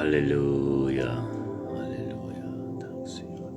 Aleluya. Aleluya. Thanks, Señor.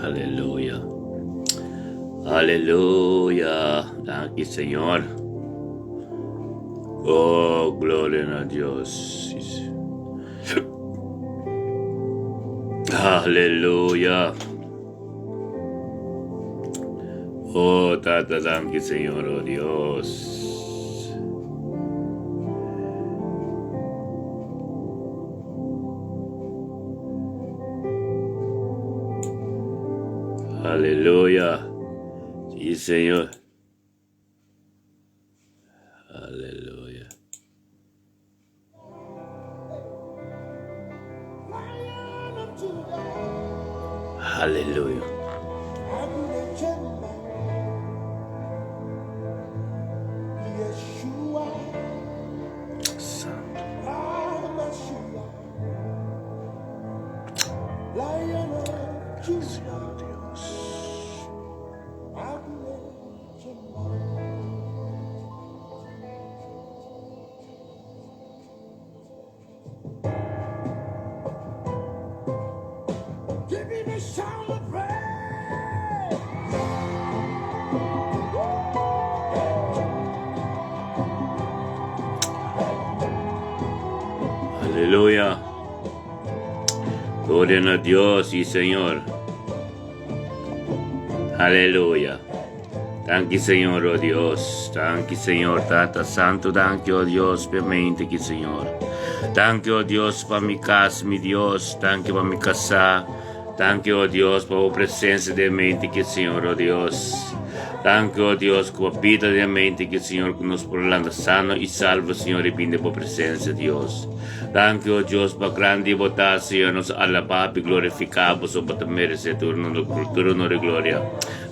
Aleluya. Aleluya. Thank you, Señor. Oh, gloria a Dios. Aleluya. Oh, Tata, thank you, Señor, oh Dios. Aleluya. Sí, Señor. Aleluya. Aleluya. Santo. Señor Dios. Aleluya. Gloria a Dios, sí, Señor. Aleluya. Thank you, Señor, oh Dios. Thank you, Señor, Tata Santo. Thank you, oh Dios, permente que, Señor. Thank you, oh Dios, para mi casa, mi Dios. Thank you, para mi casa. Thank you, oh Dios, para la presencia de mente que, Señor, oh Dios. Thank you, oh Dios, con la vida de mente que, Señor, que nos prolonga sano y salvo, Señor, y pide por presencia, Dios. Thank you, oh Dios, para grande bondad, Señor, nos alabamos y glorificamos, oh, para merecer turno de gloria.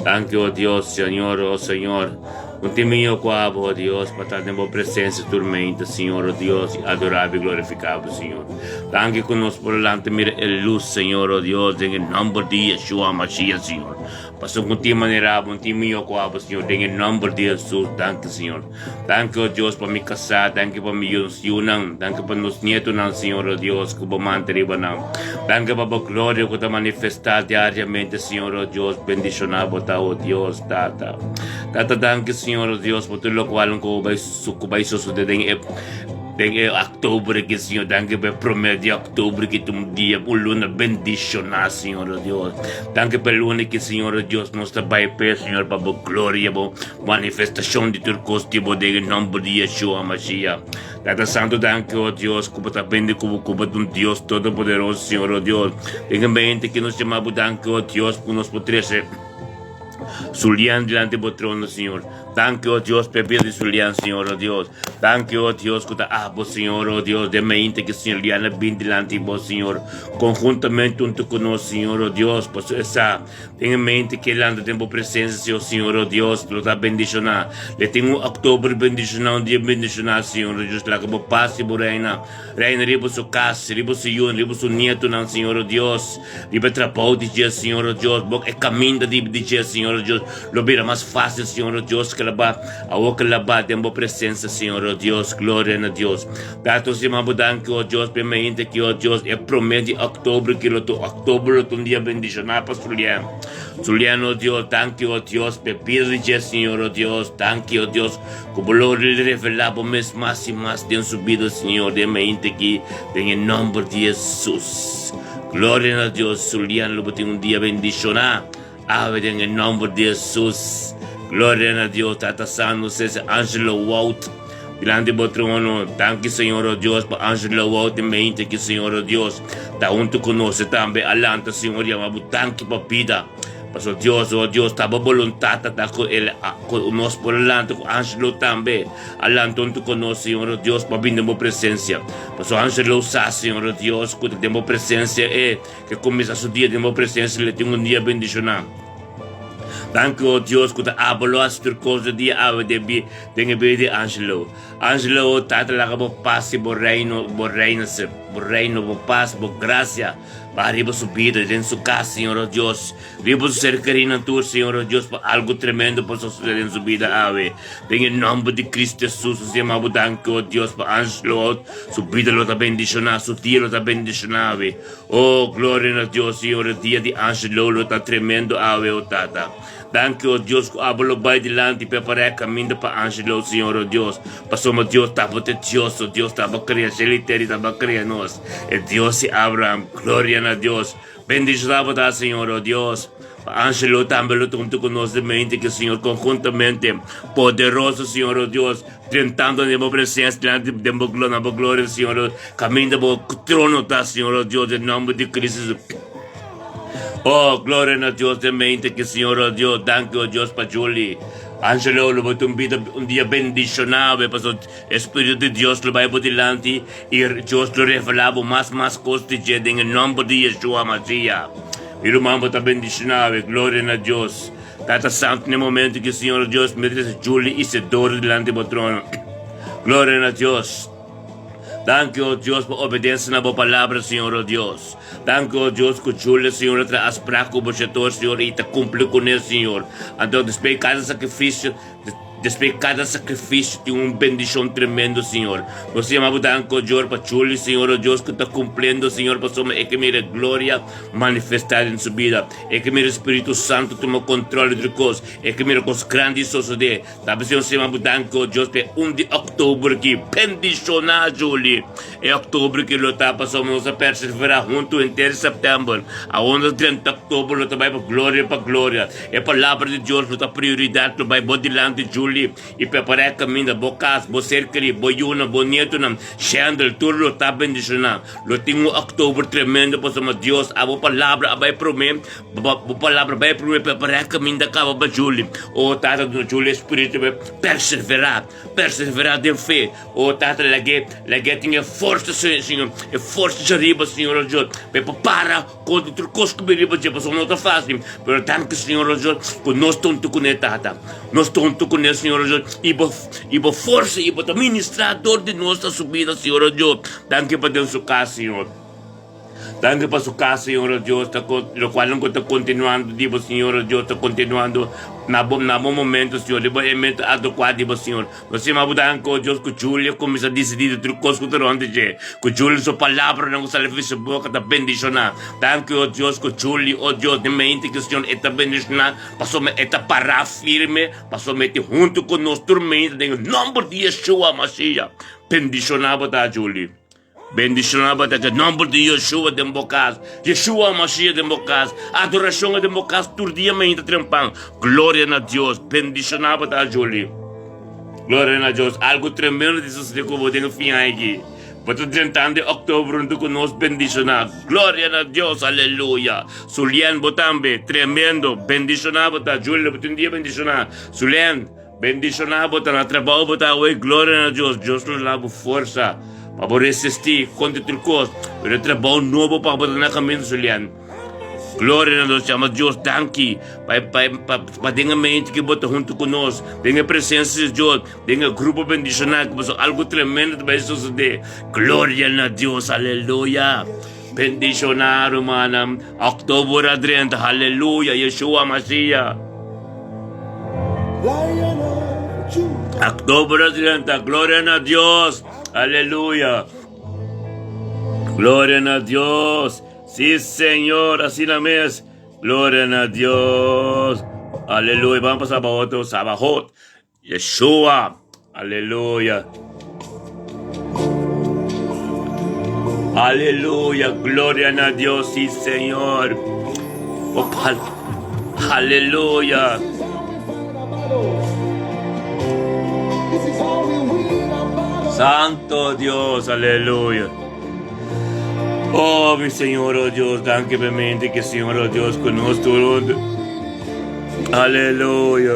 Thank you, oh Dios, Señor, oh Señor. Un timio quavo, oh Dios, para estar en presencia turmenta, Señor, oh Dios, adorável y glorificado, Señor. Thank you, que nos prolonga, mira el luz, Señor, oh Dios, en el nombre de Yeshua Mashiach, Señor. Pasó un tiempo manerado, un timio quavo, Señor, en el nombre de Jesús. Thank you, Señor. Thank you, oh Dios, para mi casa, thank you, para mi yunan, thank you, para los nietos, Señor, oh Dios, que vamos a mantener, thank you, para la gloria que te manifestar diariamente, Señor, oh Dios, bendicionado, oh Dios, Tata. Tata, thank you, Señor, oh Dios, por todo lo cual vai suceder en octubre, que Señor, thank you por el primer de octubre, que tu día, un luna bendicionada, Señor, oh Dios. Thank you por el lunes que, Señor, oh Dios, nos está para Señor, para la gloria, para manifestación de tu coste, en el nombre de Yeshua Mashiach. Tata Santo, thank you, oh Dios, como está bendito, como un Dios todopoderoso, Señor, oh Dios. Tenga en mente que nos llamamos, thank you, oh Dios, por nos poder ser Zulian delante del trono, Señor. Thank you, oh Dios, Pepe de Zulian, Señor, oh Dios. Thank you, oh Dios, que está Señor, oh Dios, de mente que Señor Liana bien delante de vos, Señor. Conjuntamente junto con nosotros, Señor, oh Dios, pues esa, tenga en mente que el tiempo presencia, Señor, oh Dios, lo está bendicionado. Le tengo octubre bendicionado, un día bendicionado, Señor, oh Dios, la como paz y reina, reina, riba su casa, riba su yun, riba su nieto, Señor, oh Dios, riba trabajo de Dios, Señor, oh Dios, porque camino de Dios, Señor, oh Dios, lo verá más fácil, Señor, oh Dios, que lavar tempo presença, Senhor, oh Deus, glória a Deus. Tato se mabudanque, oh Deus, permente que, oh Deus, é promete outubro, que outubro, um dia bendicionar para Juliano, oh Deus, thank you, oh Deus, pepirriche, Senhor, oh Deus, thank you, oh Deus, como lo revelar por mês mais e mais tem subido, Senhor, de mente que tem em nome de Jesus. Glória a Deus, Juliano, lo tem dia bendicionar, ave tem em nome de Jesus. Glória a Deus, Tata Santo, se Angelo Walt, Dilante do trono, thank you, Senhor, oh Deus, para Angelo Walt, em mente que, Senhor, oh Deus, está junto conosco também, alanta, Senhor, e amamos, thank you, papida. Pastor Deus, oh Deus, estava vontade de estar com nós por alante, com Angelo também. Alante junto conosco, Senhor, oh Deus, para vir na presença. Pastor Angelo sabe, Senhor, oh Deus, que tem presença é, que começa o dia de presença, ele tem um dia bendicionado. Thank you, Deus, que abalo as turcos dia ave de bedi Angelo. Angelo, tata la bo paz, bo reino, bo paz, bo gracia. Para riba su vida en su casa, Señor, oh Dios. Riba su cercanía tu, Señor, oh Dios, para algo tremendo para suceder en su vida, ave. En el nombre de Cristo Jesús, se llama Budanco, oh Dios, para Angelo, su vida lo está bendicionando, su día lo está bendicionando, ave. Oh, gloria a Dios, Señor, el día de Angelo lo está tremendo, ave, oh Tata. Thank you, oh Deus, que abro vai delante e preparar caminho para Angelo, Senhor, oh Deus. Passou, Deus, estava teioso, Deus estava criando, ele estava criando nós. E Deus e Abraham, glória a Deus. Bendicionado da Senhor, oh Deus. Angelo também lo junto conosco de mente que, Senhor, conjuntamente, poderoso, Senhor, oh Deus, tentando na minha presença, diante da minha glória, Senhor, caminho do trono, tá, Senhor, oh Deus, em nome de Cristo. Oh, glória a Deus de mente que, Senhor, oh Deus, thank you, oh Deus, para Julie. Angelo, lo voy un día bendicionado, pastor. Espíritu de Dios lo va a delante y Dios lo revelaba más cosas en el nombre de Yeshua Mashiach. Y lo mambo está bendicionado, gloria a Dios. Tata santo en el momento que, Señor Dios, me dice Julie y se dore delante del trono. Gloria a Dios. Thank you, oh Dios, por obedecer a la palabra, Señor, oh Dios. Thank you, oh Dios, que Julia, Señor, traz prazo como Senhor, e te cumpre com ele, Senhor. Então, despegue cada sacrifício, tem uma bendição tremenda, Senhor. Nós chamamos tanto, oh Deus, para Julia, Senhor, oh Deus, que está cumprindo, Senhor, para sua, que mira glória manifestada em sua vida. É que mira Espírito Santo toma controle de coisas. É que mira coisas grandes suceder. Também, Senhor, chamamos tanto, oh Deus, para 1 de outubro aqui, bendicionar, Julia. É outubro que ele está passando, nós a perseverar junto em 3 de setembro. A 11 de 30 de outubro, ele vai para glória. É a palavra de Deus, ele prioridade, ele vai delante de Julia. E preparar caminho, boa casa, boa cercaria, boa yuna, boa neto, Xandel, tudo está bendicionado. Lo tem outubro tremendo, para Deus, a boa palavra vai prometer, preparar caminho da casa para Julia. O tata do Julia, Espírito, vai perseverar em fé. O tata, lege tinha força, Senhor, e força de riba, Senhor, Deus, para preparar contra tudo coisa que me riba, Deus, não está fácil, mas tanto, Senhor, Deus, que nós estamos com ele, tata, nós estamos com ele, Senhor Deus, e por força, e por administrador de nossa subida, Senhor Deus, danke para Deus sua casa, Senhor. Danke para sua casa, Senhor Deus, o qual não está continuando, digo, Senhor Deus, está continuando na bom momento, Senhor, de momento adequado, digo, Senhor. Nós chamamos danke, Deus, que Júlia começa a decidir tudo coisa que onde que Júlia sua palavra não sai de sua boca, está bendicionar. Danke, Deus, que Júlia, Deus, de mente que o Senhor está bendicionar, passou a está parar firme, passou a meter junto conosco, dormindo, em nome de Yeshua Mashiach. Bendicionava da Júlia. Bendicionava em nome de Yeshua de Mbocas, Yeshua Mashiach de Mbocas, adoração de Mbocas, todo dia me entra trempando. Glória a Deus, bendicionava da Júlia. Glória a Deus, algo tremendo de suceder com você no fim aqui. Para o 30 de outubro, junto conosco, bendicionado. Glória a Deus, aleluia. Sulian Botambe, tremendo, bendicionava da Júlia, um dia bendicionado. Sulian, bendicionava da trabalho, glória a Deus, Deus nos dá força. Para resistir contra tudo coisa. Para trabalho novo para botar na caminho, Julian. Glória a Deus, chama Deus, danke. Para ter mente que bota junto conosco. Tenha presença de Deus. Tenha grupo bendicionado. Que algo tremendo vai suceder. Glória a Deus, aleluia. Bendicionado, manam. Outubro adrente, aleluia. Yeshua Mashiach. Octubre 30, gloria a Dios. Aleluya. Gloria a Dios. Sí, Señor, así la mes. Gloria a Dios. Aleluya. Vamos a pasar para otro Sabajot. Yeshua. Aleluya. Aleluya. Gloria a Dios. Sí, Señor. Oh, aleluya. Santo Dios, aleluya. Oh, mi Señor, oh Dios, danke veramente que Señor, oh Dios, conosco. Aleluya.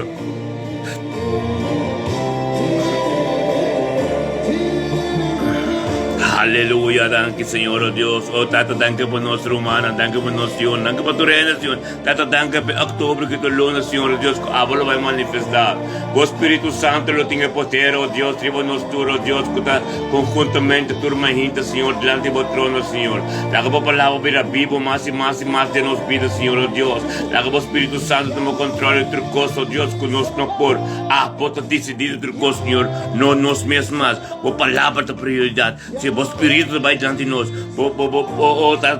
Aleluya, danke Señor, oh Dios. Oh Tata, danke por nuestra humana, danke por nación, danke por tu reino, Señor. Tata, danke por octubre que tu luna, Señor, oh Dios, ahora lo va a manifestar. O Espíritu Santo lo tiene poder, oh Dios, tribo nuestro, oh Dios, que está conjuntamente turma gente, Señor, delante de trono, Señor. La que por palabra vida vivo más y más y más de nos vida, Señor, oh Dios. La que por Espíritu Santo toma control de tu cosa, oh Dios, que nos no por por decidir tu cosa, Señor, no nos mesmas, por palabra de prioridad. Se vos Espírito vai diante de nós,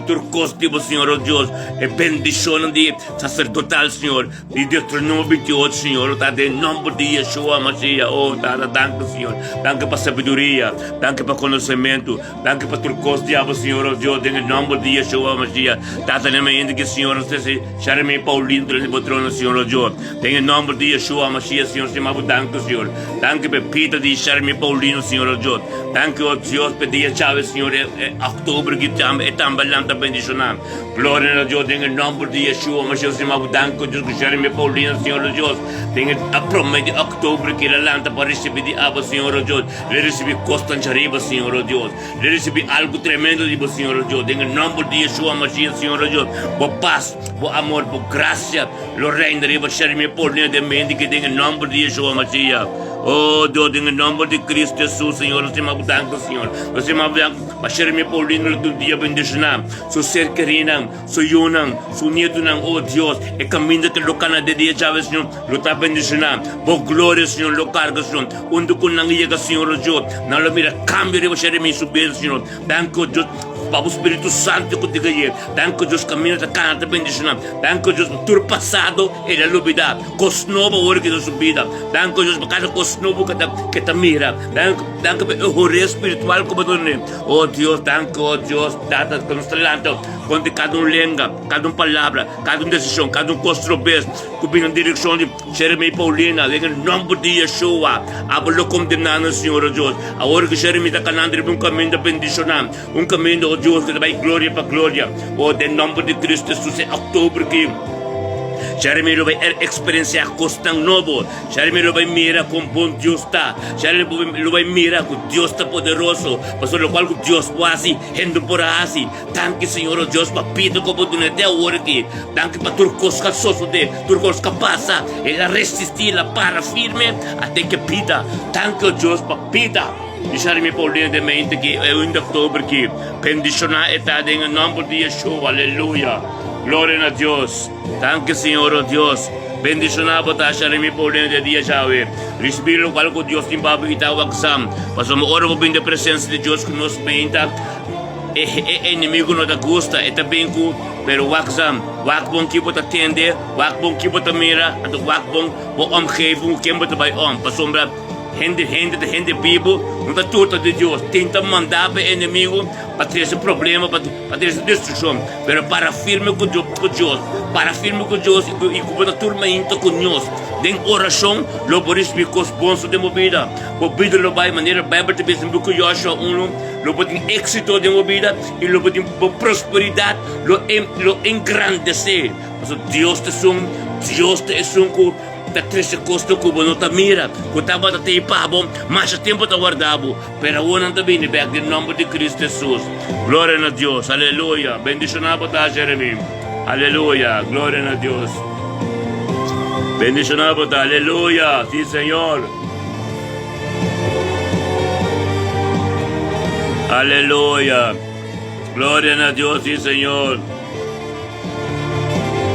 turcos, tipo, Senhor, oh Deus, é bendição de sacerdotal, Senhor, de Deuteronômio 28, Senhor, tá de nome de Yeshua, Mashiach, oh, tá, danke, Senhor, danke para sabedoria, danke para conhecimento, danke para turcos, diabo, Senhor, oh Deus, em nome de Yeshua, Mashiach, tá, também ainda que, Senhor, não sei se Charme Paulino, do patrono, Senhor, oh Deus, em nome de Yeshua, Mashiach, Senhor, chamado danke, Senhor, danke para Peter de Charme Paulino, Senhor, oh Deus, danke, oh Deus, pedir Chave, Senhor, octubre que é também lá bendicionar. Glória a Deus, em nome de Yeshua, mas eu chamava danke, Deus, que Charme Paulino, Senhor, oh Deus, tem a promessa de octubre que ele lança para receber de água, Senhor, oh Deus, ele recebe constante arriba, Senhor, oh Deus, ele recebe algo tremendo de você, Senhor, oh Deus, em nome de Yeshua, Mashiach, Senhor, oh Deus, por paz, por amor, por graça, lo reina de Charme Paulino de mente que tem em nome de Yeshua, Mashiach. Oh Deus, em nome de Cristo Jesus, Senhor, nós chamamos danke, Senhor, nós chamamos danke, mas Charme Paulino do dia bendicionar, seu ser querido, seu yunang, seu nieto, oh Deus, é caminho que lo cana de dia, Chave, Senhor, lo está bendicionar, por glória, Senhor, lo carga, Senhor, onde com não chega, Senhor, oh Deus, não lo mira, cambio de Charme subir, Senhor, danke, Deus, para o Espírito Santo que te ganhei, danke, Deus, caminho da cana de bendicionar, danke, Deus, tur passado, ele é lubida, cos novo, hora que Deus subida, danke, Deus, para cada cos novo que te mira, danke, para o rei espiritual como tu nem, oh Deus, danke, oh Deus, data, que nos talento, quando cada lenga, cada palavra, cada decisão, cada constrobes, que vem na direção de Jeremy Paulina, em nome de Yeshua, abalo condenando, Senhor, oh Deus, a hora que Jeremy está canando um caminho de bendição, um caminho, oh Deus, que vai glória para glória, oh, em nome de Cristo Jesus, é outubro que Jeremy lo vai experienciar coisa novo. Jeremy lo vai mirar com bom Deus está. Jeremy lo vai mirar com Deus está poderoso. Por lo qual Deus pode render por assim. Danke, Senhor Deus, para pedir com oportunidade agora aqui. Danke para turcos caçoso de turcos capaz. Ela resistir, ela para firme até que pida. Danke, Deus, para pida. E Jeremy Paulino de mente que é o outubro que bendicionar está em nome de Yeshua. Aleluia. Glória a Deus. Danke, Senhor, oh Deus. Bendicionado para Jeremy Paulino de dia, Chave. Respira o qual que Deus tem para evitar o exame. Passamos hora para vir da presença de Deus que nos benta. É inimigo não te gosta, é também com pero o exame. O bom que você atende, o bom que você mira, o bom o omgeving, o que você vai passamos gente vivo, não está tudo de Deus. Tenta mandar para o inimigo para ter esse problema, para ter essa destruição. Mas para firme com Deus, para firme com Deus e com a turma ainda com nós. Em oração, lo por isso ficou bom de movida. Por vida lo vai maneira Bíblia te pensa que Joshua 1, lo tem êxito de movida e lo tem prosperidade, lo engrandecer. Mas Deus te son da triste costo que não te mira, que estava a te pabo, mas o tempo está guardado, pero o não te vem back em nome de Cristo Jesus. Glória a Deus, aleluia, bendicionado está Jeremy, aleluia, glória a Deus, bendicionado está, aleluia, sim Senhor, aleluia, glória a Deus, sim Senhor.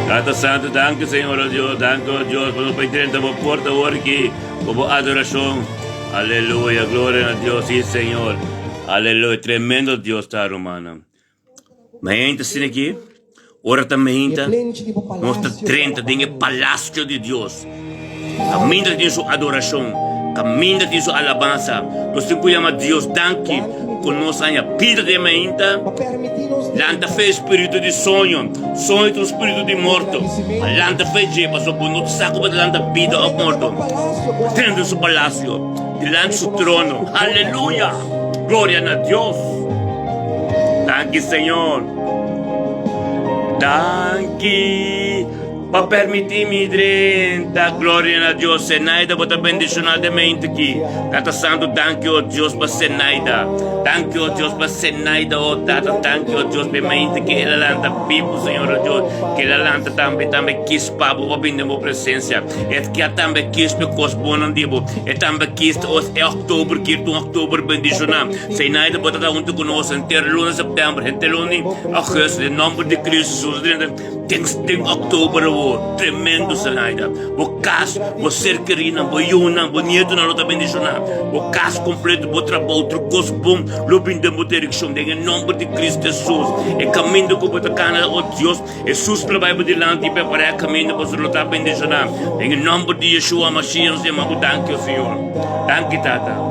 Tata Santo, danke Senhor, oh Deus, danke, oh Deus, por nos permitir a porta agora aqui, por adoração. Aleluya, gloria a Dios, sí, Señor. Aleluya, tremendo Dios está, hermano. Mente sin aqui, ora também, nós está 30, tem o palácio de Deus. Caminha de sua adoração, caminha de sua alabança. Nós temos que chamar Deus, danke, conosco a vida de mente. Lanta fé espírito de sonho, sonho do espírito de morto. Lanta fé de passou por não saco para lanta vida ou morto. Dentro do seu palácio, diante do seu trono. Aleluia, glória a Deus. Danke, Senhor. Danke para permitir-me dar glória a Deus. Senaida, bota bendicionadamente aqui. Tata Santo, danke, oh Deus, para Senaida. Danke, oh Deus, para Senaida, oh Tata. Danke, oh Deus, para mente que ela lanta pipo, Senhor, oh Deus. Que ela lanta também quis para o bem da minha presença. É que ela também quis para coisa boa, não digo. É também quis, é outubro, que é outubro bendicionado. Senaida, bota junto conosco, entre luna, setembro, entre luna, agosto, em nome de Cristo Jesus. Tem outubro. Tremendo, Senaida. O caso, o ser querido, o yuna, o nieto na luta bendicionada. O caso completo, o trabalho, outro coisa bom, lobinho de direção, em nome de Cristo Jesus. E caminho com o cana, oh Deus, Jesus vai adiante e preparar caminho para a luta bendicionada. Em nome de Yeshua, Mashiach, nós chamamos danke, Senhor. Danke, Tata.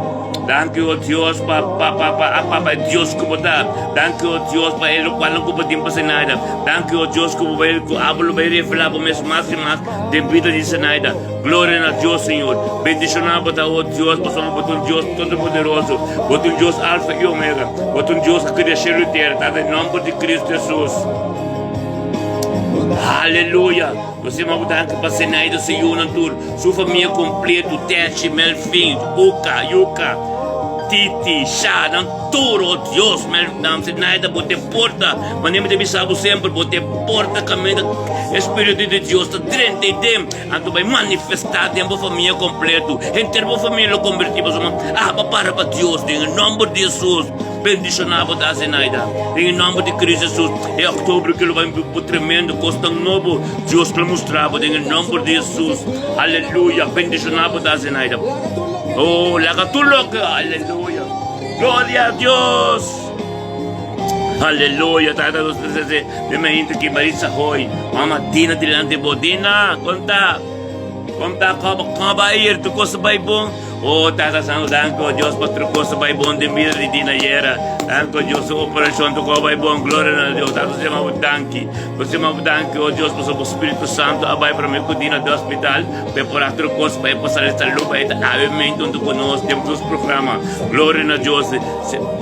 Danke, oh Deus, para Deus como está. Danke, oh Deus, para ele qual não cuba tempo sem nada. Danke, oh Deus, como ele hablo vai revelar para mais e mais de vida de Senaida. Glória a Deus, Senhor. Bendicionado para o Deus, para um Deus todo poderoso, para um Deus alfa e omega, para um Deus que cresce a terra, em nome de Cristo Jesus. Aleluia. Você me danke para Senaida, Senhor, sua família completa, teste, melfim, uca, yuca. Titi, Shá, Turo, Deus, não se nada, bote porta, mas nem me deve saber sempre, bote porta, caminho, Espírito de Deus, está dentro de dem, então vai manifestar dentro da família completo, inteira a família convertida, para Deus, em nome de Jesus, bendicionado da Zenaida, em nome de Cristo Jesus, é outubro que ele vai para tremendo, costa novo, Deus que mostrava, em nome de Jesus, aleluia, bendicionado da Zenaida. Oh, laga tu loca, aleluya. Gloria a Dios. Aleluya, tata dos de me gente que Marisa hoy. Mama Dina dilante bodina, conta como vai ir tu coisa vai bom. Oh, tata santo, danke a Deus para tu coisa vai bom de vida de Dina era. Danke a Deus, operação tu coisa vai bom, glória a Deus. Tata se chama danke. Você me danke, oh Deus, para o Espírito Santo, vai para mim cuidar do hospital, para tu coisa vai passar esta luta, esta avivamento onde conosco temos os programas. Glória a Deus.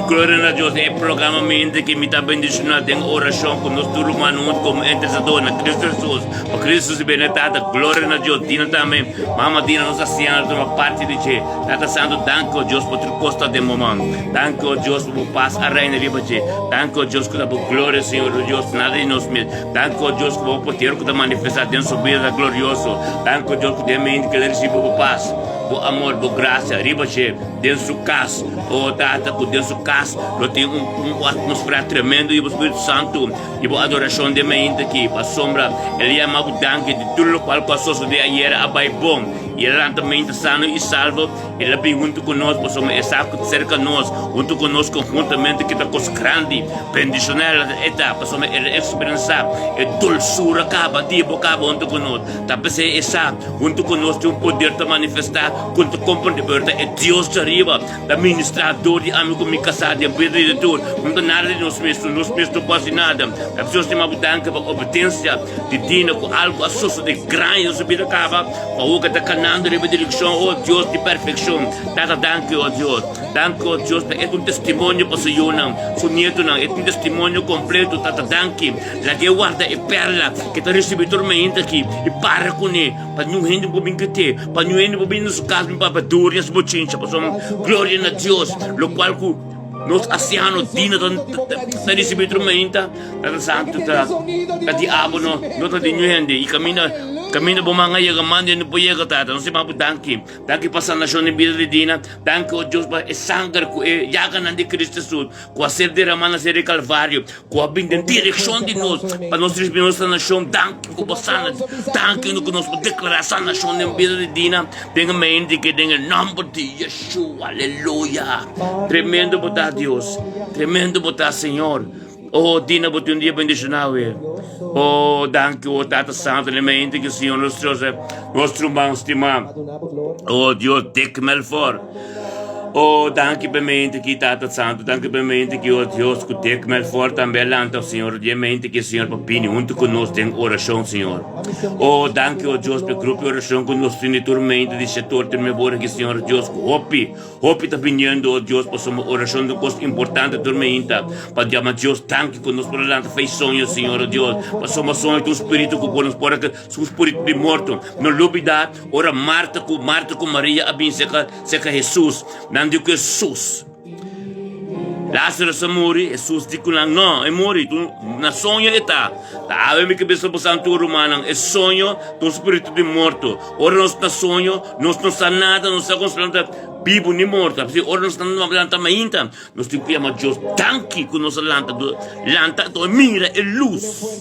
Glória a Deus, é programa mente que me está bendicionando em oração com nós tudo humano como intercessor na Cristo Jesus. Para Cristo Jesus benedita, glória a Deus. Dina também, mama Dina nos assina uma parte de che. Tata Santo, danke a Deus por tu costa de momento. Danke a Deus por paz a reina viva che. Danke a Deus por glória, Senhor Deus, nada de nós mesmos. Danke a Deus por poder que manifestar dentro sua vida glorioso. Danke a Deus por ter mente que ele recebe paz. Por amor, por graça, ribache, dentro do caso, oh Tata, por dentro do caso, eu tenho uma atmosfera tremenda e o Espírito Santo, e a adoração de mente aqui, para a sombra, ele é uma danke de tudo o qual passou de ayer a vai bom, e ele também sano e salvo, ele vem junto conosco, para somos exato cerca de nós, junto conosco, conjuntamente, que está coisa grande, bendicionar a etapa, para somos ele experienciar, e dulçura acaba, tipo acaba junto conosco, também se exato, junto conosco, tem um poder de manifestar. Quando compreende é Deus de arriba, da ministrador de amigo me casado, de vida de tudo, não nada de nós mesmos não pode nada. A pessoa tem uma dança para obediência de Dina com algo associo de grande, sua vida acaba, para o que está canando de direção, oh Deus de perfeição. Tata danke, oh Deus, é um testemunho para o Senhor, seu neto, é um testemunho completo, tata danke, lá que guarda e perla, que está recebendo tormenta aqui, e para com ele, para não render para mim que te, para não render para mim nos casos, para dor e as bochinchas, glória a Deus, lo qual nós ancianos Dina está recebendo tormenta, tata santo, está diabo, não está de render, e caminha Caminho bom mga yagamando no po yaga tata. Não se mabu danki. Danki pa sa nasyon ni vida de dina. Danki o Dios pa sangar ko yaga nan de Cristo Jesus. Com a ser derramada ser de Calvário. Com a bem de direção de nós. Para nós responder essa nação. Danki ko pa sana. Danki no que nós declarar essa nação ni vida de dina. Tenga mente que tenga nome de Yeshua. Aleluia. Tremendo botar Deus. Tremendo botar Senhor. Oh, Dina, bote um dia bendicionado. Oh, danke, oh, Tata Santo, na mente que o Senhor nos trouxe, nosso irmão estimado. Oh, Deus, dê-me for. Oh, danke per mente que Tata Santo, danke per mente que o Deus que dê-me for também lanta, Senhor, de mente que o Senhor papini junto conosco em oração, Senhor. Oh, danke, oh Deus, per grupo oração conosco em tormento de setor, ter me bora que Senhor, Deus, hopi tá vindo, oh Deus, para uma oração de coisa importante, tormenta, para chamar Deus, danke conosco por lanta, fez sonho, Senhor, oh Deus, para uma sonho do Espírito que nos pode que o Espírito de morto, não lubida, ora Marta com Maria, abin seca Jesus, não digo que Jesus. Lázaro se morre, Jesus diz que não, é morre, tu na sonho está. Tá, a mim que pensa por Santo Romano, é sonho do Espírito de morto. Ora nós na sonho, nós não está nada, não está constante vivo nem morto. Ora nós não estamos lanta mainta, nós temos que chamar Deus, tanque que nós lanta, mira, é luz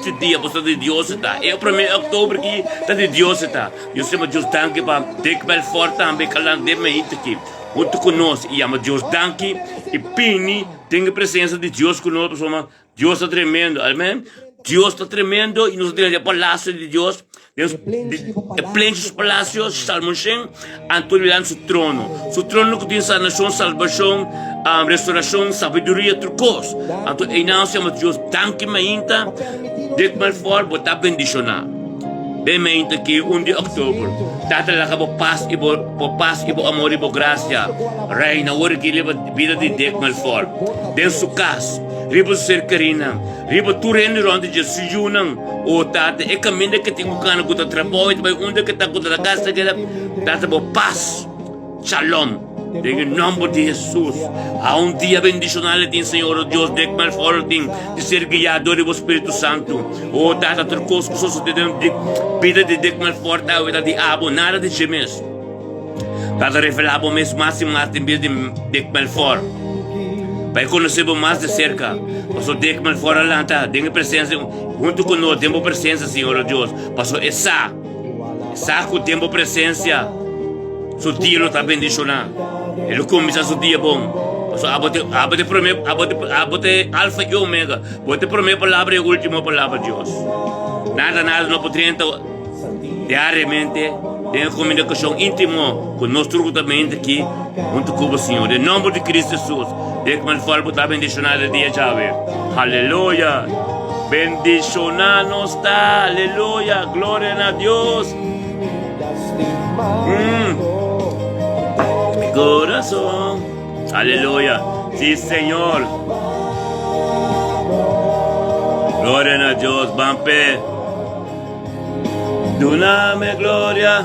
de dia, porque de Deus está. É o 1 de outubro que está de Deus está. Eu chamo Deus tanque para ter que forte também calando de mainta aqui. Junto conosco, e ama Deus danke, e pini, tem a presença de Deus conosco, Deus está tremendo, amém? Deus está tremendo, e nós temos o palácio de Deus, é pleno dos palácios, salmochen, Antônio lá no seu trono que tem sanação, salvação, restauração, sabedoria, trucos. Então, aí nós chamamos Deus danke, mainta, de que mal for, botar bendicionar. Bem mente que 1 de outubro, tata lá que paz e amor e graça, reina, ora que leva vida de Deus mal for, den su casa, riba ser carina, riba tu rende ronde de sujunang, o tata é caminho que tem o cano que tá trabalho, vai onde que tá com a casa que tata bo paz, shalom. Em nome de Jesus, há dia bendicional em Senhor Deus, de mal forte, de ser guiado do Espírito Santo. Oh, tata turcos que só de vida de mal forte, a vida de abo, nada de gemes. Tata revelado mesmo mais em vida de mal forte. Para conhecer mais de cerca, passou de mal fora lá, tá? Tem presença junto conosco, temos presença, Senhor Deus. Passou essa com tempo presença, seu dia está bendicionado. Ele começa o dia bom. So, abote alfa e omega. Abote primeira palavra e última palavra de Deus. Nada não poderia diariamente ter comunicação íntima com nós também aqui, junto com o Senhor. Em nome de Cristo Jesus, de que mal for botar bendicionado dia chave. Aleluia. Bendicionado está. Aleluia. Glória a Deus. Corazón, aleluya, sí Señor, gloria a Dios, Bampe, dame gloria,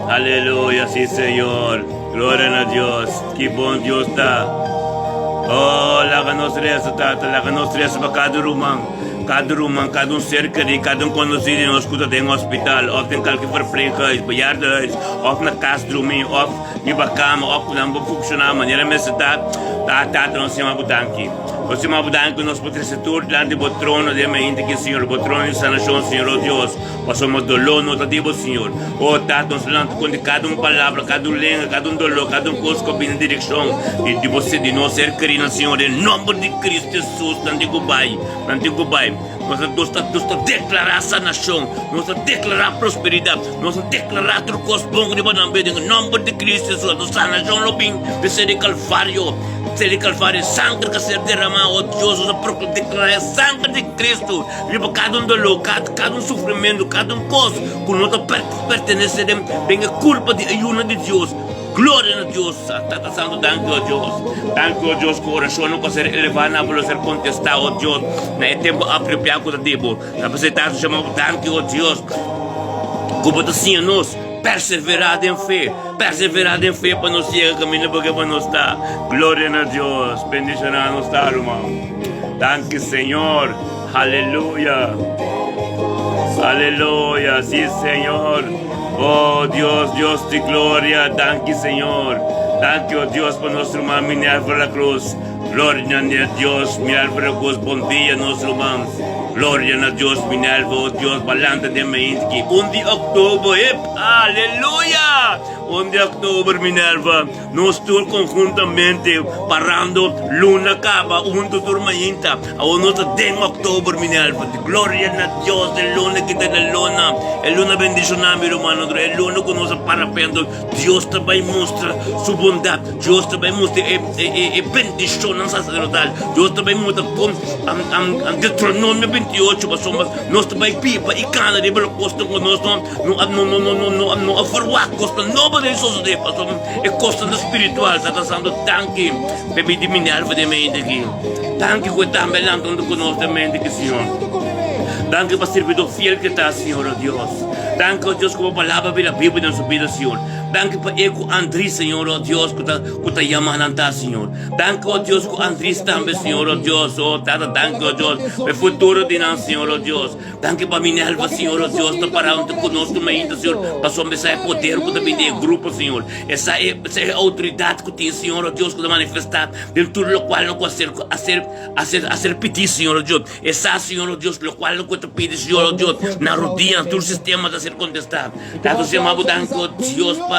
aleluya, sí Señor, gloria a Dios, que bom Dios está, oh, la ganosresa, tata, la ganosresa para cada rumang, cada ser querido, cada conhecido em nosso cuidado em hospital, ou tem qualquer verpleeghuis, bejaardenhuis, ou na casa de dormir, ou na cama, ou na funcionar, maneira mesmo tá, nós chamamos danke. Nós chamamos danke, nós podemos ser tudo lá de trono, de mente que Senhor, o trono de sanação, Senhor, oh Deus, passamos dolor, nós temos Senhor, oh, tá, nós lançamos com cada palavra, cada língua, cada dolor, cada coisa que vem em direção, e de você, de nós ser querido, Senhor, em nome de Cristo Jesus, não digo pai. Nós estamos declarar sanação, nós estamos declarar prosperidade, nós estamos declarar tudo coisa bom de Banambe, em nome de Cristo Jesus, nós sanação no bem de ser de Calvário, sangue que ser derramado, oh Deus, nós declarar sangue de Cristo, livra cada dolor, cada sofrimento, cada coisa, que não pertence, vem a culpa de ajuda de Deus. Glória a Deus, Tata Santo, danke a Deus, que a oração não pode ser elevada, não pode ser contestada, oh Deus, não é tempo apropriado para tempo, não pode ser chamado danke a Deus, como assim nós, perseverar em fé para nós chegar a caminho porque para nós está, glória a Deus, bendição a nós está, irmão, danke Senhor, aleluia. Aleluya, sí, Señor. Oh, Dios, Dios de gloria. Thank you, Señor. Thank you, Dios, por nuestro hermano Minerva la cruz. Gloria a Dios, Minerva la cruz. Buen día, nuestro hermano. Gloria a Dios, Minerva, oh Dios, balanta de mente. 1 de octubre, aleluya. 1 de octubre, Minerva, nós todos conjuntamente parando, luna acaba, junto turmainta, aún nós tem octubre, Minerva, glória a Deus, de luna que tem a luna bendicionar, meu irmão, é luna que nós parapendo, Deus também mostra sua bondade, Deus também mostra a bendição sacerdotal, Deus também mostra com Deuteronômio 28, nós também pipa e cana de costa conosco, não afarrar costa, não de isso de pastor é costa espiritual está sendo tanque bebê de Minerva de mente aqui tanque que está melhorando conosco de mente que Senhor tanque para servidor fiel que está Senhor Deus tanque Deus como palavra da Bíblia na sua vida Senhor tanque para eco Andrés Senhor Deus que está chamando Senhor tanque Deus com Andrés também Senhor Deus oh tata tanque Deus o futuro de nós Senhor Deus tanque para Minerva Senhor Deus está parando conosco ainda Senhor para somente esse poder que também tem grupo Senhor essa é a autoridade que tem Senhor Deus que manifestar dentro do qual não pode ser pedir Senhor Deus essa Senhor Deus do qual não pode pedir Senhor Deus na rodinha todo o sistema a ser contestado tanto se chamava tanque Deus para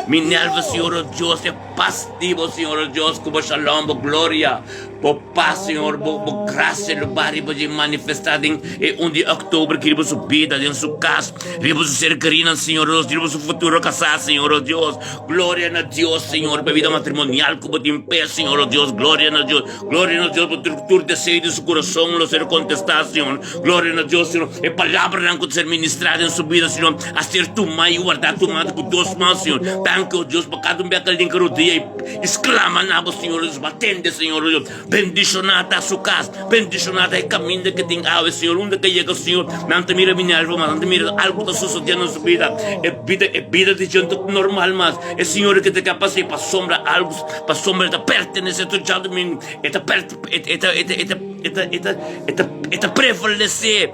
Minerva Senhor Deus é passivo Senhor Deus como shalom glória por paz Senhor por graça do barrio para manifestar em 1 de outubro que sua vida em sua casa vamos ser querida Senhor Deus vamos o futuro casar Senhor Deus glória a Deus Senhor para vida matrimonial como tem pé Senhor Deus glória a Deus por tudo desejo de seu coração lo ser contestado Senhor glória a Deus Senhor é palavra não pode ser ministrada em sua vida Senhor a ser tu mãe guardar tu mãe com duas mãos Senhor tanque Deus para cada beca de dia exclama na voz Senhor Deus batende Senhor Deus bendicionada a sua casa bendicionada é caminho que tem água Senhor onde que chega Senhor não te mira Minerva mas não te mira algo que está sucedendo na sua vida é vida de gente normal mas é Senhor que te capacita para sombra algo para sombra da pertenece a tu já domingo prevalecer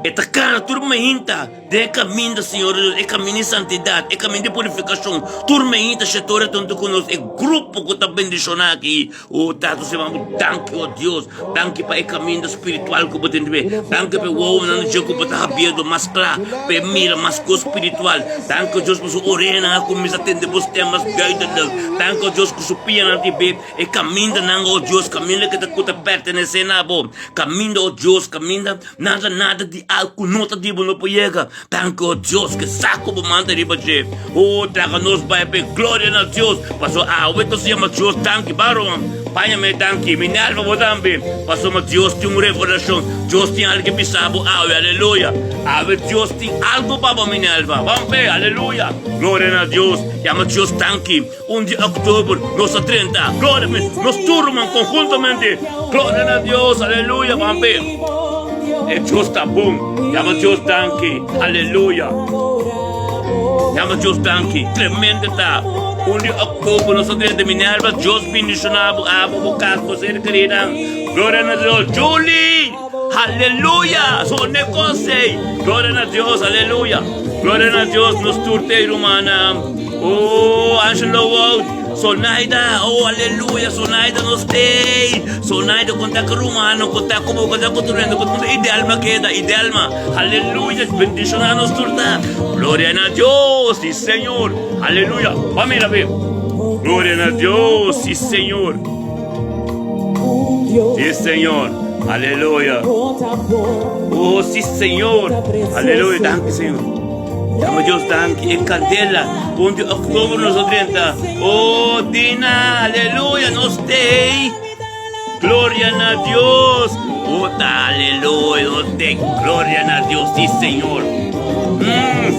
esta cara turma inta de caminho do Senhor é caminho de santidade é caminho de purificação turma inta setora tanto conosco é grupo que está bendicionando aqui o tato se vamos tanque oh Deus tanque para o caminho espiritual que você tem ver tanque para o homem não dizer que você aberto mais claro para mira mais coisa espiritual tanque Deus para sua orena começa a atender os temas gaita tanque Deus que sua pia não te vê é caminho não oh Deus caminho que te pertence na bom caminho oh Deus caminho nada de algo nota de bom não pega tanque oh Deus que saco para mandar riba de oh traga nos vai para glória a Deus passou o então se chama Deus tanque barom pai me tanque Minerva vou também passou mas Deus tem uma revelação Deus tem algo que pisava aleluia Deus tem algo para Minerva vamos ver aleluia glória a Deus chama Deus tanque 1 de outubro nossa 30 glória nós turma conjuntamente glória a Deus aleluia vamos ver é Deus tá bom chama Deus tanque aleluia chama Deus tanque tremendo tá 1 de outubro nossa 30 Minerva Deus bendicionado o caso você querida glória a Deus Julie aleluia só negócio glória a Deus aleluia glória a Deus nos turte romana oh Angelo Sonaida, oh aleluia, Sonaida nos tem, Sonaida conta com romano, conta com turendo, conta idealma queda, idealma, aleluia, bendicionar nos turta, glória a Deus, sí Senhor, aleluia, vamos a ver, glória a Deus, sí Senhor, sí Senhor, aleluia, oh sí Senhor, aleluia, danke Senhor. Chama Deus tanque e candela 1 de outubro nos 30 oh Dina aleluia nos tem glória a Deus oh aleluia nos tem glória a Deus sí Senhor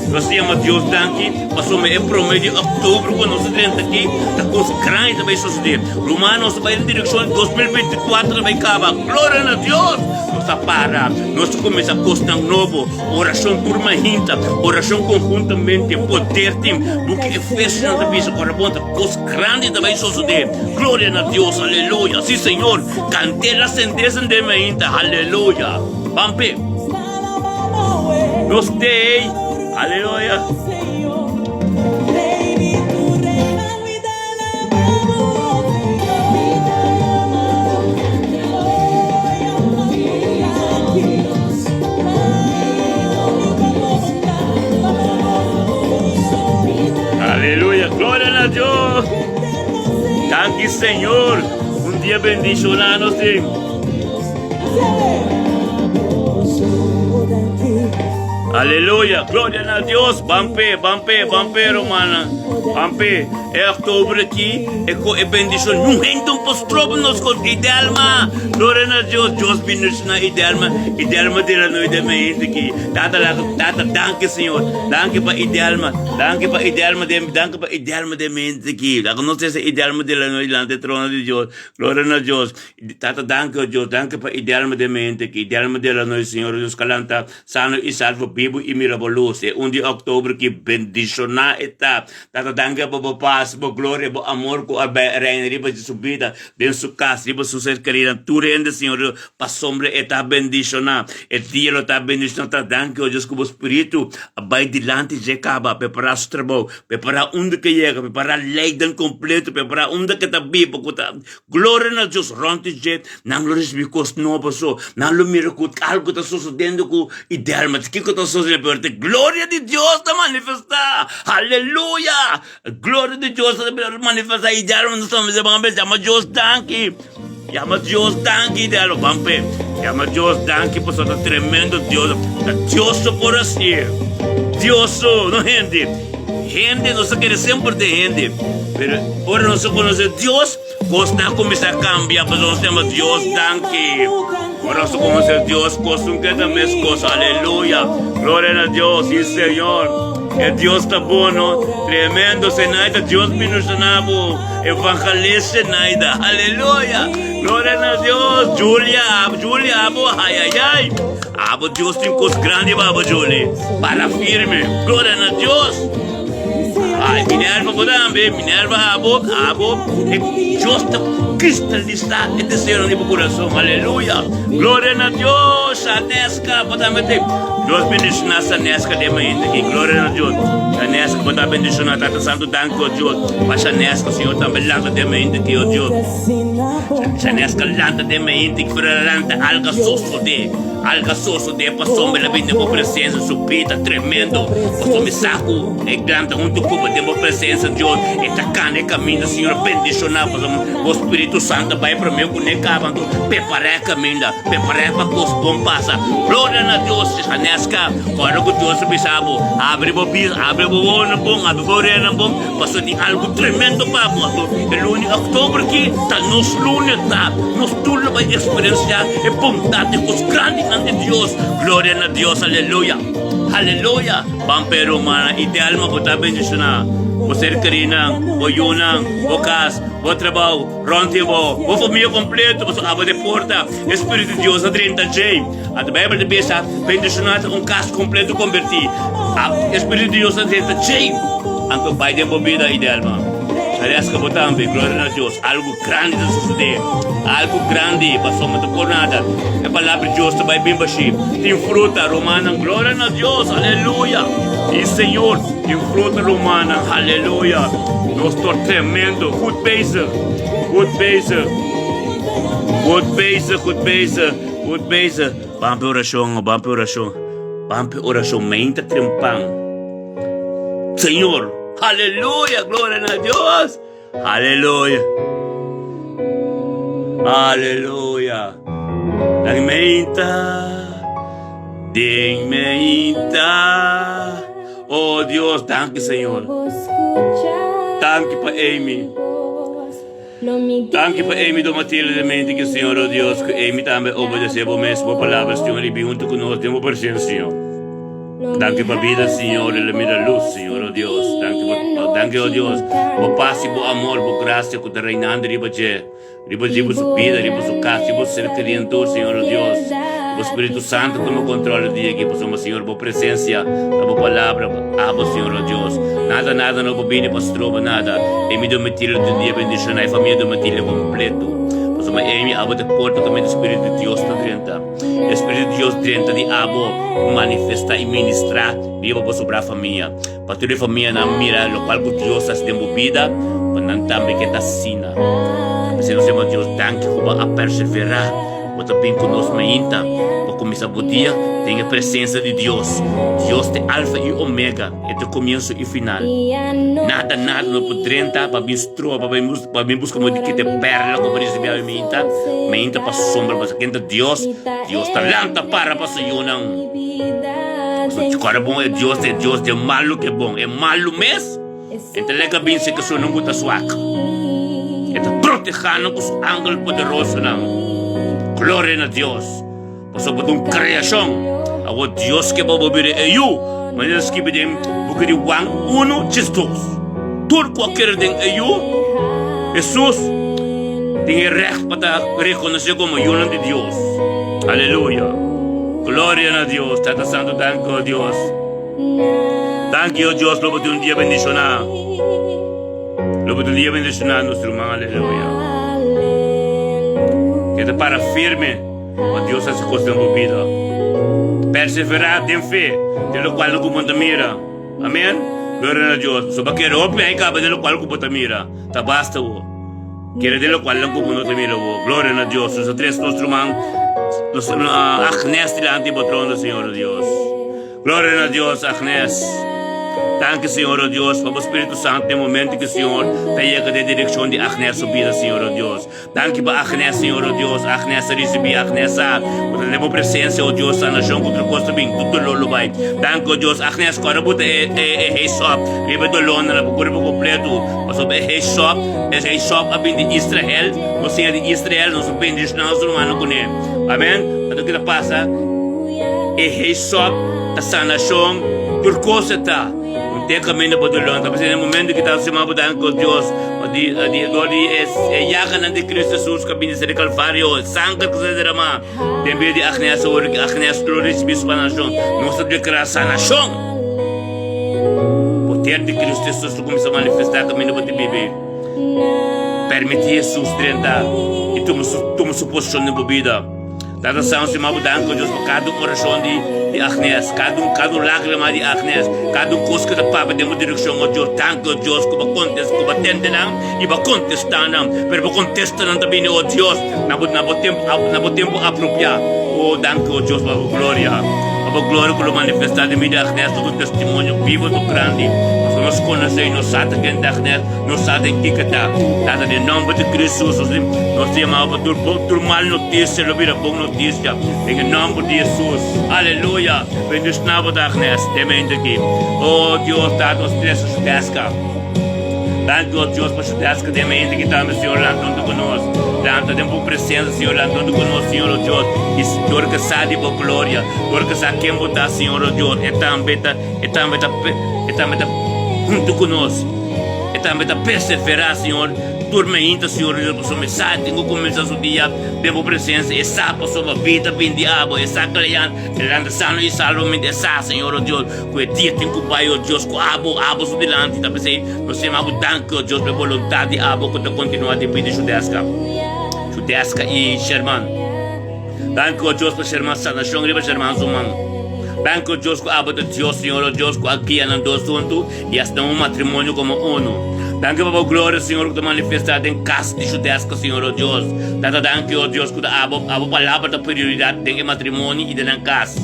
nós chama Deus tanque passou me prometo de outubro quando nós 30 aqui da coisa grande também suceder Romanos vai em direção 2024 vai acabar glória a Deus nossa para nós começa a costa novo oração turma hinta oração conjuntamente poder tem do que Efésios não diz agora ponta coisa grande também suceder glória a Deus aleluia sim Senhor cantela sentença de me hinta aleluia Pampe. Nos day. Aleluya. Aleluya, gloria a Dios. Thank you, Señor. Un día bendicionado, sí. Aleluia, glória a Deus. Bampe, Romana. Bampe, é outubro aqui. É bendição. Não então postrobo nos com idealma. Glória a Deus. Deus bendição idealma. Idealma dela no idealmente aqui. Tata, danke Senhor. Danke para idealma. Danke para idealma de mente aqui. Ako não sei se idealma dela no ilante trono de Deus. Glória a Deus. Tata, danke Deus. Danke para idealma de mente aqui. Idealma dela no Senhor Deus calanta. Sano e salvo vivo e miraculoso. É 1 de outubro que bendicionar está. Tata, danke para paz, para glória, para amor, com a reina, riba de subida, dentro sua casa, riba sua ser querida. Tu rende, Senhor, para sombra está bendicionar. E dia está bendicionar. Tata, danke, ó Deus, que o Espírito vai dilante de acaba, preparar o trabalho, preparar onde que chega, preparar leiden completo, preparar onde que está vivo, glória a Deus, ronte de não lo resbicos novo só, não lo miraculo, algo está sucedendo com ideal, mas que está sucedendo, glória de Deus está manifestar, aleluia, glória de Deus está manifestar, ideal, não estamos dizendo, chama Deus, danke, chama Deus, danke, ideal, vampe, chama Deus, danke, por sua tremendo Deus, Deus por assim, Deus, não rende, nós queremos sempre ter rende, mas agora nós conhecemos Deus, costa começar a cambiar, mas nós temos Deus, danke. Agora nós conhecemos Deus, costa cada mês, costa, aleluia, glória a Deus, sim Senhor. É Deus está bom, não? Tremendo, Senaida, Deus bendicionado, evangelista, Senaida, aleluia, glória a Deus, Júlia, abo, ai, abo, Deus tem coisas grandes, abo, Júlia, para firme, glória a Deus. Ai, Minerva, abo, Deus está cristalizar e desejo no meu coração, aleluia, glória a Deus, Sanesca, Deus bendicionar Sanesca de mente aqui, glória a Deus, Sanesca, pode bendicionar, Tata Santo, danke, ó Deus, para Sanesca, o Senhor também lanta de mente aqui, ó Deus, Sanesca lanta de mente, que para lanta alga sosso de, para sombra, vinda com presença, supita, tremendo, para me saco, e glanta, muito cuba de uma presença, Deus, e tacana, e caminho, Senhor, bendicionar, o Espírito Santo vai para mim, conectando, preparar a caminho, preparar para que os bons passam, glória a Deus, Sanesca, para que Deus se sabe, abre o olho bom, abre o olho bom, passou de algo tremendo para nós, é o único outubro que está nos lunes, nos tudo vai experienciar, e bondade, os grandes de Deus, glória a Deus, aleluia, aleluia, Bampe Romana, ideal mo pota bendicionar, o ser querida, o yunang, o cas, o trabalho, rontivo, o família completo, o aba de porta, Espírito de Deus, a 30 J, a Bíblia de Bessa, bendicionar cas completo convertir, Espírito de Deus, a 30 J, anto pai de bobida ideal mo. Aliás, que botamos, glória a Deus, algo grande a suceder, algo grande, passou muito por nada. A palavra de Deus vai bem baixo. Tem fruta romana, glória a Deus, aleluia. E Senhor, tem fruta romana, aleluia. Nós estamos tremendo, good base. Vampe oração, mente trempang. Senhor, aleluia, glória a Deus, aleluia, aleluia. Ding-me-inta, oh Deus, danke Senhor, danke para Amy, danke para Amy do Matilde de mente que Senhor, oh Deus, que Amy também obedeceu a mesma palavra, Senhor, e bem junto conosco, temos presença, Senhor. Danke para a vida, Senhor, e a luz, Senhor, oh Deus. Danke, oh Deus, por paz e por amor, por graça, que está reinando, riba sua vida, riba sua casa, riba ser criador, Senhor, oh Deus. O Espírito Santo toma controle do dia aqui, por Senhor, por presença, por palavra, abo, Senhor, oh Deus. Nada, não bobine, pastor, nada. E me deu metilha do dia, bendicionar a família do metilha completo. Mas uma emi abo de porta também do Espírito de Deus está dentro. O Espírito de Deus dentro de abo manifestar e ministrar viva para sobre a família. Para toda a família na mira local que Deus está dando vida, para não também que está sina. Se nós temos Deus danke como a perseverar, para também conosco ainda, para começar o dia, tem a presença de Deus. Deus é alfa e ômega, é o começo e final. Nada não pode entrar para misturar, para vir buscar muito que te perla, como receber a minta para sombra, para quem Deus talanta para para se unam. Agora bom é Deus é malo que é bom, é malo mesmo. Então lega bem se que só não gusta suaca. Então protegendo com os ângulos poderosos não. Glória a Deus. Passou por uma criação. Agora Deus que vai ouvir é eu. Mas eles que pedem porque de Juan 1:2. Tudo qualquer tem é eu. Jesus tem recht para reconhecer como o de Deus. Aleluia. Glória a Deus. Tata Santo, danke a Deus. Danke a Deus, lobo de um dia bendicionado. Lobo de um dia bendicionado, nosso irmão. Aleluia. Que te para firme, a Deus se costa na vida. Perseverar, tem fé, pelo qual não comanda mira. Amém? Glória a Deus. Só para que roupa aí cabe pelo qual comanda mira. Tá basta o. Quer pelo qual não comanda mira o. Glória a Deus. Os três nossos irmãos, nós Agnes diante do trono do Senhor Deus. Glória a Deus, Agnes. Danke, Senhor Deus, para o Espírito Santo, no momento que o Senhor pega a direção de Agnes subida, Senhor Deus. Danke para Agnes, Senhor Deus. Agnes receber, Agnes leva presença, Deus, na nação contra costa bem, tudo lolo vai. Danke, Deus. Agnes, agora bota é só, leva do lona, para o corpo completo. Mas o é só a bem de Israel, você é de Israel, nós bendizemos nosso irmão com ele. Amém? Para o que passa, é só a nação, por coisa tá. Tem caminho para o longe, mas no momento que está se mudando com Deus, é jaga de Cristo Jesus que vem ser Calvário, sangue que se derrama, tem medo de Agnes, Agnes glorifica bispo na nação, nós declaramos a nação. O poder de Cristo Jesus começa a manifestar caminho para o bebê. Permite Jesus entrar e toma sua posição na vida. Dada são se mudando com Deus, cada coração de Agnes, cada lágrima de Agnes, cada coisa da papa de uma direção a Deus, tanto Deus que vai contestar, que vai atender e vai contestar, mas vai contestar também o Deus, na tempo apropriado. Oh, danke o Deus para a glória que lo manifestar de vida Agnes, do testemunho vivo do grande. Nós conhecemos, nós sabemos quem está Agnes, nós sabemos quem está. Nada de nome de Cristo, nós chamamos por mal notícia, não vira boa notícia. Em nome de Jesus, aleluia. Bendicionado da Agnes, também aqui. Oh Deus, dá nos três chutesca. Danke a Deus para chutesca, também aqui também, Senhor, lá junto conosco. Danta tempo presença, Senhor, lá junto conosco, Senhor Deus. E Senhor que sabe a glória, Senhor que sabe quem botar, Senhor Deus. E também junto conosco. E também perseverar, Senhor. Turma ainda, Senhor, Deus, para mensagem, tenho começar o dia, tempo presença, e sabe a sua vida, bem diabo, e sabe que ele anda sano e salvamente, e sabe, Senhor, Deus, que o dia tem que o Pai, Deus, que o abo subilante, tá pensando, nós chamamos danke, Deus, pela vontade de abo, que está continuando em vida judesca e Sherman. Danke, Deus, para Sherman, sanação, e para Sherman, humano. Danke, Deus, que o abo de Deus, Senhor, Deus, que aqui andam juntos, e hasta matrimônio como uno. Danke para a glória, Senhor, que está manifestada em casa de judesca, Senhor, Deus. Danke, Deus, que a palavra da prioridade tem matrimônio e na casa.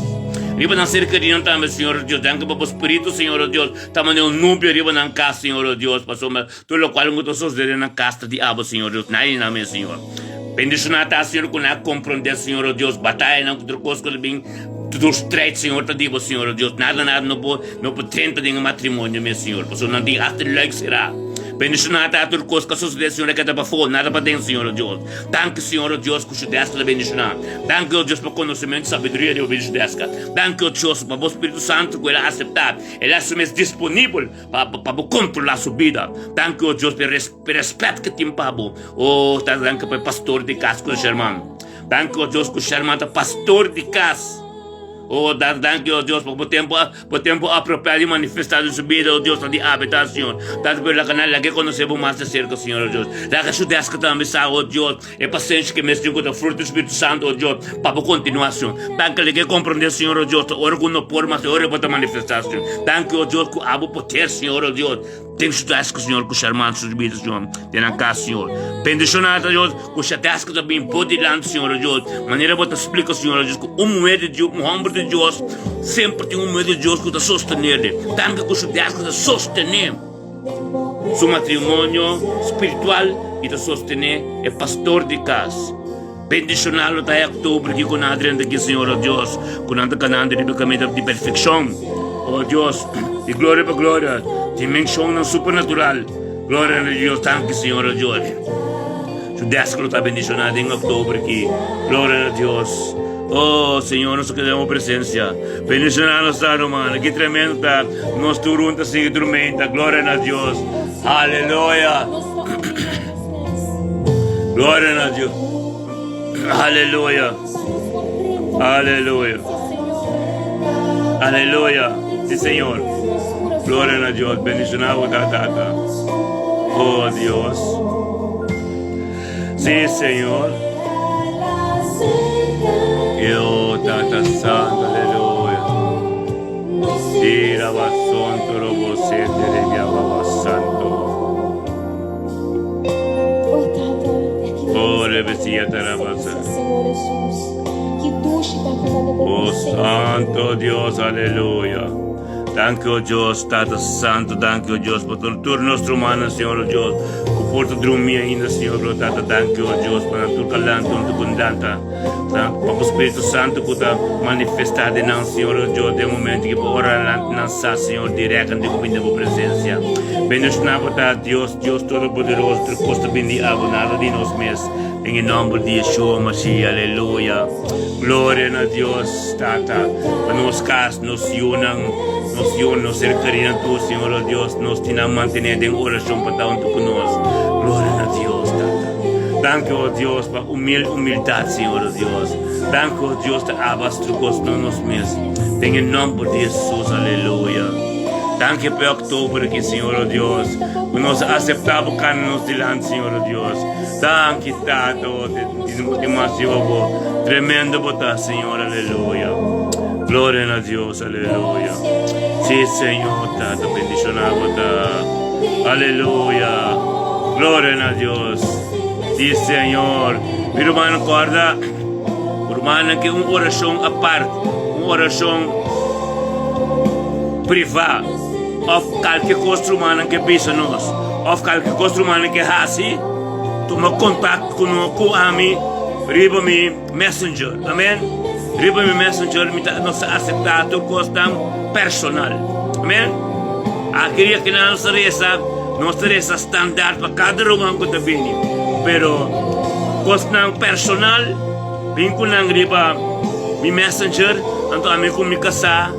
Riba na cercadinha também, Senhor, Deus. Danke para o Espírito, Senhor, Deus. Também o número riba na casa, Senhor, Deus. Passou, tudo o qual eu estou sucedendo na casa de abo, Senhor, Deus. Não é nome, Senhor. Bendicionar, Senhor, que não compreender, Senhor, Deus. Batalha, não contra coisa que bem. Tudo estreito, Senhor, te digo, Senhor, Deus. Nada não pode tentar de matrimônio, meu Senhor. Passou, não tem até like será. Bendicionar a tudo coisa que sucede, Senhor, que está para fora, nada para dentro, Senhor Deus. Danke, Senhor Deus, que o judesca da bendicionar. Danke, Deus, para conhecimento e sabedoria de ouvir judesca. Danke, Deus, para o Espírito Santo que ele aceitar. Ele é disponível para controlar a sua vida. Danke, Deus, pelo respeito que tem para você. Oh, danke para o pastor de casa com o Sherman. Danke, Deus, que o Sherman é pastor de casa. Oh, danke, oh Dios, por tempo apropriado y manifestado en su vida, oh Dios, de habitación. Tanto por la canal, la que conocemos más de cerca, Señor, oh Dios. La que ayudas que también sabe, oh Dios, es paciente que me estoy con el fruto del Espíritu Santo, oh Dios, para continuación. Tanto que comprender, Señor, oh Dios, ora con no por más, ora para manifestación. Tanto, oh Dios, que abo poder, Señor, oh Dios. Tem que Senhor, com os irmãos suas vidas, Senhor. Tem na casa, Senhor. Bendicionado, Deus, com os tascas também poderão, Senhor, Deus. Maneira que você explica, Senhor, Deus, com medo de Deus, homem de Deus, sempre tem medo de Deus que te sostener. Tanto que os tascas te sostener. Seu matrimônio espiritual e te sostener é pastor de casa. Bendicionado até outubro, que com a adrenda aqui, Senhor, Deus, com a cananda de caminho de perfeição. Oh Deus, de glória para glória, dimensão não supernatural. Glória a Deus, tanque, Senhor, oh Deus. Judeus que está bendicionado em outubro aqui. Glória a Deus. Oh Senhor, nós queremos presença. Bendicionado está, romano. Que tremendo está. Nós turunta sem tormenta. Glória a Deus. Aleluia. Glória a Deus. Aleluia. Aleluia. Aleluia. Sí, Señor. Gloria a Dios. Bendicionado, tata. Oh, Dios. Sí, Señor. Yo, tata santo, aleluya. Tira basonto, robo sete, reviaba santo. Oh, rebesia, tarabasa. Oh, santo Dios, aleluya. Danke, oh Deus, Tata Santo, danke, oh Deus, por todo nosso humano, Senhor, oh Deus, por porto dormir ainda, Senhor, oh Tata, danke, oh Deus, para tu calante, tu condanta, para o Espírito Santo que está manifestado em nós, Senhor, oh Deus, de momento que por orar lançar, Senhor, direto de comida por presença. Bendicionado, Deus, Deus Todo-Poderoso, que custa bendir nada de nós mesmos, em nome de Yeshua, Mashiach, aleluia. Glória a Deus, Tata, para nós casos, nos nos cercarían tú, Señor, oh Dios, nos tenemos mantener en oración para tanto con nosotros. Gloria a Dios, Tata. Danke, oh Dios, para humildad, Señor, oh Dios. Danke, oh Dios, te abas tu costo nos mesmos. En el nombre de Jesús, aleluya. Danke por octubre aquí, Señor, oh Dios. Nos aceptamos canos delante, Señor, oh Dios. Danke, Tata, demasiado tremendo botar, Señor, aleluya. Gloria a Dios, aleluya. Sí, Señor, Tata, bendicionado, Tata. Aleluya. Gloria a Dios. Sí, Señor. Mi hermano, guarda, hermano, que una oración aparte, una oración privada, of qualquer coisa humana que pensa nós, of qualquer coisa humana que hace, toma contato com a mim, riba mi messenger, amém? Riba mi messenger, nós aceitamos o custo personal, amém? Queria que nossa reza standard para cada lugar que está vindo, pero custo personal, vinculando riba mi messenger, então a mim comunicação,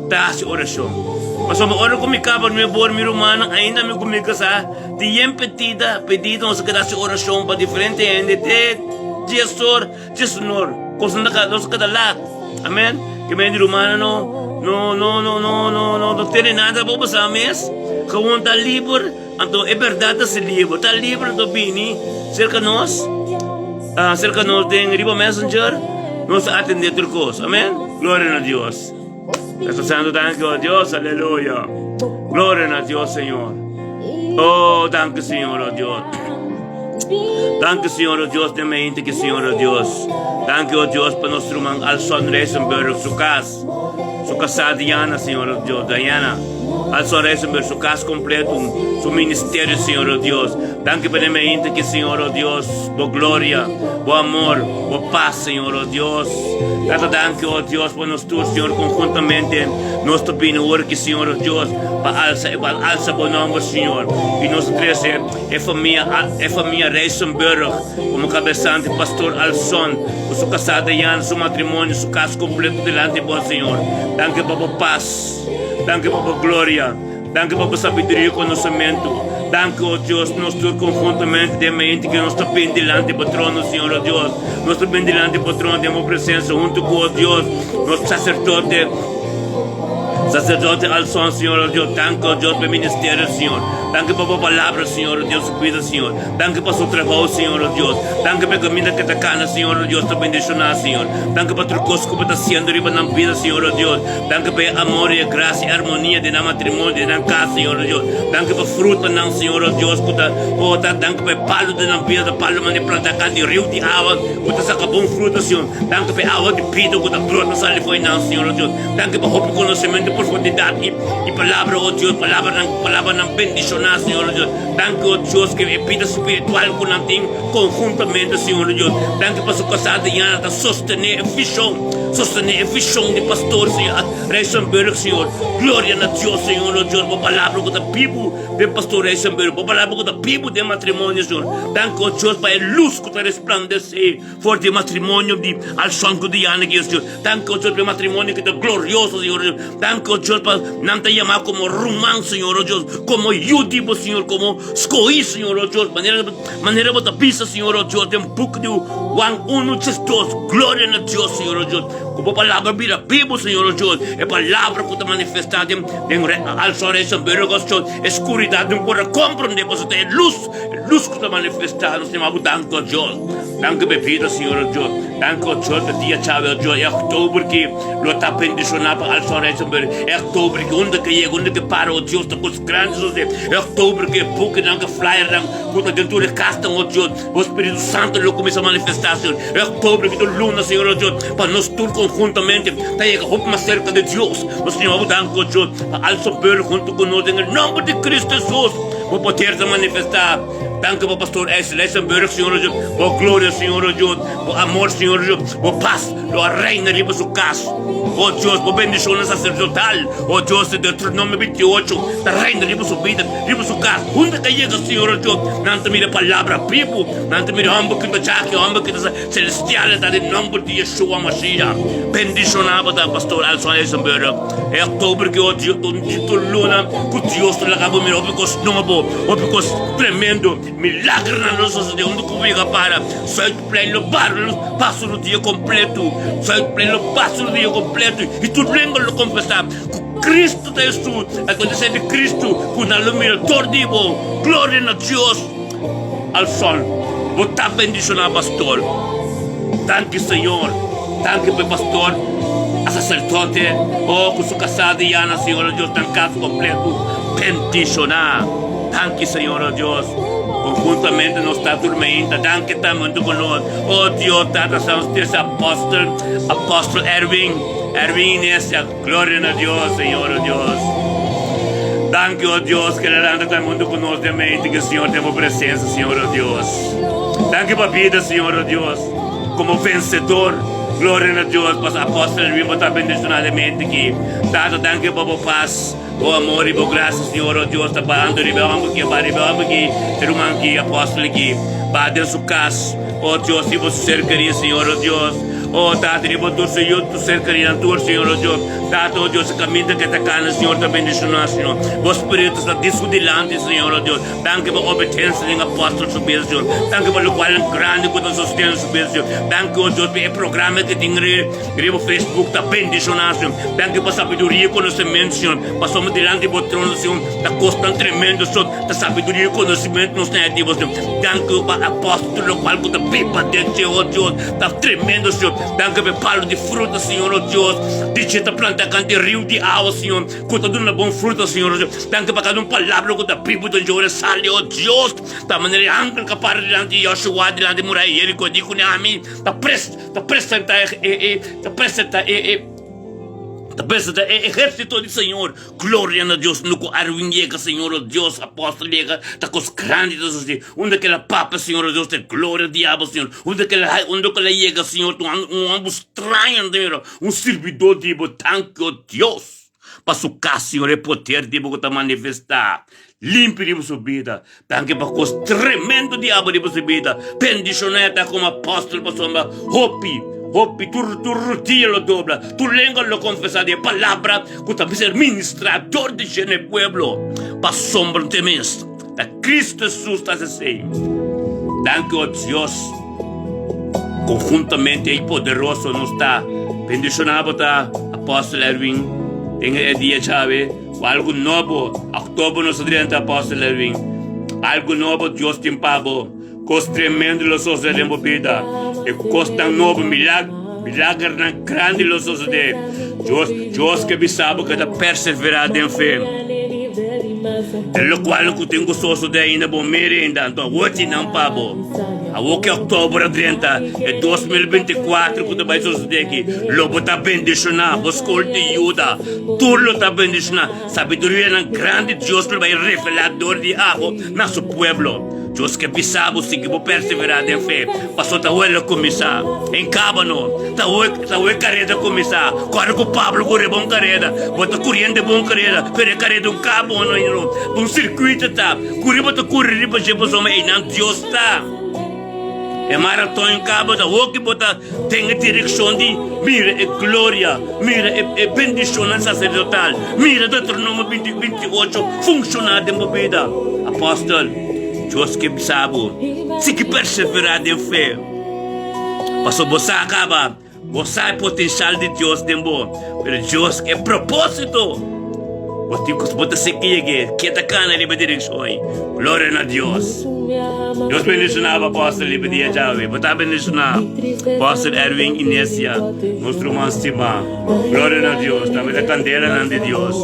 tá a oração. Mas uma hora que me acaba de me pôr, meu irmão, ainda me comunica, tem pedido nos que dá oração para diferente gente, Jesus, Senhor, coisa nos cada lado, amém? Que meu irmão não tem nada para passar mês, que um está livre, então é verdade se livre, está livre do bini, cerca nós tem riba messenger, nós atender tudo coisa, amém? Glória a Deus. Está santo, danke a Dios, aleluya. Gloria a Dios, Señor. Oh, danke, Señor, oh Dios. Danke, Señor, oh Dios, de mente que, Señor, oh Dios. Danke, oh Dios, para nuestro irmão Alson Reisenberg, su casa Diana, Señor, oh Dios, Diana. Alson Reisenberg, su casa completo, su ministerio, Señor, oh Dios. Danke para mente que, Señor, oh Dios, por gloria, por amor, por paz, Señor, oh Dios. Tata, danke, oh Dios, por nosotros, Señor, conjuntamente, nuestro pinor, que, Señor, oh Dios, para alza bom nombre, Señor. E nós três é família Reisenberg, como cabeçante, pastor Alson, com sua casada Diana, seu matrimônio, seu caso completo delante de bom, Senhor. Danke para paz, danke para glória, danke para sabedoria e conhecimento. Danke, oh Dios, nós estamos conjuntamente de mente que nós estamos bem delante do trono, Senhor, oh Deus. Nós estamos bem delante do trono, temos presença junto com, oh Deus, nosso sacerdote Alson, Senhor, oh Deus. Danke, oh Deus, pelo ministério, Senhor. Danke por a palavra, Senhor, oh Deus, cuida, Senhor. Danke por seu trabalho, Senhor, oh Deus. Danke pela comida que está cana, Senhor, oh Deus, está bendicionar, Senhor. Danke por tudo que está sendo riba na vida, Senhor, oh Deus. Danke pelo amor e graça e harmonia de na matrimônio, de na casa, Senhor, oh Deus. Danke por fruta, não, Senhor, oh Deus. Danke pelo palo de na vida, palo de plantar cá de rio de água, que saca bom fruta, Senhor. Danke pela água de pito, que está brota, sali foi, não, Senhor, oh Deus. Danke por roupa conhecimento, profundidade e palavra, oh Deus, palavra não bendicionar, Senhor, oh Deus. Danke, oh Deus, que é vida espiritual que não tem conjuntamente, Senhor, oh Deus. Danke por sua casada e ela sostener a visão de pastor, Senhor, Reisenberg, Senhor. Glória a Deus, Senhor, oh Deus, por palavra que da Bíblia de pastor Reisenberg, por palavra que da Bíblia de matrimônio, Senhor. Danke, oh Deus, para a luz que está resplandecer for de matrimônio de Alson Gudiana, Senhor. Danke, oh Deus, para o matrimônio que está glorioso, Senhor. Danke, oh Deus, para não te chamar como romano, Senhor, oh Deus, como judibo, Senhor, como escoí, Senhor, oh Deus, maneira bota pisa, Senhor, oh Deus, de pouco de Juan 1:2, glória a Deus, Senhor, oh Deus, como palavra vira Bíblia, Senhor, oh Deus, é palavra que está manifestada em Alson Reisenberg, oh Deus, escuridão não pode compreender, mas é luz que está manifestada, nós temos danke, oh Deus, danke bebida, Senhor, oh Deus, danke, oh Deus, para dia chave, oh Deus, é outubro que lo está bendicionado para Alson Reisenberg, é outubro que onde que para, oh Deus, está com os grandes, é outubro que pouco não que flyer não, puta dentro de casta, oh Deus, o Espírito Santo lo começa a manifestar, Senhor, é outubro que do luna, Senhor, oh Deus, para nós todos conjuntamente, tá aí roupa mais cerca de Deus, nós temos danke, oh Deus, para Alson Reisenberg junto conosco, em nome de Cristo Jesus, vou poder se manifestar. Danke por pastor Reisenberg, Senhor, por glória, Senhor, por amor, Senhor, por paz, lo reina riba su casa. Oh Deus, por bendição sacerdotal. Oh Deus, de Deuteronômio 28, da reina riba su vida, riba su casa. Onde que chega, Senhor, Deus, não te mira palavra Bíblia, não te mira homem que está aqui, homem que está celestial, está em nome de Yeshua Mashiach. Bendicionado da pastor Alson Reisenberg. É outubro que oh Deus, tu luna, que Deus te acaba mirar, porque novo, porque tremendo. Milagre na nossa vida, onde comigo para sai pleno barulho, passo no dia completo, sai pleno passo no dia completo, e tu lembra de confessar que Cristo é isso, acontecer de Cristo, com a iluminador de bom, glória a Deus, ao sol, botar bendicionar pastor, danke Senhor, danke para pastor, a sacerdote, oh, com sua casada e Ana, Senhor Deus, tem caso completo, bendicionar, danke Senhor Deus. Conjuntamente nós está dormindo, danke está muito conosco. Oh Deus, Tata Santo, esse apóstolo Erwin, essa glória a Deus, Senhor, oh Deus. Danke, oh Deus, que ele anda muito conosco de mente, que o Senhor tem uma presença, Senhor, oh Deus. Danke para a vida, Senhor, oh Deus, como vencedor. Glória a Deus, para o apóstolo Erwin, para estar bendicionadamente aqui. Tata, danke para a paz. Oh amor e boa graça, Senhor, oh Deus, está parando de ribeirão aqui, ter um aqui, apóstolo aqui, para dentro do caso, oh Deus, se você ser querido, Senhor, oh Deus, oh Tata, e botou Senhor, tu ser querido, tu, Senhor, oh Deus, Tata, oh Deus, o caminho que está cá, Senhor, também bendicionar, Senhor, o Espírito está desudilante, Senhor, oh Deus, danke para a obediência do apóstolo subir, Senhor, danke para o qual é grande que está sustendo subir, Senhor, danke, oh Deus, para o programa que tem no Facebook, está bendicionar, Senhor, danke para a sabedoria e conhecimento, Senhor, passamos delante do trono, Senhor, da costa tremendo, Senhor, da sabedoria e conhecimento nos tem ativos, Senhor. Danke para o apóstolo, o qual está pipa dentro, oh Deus, está tremendo, Senhor. Danke para o palo de fruta, Senhor, oh Deus. Digita planta cante rio de água, Senhor, que está dando bom fruta, Senhor. Danke para cada palavra que está pipa do Senhor, sale, oh Deus. Da maneira ampla que para diante de Yoshua, diante de Murai, Jerico, digo, né, amém. Está presente, exército de Senhor, glória a Deus, no que Arwin chega, Senhor, oh Deus, apóstolo chega, está com os grandes, onde aquela papa, Senhor, oh Deus, tem glória ao diabo, Senhor, onde aquela chega, Senhor, um ambos estranho, um servidor de tanque, oh Deus, para o caso, Senhor, é poder de você manifestar. Limpe de sua vida, tanque para os tremendo diabo de sua vida, bendicioneta como apóstolo, para sua Hopi, tu rutia lo dobla, tu lengua lo confesa de palabra, que también ser ministrador de ese pueblo, para sombra de mes. da Cristo Jesus está assim. Danke, ó Deus. Conjuntamente aí poderoso nos está. Bendicionado tá Apóstolo Erwin. Tem dia chave. Algo novo. Outubro nos adianta Apóstolo Erwin. Algo novo Deus tem pago. Coisa tremenda los ossos de vida. E coisa novo milagre. Milagre na grande los ossos de Deus que sabe que está perseverado em fé. Lo qual eu tenho gostoso de ainda bom merenda. Então hoje não pago. A que outubro 30 é 2024 que vai suceder aqui. Lobo está bendicionado, escolta e ajuda. Tudo está bendicionado. Sabedoria na grande Deus vai revelador de água na seu povo. Deus que pisava, se que vou perseverar em fé. Passou a olhar começar. Em Cábano, tá oi careta começar. Corre com o Pablo, corre bom careta. Bota corrente bom careta. Pere careta um cabo, um circuito tá. Corre bota correr para chegar para o não Deus tá. É maratona em cabo da o que bota tem a direção de mira é glória, mira é bendição sacerdotal, mira Deuteronômio 28 funcionar em vida. Apóstolo Deus que sabe, se que perseverar em fé. Passou você acaba, você é potencial de Deus tempo, mas Deus é propósito. Você se que está cana livre direção. Glória a Deus. Deus bendicionava apóstolo livre dia chave. Você bendicionava apóstolo Erwin Inésia, nosso irmão estima. Glória a Deus. Também a candela de Deus.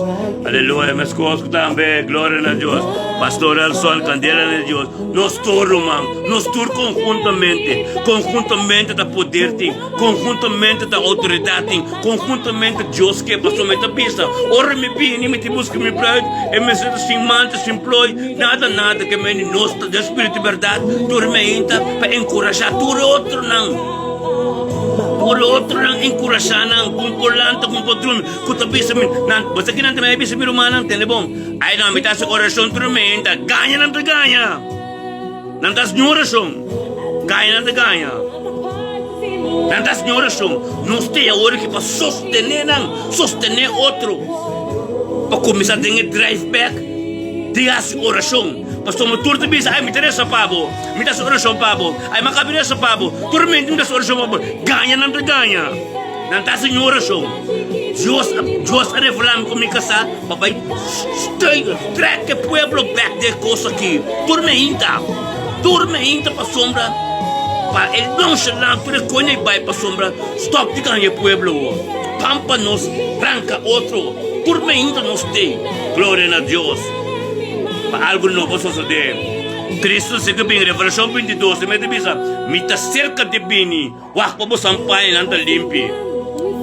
Aleluia. Mas conosco também. Glória a Deus. Pastor Elson, candela de Deus. Nós todos, irmão. Nós todos conjuntamente. Conjuntamente da poder, conjuntamente da autoridade, conjuntamente Deus que passou a minha pista. Ora me bem, me busca me pride, e me sinto sem manta, sem ploy, nada que me nos de espírito de verdade, dormenta para encorajar tudo outro não. Tudo outro não encorajar não, com polanta, com patrão, com tabisa me, não, você que não tem mais bisa me romana, entende bom? Aí não me tá se oração dormenta, ganha não te ganha. Não tá se oração, ganha não te ganha. Não tá se oração, não tem a hora que para sostener outro. Para começar a ter drive back, diga-se oração. Pastor, mas tudo bisa, ai me interessa pabo, me dá oração pabo, ai me cabeça pabo, turmente me dá oração pabo, ganha não te ganha, não está sem oração. Deus a revelar me comunicação, papai, track o pueblo back de coisa aqui, turmente para sombra, para ele não chegar, tu reconhece vai para sombra, stop de ganhar pueblo, pampa nos, tranca outro. Turmenta nos tem, glória a Deus. Para algo novo suceder. Cristo se que bem, Revelação 22, me diz, me está cerca de bem, wah, para você sampai não está limpo.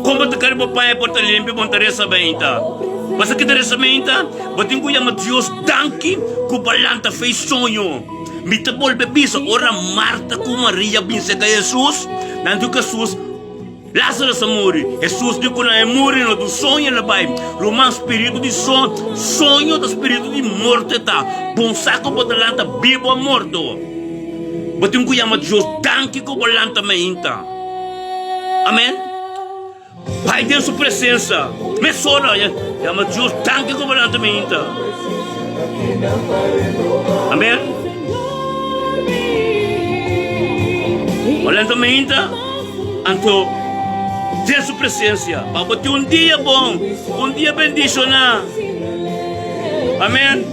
Como te quer papai por estar limpo, bom Teresa benta. Mas que Teresa benta, batin ko yama Deus danke, ko balanta fez sonho. Me te volve piso, ora Marta com Maria binse ka Jesus, nanto Jesus. Lázaro se morre. Jesus diz que não é morrer, não do sonho na pai. Romano espírito de sonho do espírito de morte tá. Bom saco para delante vivo morto. Batim que chama Deus danke que balanta meinta. Amém. Pai tem sua presença. Me sora chama Deus danke que balanta meinta. Amém. Balanta meinta. Anto ter sua presença, para ter dia bom, dia bendicionado. Amém?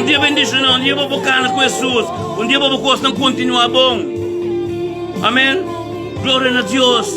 Dia bendicionado, dia para bocar com Jesus, dia para você continuar bom. Amém? Glória a Deus.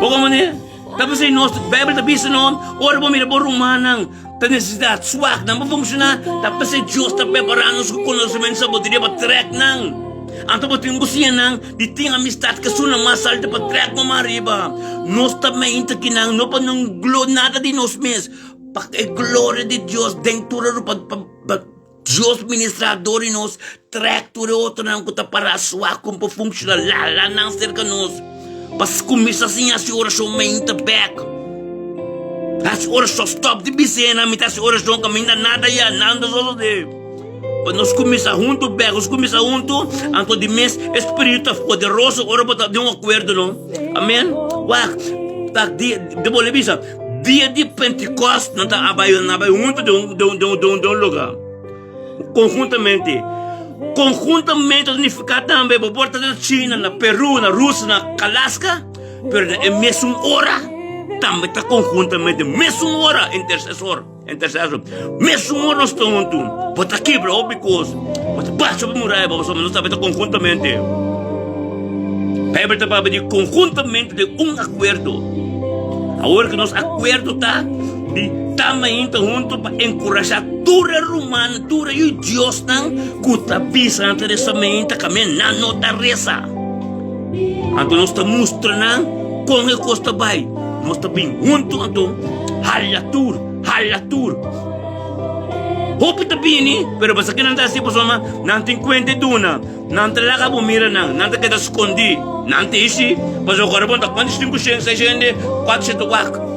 Como é? Tapos aí nós, a Bíblia está dizendo, ora para mim, para Romanang, a necessidade suave, não vai funcionar. Tapos aí Deus está preparando o conhecimento, sabedoria para track não. Então eu tenho que nang de ter amistade que suna mais alta para trás com mariba. Nós também aqui nang não para não nada de nós mesmos. Para a glória de Deus dentro para Deus ministrador e nós track tudo outro nang que tá para sua como para funcionar lá não cerca nós. Para começar assim a oração mente back. A oração stop de bicena, me tá a oração caminha nada já nada só de. Nós começamos juntos, nós começamos juntos, então de mês, Espírito poderoso, ora para ter acordo, não? Amém? Uau, depois ele diz, dia de Pentecostes, não está abaixo junto de um lugar. conjuntamente significa também por porta da China, na Peru, na Rússia, na Alaska, pero é mesmo hora também está conjuntamente, mesmo hora intercessor, mesmo hora nós estamos juntos, pode aqui bro, because pode baixo para muralha, nós estamos conjuntamente, a Bíblia está de conjuntamente de acordo, agora que nós acordo está de também junto para encorajar toda romana, toda e Deus não cuta pisa ante essa mente caminho na nota reza. Então nós estamos mostrando como é que está bem, nós estamos bem junto então halatur. Hope está bem, pero basta que não está assim pessoal, não tem conta duna, não te laga por mira não te queda escondi, não te ixi, mas agora bom tá quantos 500 gente 400 wak.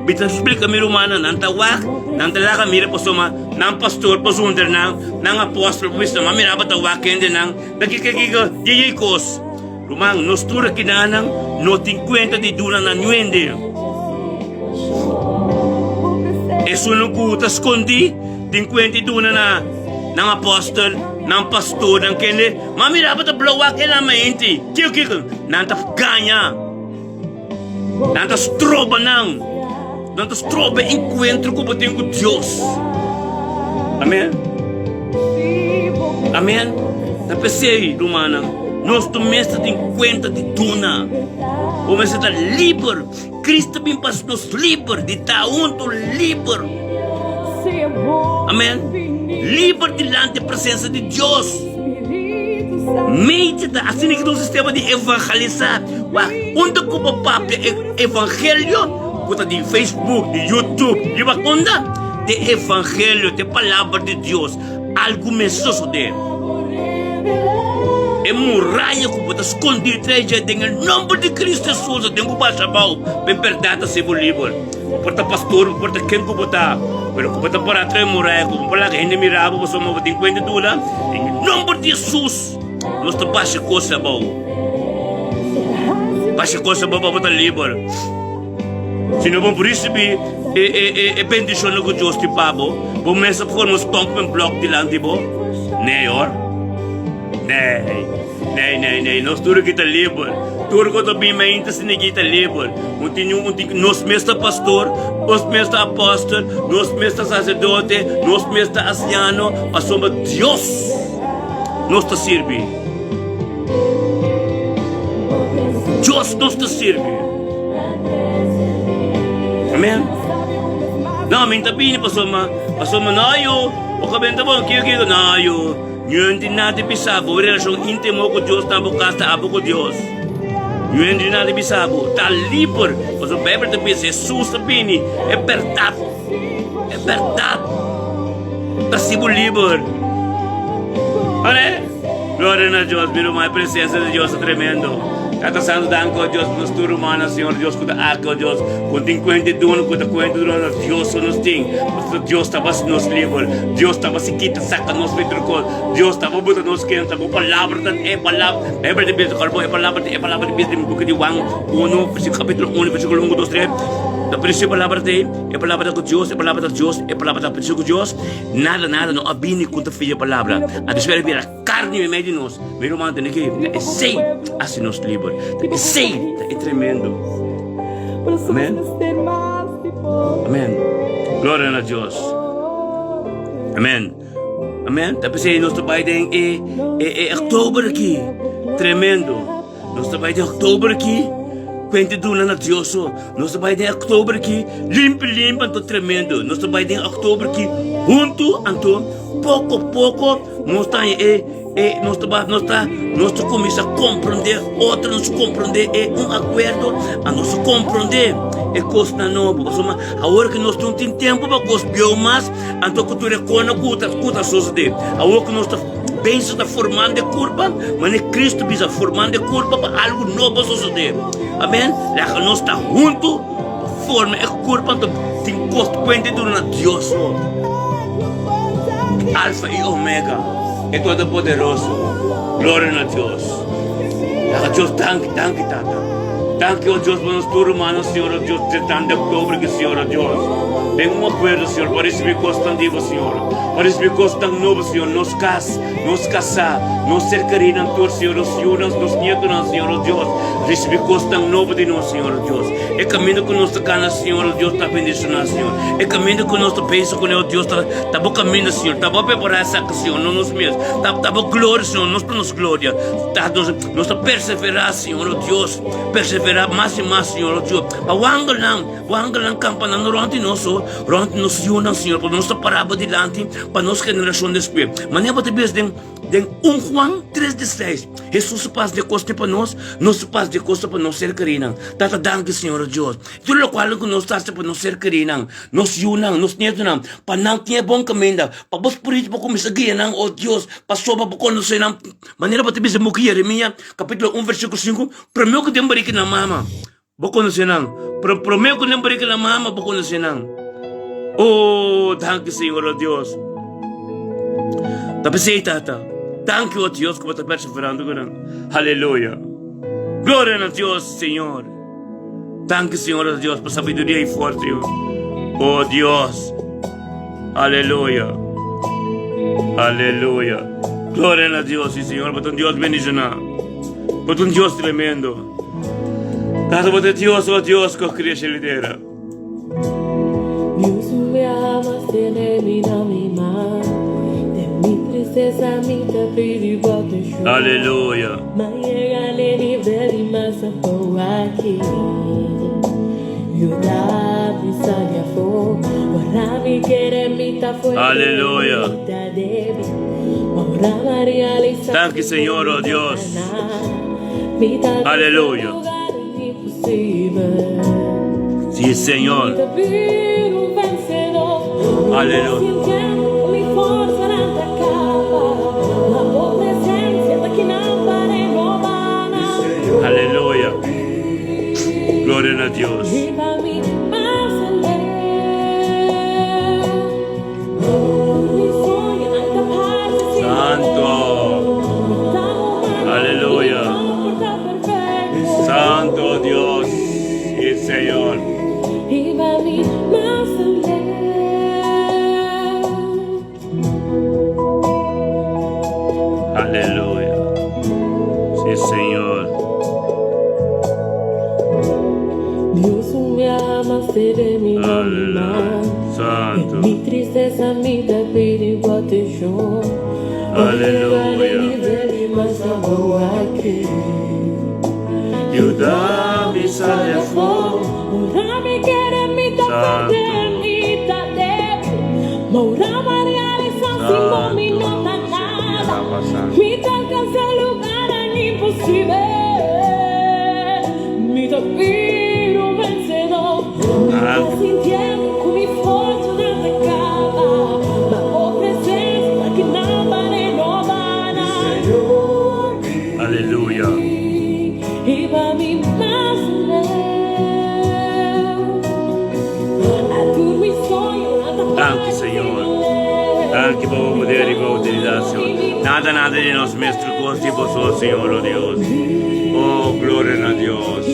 Bita explica mi romana nan tawak nan talaga mira po suma nan pastor po sunder nan apostol po suma mira ba tawak kende nan nakikikiko yiyikos rumang nostura kinanang no 50 di duna na nuende esuno kuta skondi 50 duna na ng apostol ng pastor ng kende mamira ba ta blowak ela mainti kikiko nan ta ganya nan ta stroba nang Nós trobe encontro com Deus. Amém? Amém? Na PC, romana, nós tomamos de conta de tuna. O mês está livre. Cristo bem para nos livre, de estar junto livre. Amém? Livre diante da presença de Deus. Medita, assim que no sistema de evangelizar. Onde como o papo evangelho? De Facebook, de YouTube, de Baconda, de Evangelho, de Palavra de Deus, algo mesoso de é muralha que pode esconder treja em nome de Cristo Jesus, tem que passar mal, bem verdade se for livre, porta pastor, porta quem que botar, pero que botar para trás muralha, como para que gente mirava, você não tem conta dura, em nome de Jesus, nós te passa coisa boa, passa coisa boa para botar livre. Se não vão por isso, é bendição que Deus te pabo. Vamos começar por nos tomar um bloco de lante, bo? Neor? Nei. Nós tudo que está livre. Tudo que está bem, mas ainda se ninguém está livre. Nós mesmo pastor, nós mesmo apóstolo, nós mesmo sacerdote, nós mesmo anciano, passamos Deus. Nós te serve. Deus nos te serve. Amen. Não, minta bini pasoma nayo. O kabenta bom kiko nayo. Yun din natin bisabo relasyon intimo ko Dios na bukas ta abo ko Dios. Yun din natin bisabo ta liber. Paso Bíblia te diz Jesus ta bini é verdade. É verdade. Ta sibo liber. Olha. Glória a Deus, miro mais presença de Deus tremendo. Tata Santo danko Dios nos tu romana Señor Dios kuda ako Dios kun ting kwente doon kuda kwente doon Dios nos ting Dios tabas nos libre Dios tabas kita saka nos petrocol Dios tabas buta nos kenta mo palabra tan palabra de Pedro carbo palabra de Pedro buku di Juan 1 capítulo 1 versículo 1 2 3 la principal palabra de palabra de Dios palabra de Dios palabra de principio Dios nada no abini contra filha palavra a desespero vira carne em meio de nós meu irmão tem que é sei assim nos livre é sei é tremendo amém amém glória a Deus amém amém tá pensando nós trabalhamos é outubro aqui tremendo nós trabalhamos outubro aqui Quente duna na Deus, nós trabalhamos em outubro aqui, limpo, anto tremendo. Nós trabalhamos em outubro aqui, junto, anto, pouco, nós começamos a compreender, outro nos compreender, é acordo, a nós compreender, é coisa nova. Agora que nós não temos tempo para coisa mais, anto que tu reconhece cuta suceder. Agora que nós pensa está formando curva, mas é Cristo que está formando curva para algo novo suceder. Amém? Lá que nós está junto, forma é curva, então tem consequência do Deus. Alfa e Omega, é todo poderoso. Glória a Deus. Lá que Deus, danke, Tata. Danke, oh Deus, por nós, tu humano, Senhor, Deus, de tanto outubro que Senhor, Deus. Tengo un acuerdo, Señor, para recibir cosas tan divas, Señor. Para recibir cosas tan nuevas, Señor. Nos casar, nos cercarían todos, Señor. Nos nietos, Señor Dios. Recibir cosas tan nuevas de nós, Señor Dios. El camino con nuestra cana, Señor Dios, está bendicionado, Señor. El camino con nuestro peso, con el Dios, está bom caminho, Señor. Está bom preparar essa Senhor, não nos mesmos. Está bom glória, Senhor, nós para nos glória. Nós perseverar, Senhor, oh Deus. Perseverar mais e mais, Senhor, oh Deus. Wangalang campana durante nos unam, Senhor, para nós parar adiante, para nossa geração después. Maneira para te den 1 Juan 3:16. Jesus paz de costa para nós paz de costa para nós ser queridos. Tata danke, Senhor Deus. Tudo o qual que nós estamos para nós ser queridos, nos unam, nos nietos, para não ter bom caminho, para vos por isso para começar a guiar, oh Deus, para soba para conhecer, maneira para te dizer, Jeremias, capítulo 1, versículo 5, primeiro que tem barique na mama, vou conhecer, primeiro que tem barique na mama, vou conhecer. Oh, danke, Senhor Deus. Tapi sei, Tata. Thank you, oh Dios, como está perseverando. Aleluya. Gloria a Dios, Señor. Thank you, Señor Dios, por sabiduría y fuerza. Oh Dios. Aleluya. Aleluya. Gloria a Dios, sí, Señor, por un Dios bendicionado. Por un Dios tremendo. Tata, por Dios, oh Dios, que crece y lidera. Dios me amas, tiene mi mano. Mi tristeza mi te pedi bote show. Aleluya. Maiega leni veli masa po aqui. Yuda bisalia fo. Warami kere mita fo. Aleluya. Thank you, Señor, oh Dios. Aleluya. Sí, Señor. Aleluya. Aleluya. Gloria a Dios. Santo. Aleluya. Santo Dios y Señor. Aleluya. Sí, Señor. Dios me ama, de mi alma. Santo. Mi tristeza me da pedi bote show. Aleluya. Yuda bisalia fo. Ora mi quere mi da perder mi da debi. Mora Maria Simo mi no da nada. Mi alcanza el lugar imposible. Mi da piro vencedor. Sintiendo con mi fuerza de acaba. Ma o presencia que nada ne no van a. Aleluya. Iba mi más Danke, Señor. Danke por poder y por utilidad, Señor. Nada de nos nuestro gozo y vosotros, Señor, oh Dios. Oh, gloria a Dios.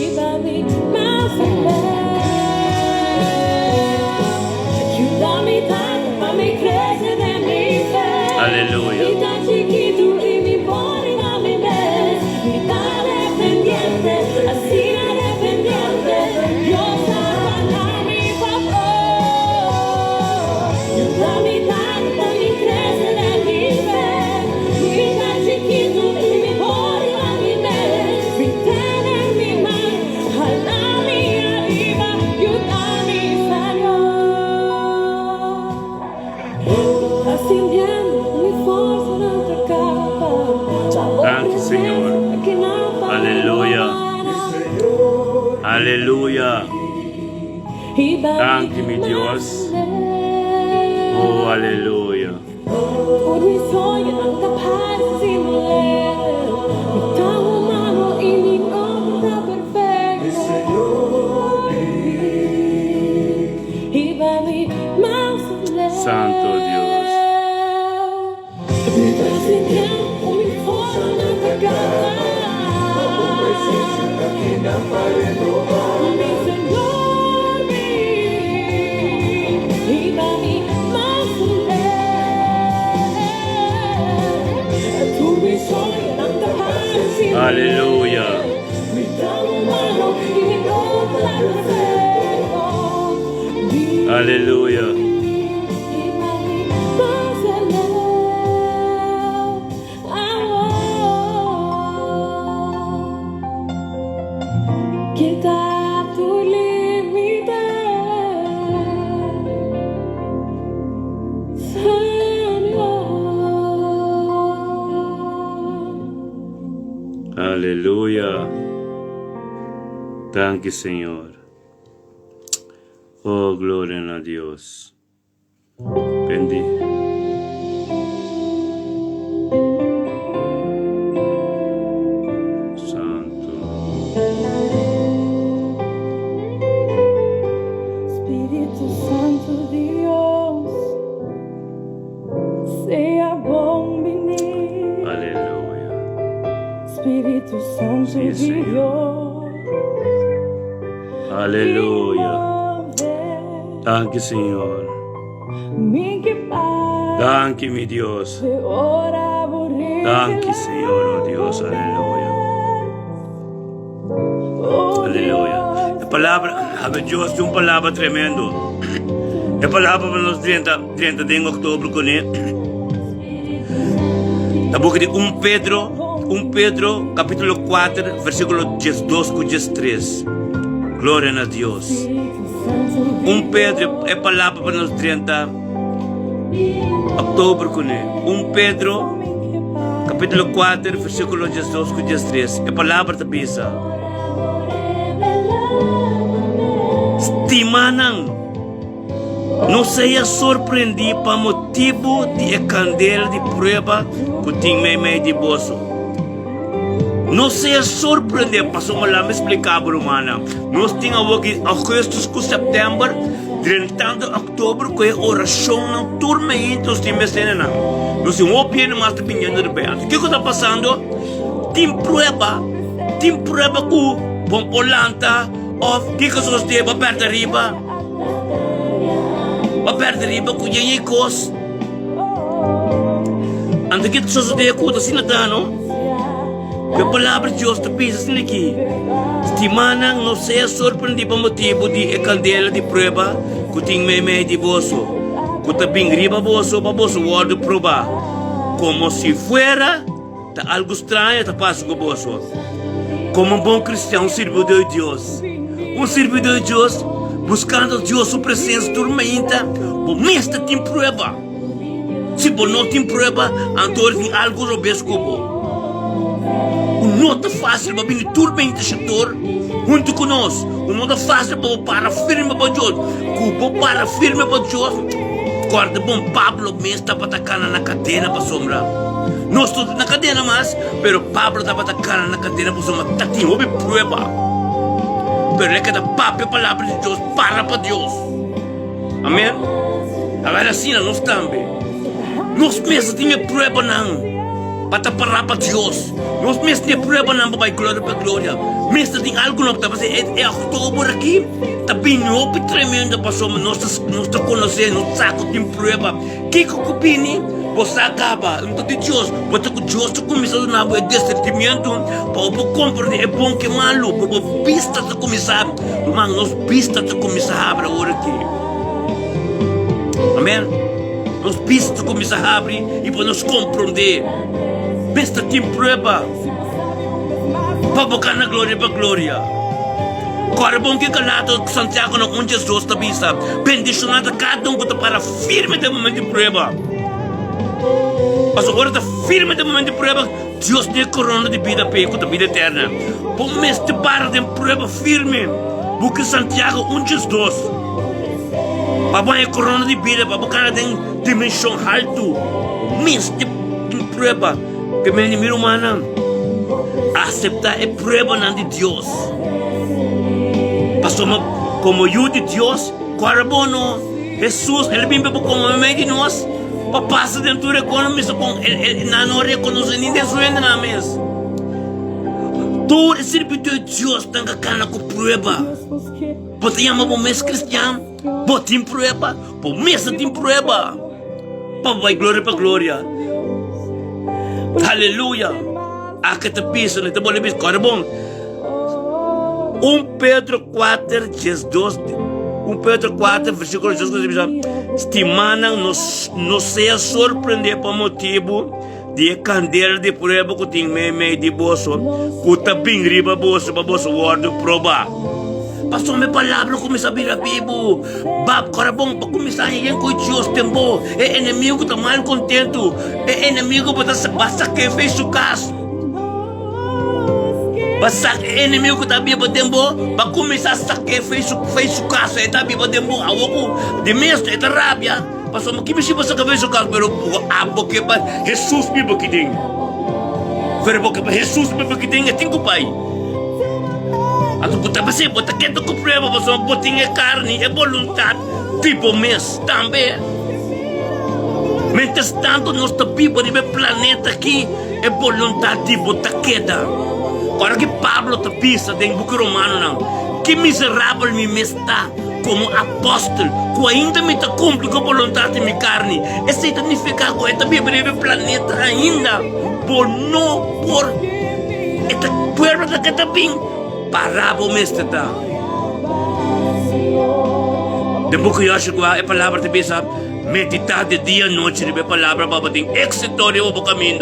Aleluya. Aleluya. Danke, mi Dios. Oh, aleluya. Por mi sueño non capaz sin leer. Mi tamo mano y mi nombre está perfecto. Iba mi más lejos. Santo Dios. Mi tiempo, mi forma de cantar. Mi Señor, Aleluya. Mi mano y mi consejo. Aleluya. Quita tu límite, Señor. Aleluya. Thank you, Señor. Oh, gloria a Dios. Bendito. Espíritu Santo Dios, sea bom venir. Aleluya. Espíritu Santo Sí, Señor. Dios, Aleluya. Thank you, Señor. mi que paz, Thank you, mi Dios. de hora aburrida. Thank you, Señor, oh Dios. Aleluya. Oh, Aleluya. La palabra, a ver, Dios, es una palabra tremendo. La palabra para los 30 de octubre con él. La boca de 1 Pedro, capítulo 4, versículo 12 con 13. Glória a Deus. Espíritu Santo 1 Pedro é palavra para nós 30 outubro com ele. 1 Pedro, capítulo 4, versículo 12 com 13. É palavra da bisa. Estimanang, não seja surpreendido para motivo de candela de prova que tem meio de bolso. Não seja surpreendido, passou uma lá me explicar, romana. Nós tínhamos aqui agosto com setembro, 30 de outubro, que é oração na turma e nós tínhamos cena. Nós tínhamos um pouquinho mais de pinhão de bem. O que está passando? Tem prova com pompolanta, ou que você tem para perto de riba? Para perto de riba com gente cos. Anda que você tem com assim não? Que a palavra de Deus te pisa assim aqui. Estimana não seja surpreendido por motivo de candela de prova que tem meio de bolso. Que te bingriba bolso para bolso guarda prova. Como se fuera tá algo estranho tá passa com o bolso. Como um bom cristão, um servidor de Deus. Um servidor de Deus buscando Deus sua presença tormenta. Por mesmo tem prova. Se por não tem prova, então tem algo robesco como. Não é fácil para vir turmenta setor junto conosco. Não é fácil para firme para Deus. Para firme para Deus. Corda bom Pablo mesmo está para atacar na cadeia para sombra. Nós estamos na cadeia mas, pero Pablo está para atacar na cadeia para sombra. Está tem uma prova. Pero é que da papo a palavra de Deus para Deus. Amém? Agora assim nós também. Nós mesmos temos prova não. Para parar para Deus. Nós mesmos temos prova não para glória para glória. Mesmo tem algo não para fazer. É outubro aqui. Está bem novo e tremendo para somos. Nós estamos conhecendo. Nós saco tem prova. Que cupini? Você acaba. Então de Deus. Porque Deus está começando a dar discernimento. Para compreender é bom que malo. Para pista está começando. Mas nós pista está começando a abrir agora aqui. Amém? Nós pistas começam a abrir e para nos compreender. Besta tem prova. Para buscar na glória para glória. Agora bom que calado Santiago não onde Jesus está vista. Bendicionado cada um que está para firme de momento de prova. Mas agora está firme de momento de prova. Deus tem corona de vida para a vida eterna. Por mês de para de prova firme. Porque Santiago onde Jesus. Para a corona de vida para buscar na dimensão alto. Mês de prova. Que meu inimigo humano aceitar a prova de Deus. Pastor, como eu de Deus, carbono, Jesus, ele vem para como meio de nós, para passar dentro da economia, ele não reconhece nem de sua na mesa. Todo esse servidor de Deus tem que cair com prova. Você chama para o mês cristiano, você tem prova, para o mês tem prova. Para vai glória para glória. Aleluia. Aqui tá piso, né? Tá bom, lebis, cara bom. 1 Pedro 4, 12. 1 Pedro 4, versículo 12, estimando não seja surpreender por motivo de candeira de prueba que tem meio de bolso, que tá bem riba bolso, para bolso guarda prova. Pastor, minha palavra começa a vir a Bíblia. Bab, cara bom, para começar a ir com Deus tempo. É inimigo que tá mal contento. É inimigo que basta que fez o caso. Basta inimigo que tá Bíblia tempo, para começar a sacar fez o caso. É tá Bíblia tempo, a oco de mesmo, é da rábia. Pastor, mas que me se você que fez o caso, pero a boca para Jesus Bíblia que tem. Pero boca para Jesus Bíblia que tem é cinco pai. Ato puta basi, bota quieto com prova, pastor, botinha carne, é vontade, tipo mês também. Mientras tanto, nós tá vivo no planeta aqui, é vontade de botar queda. Agora que Pablo tá pisa em book romano não, que miserável me está como apóstolo, que ainda me tá cumpre com a vontade de minha carne. Isso significa que eu tá vivo no planeta ainda, por não por esta puerta da que tá bem. Parabo mestre tá. Depois que eu acho que a palavra te bisa, meditar de dia e noite, a palavra para bater exitório o caminho.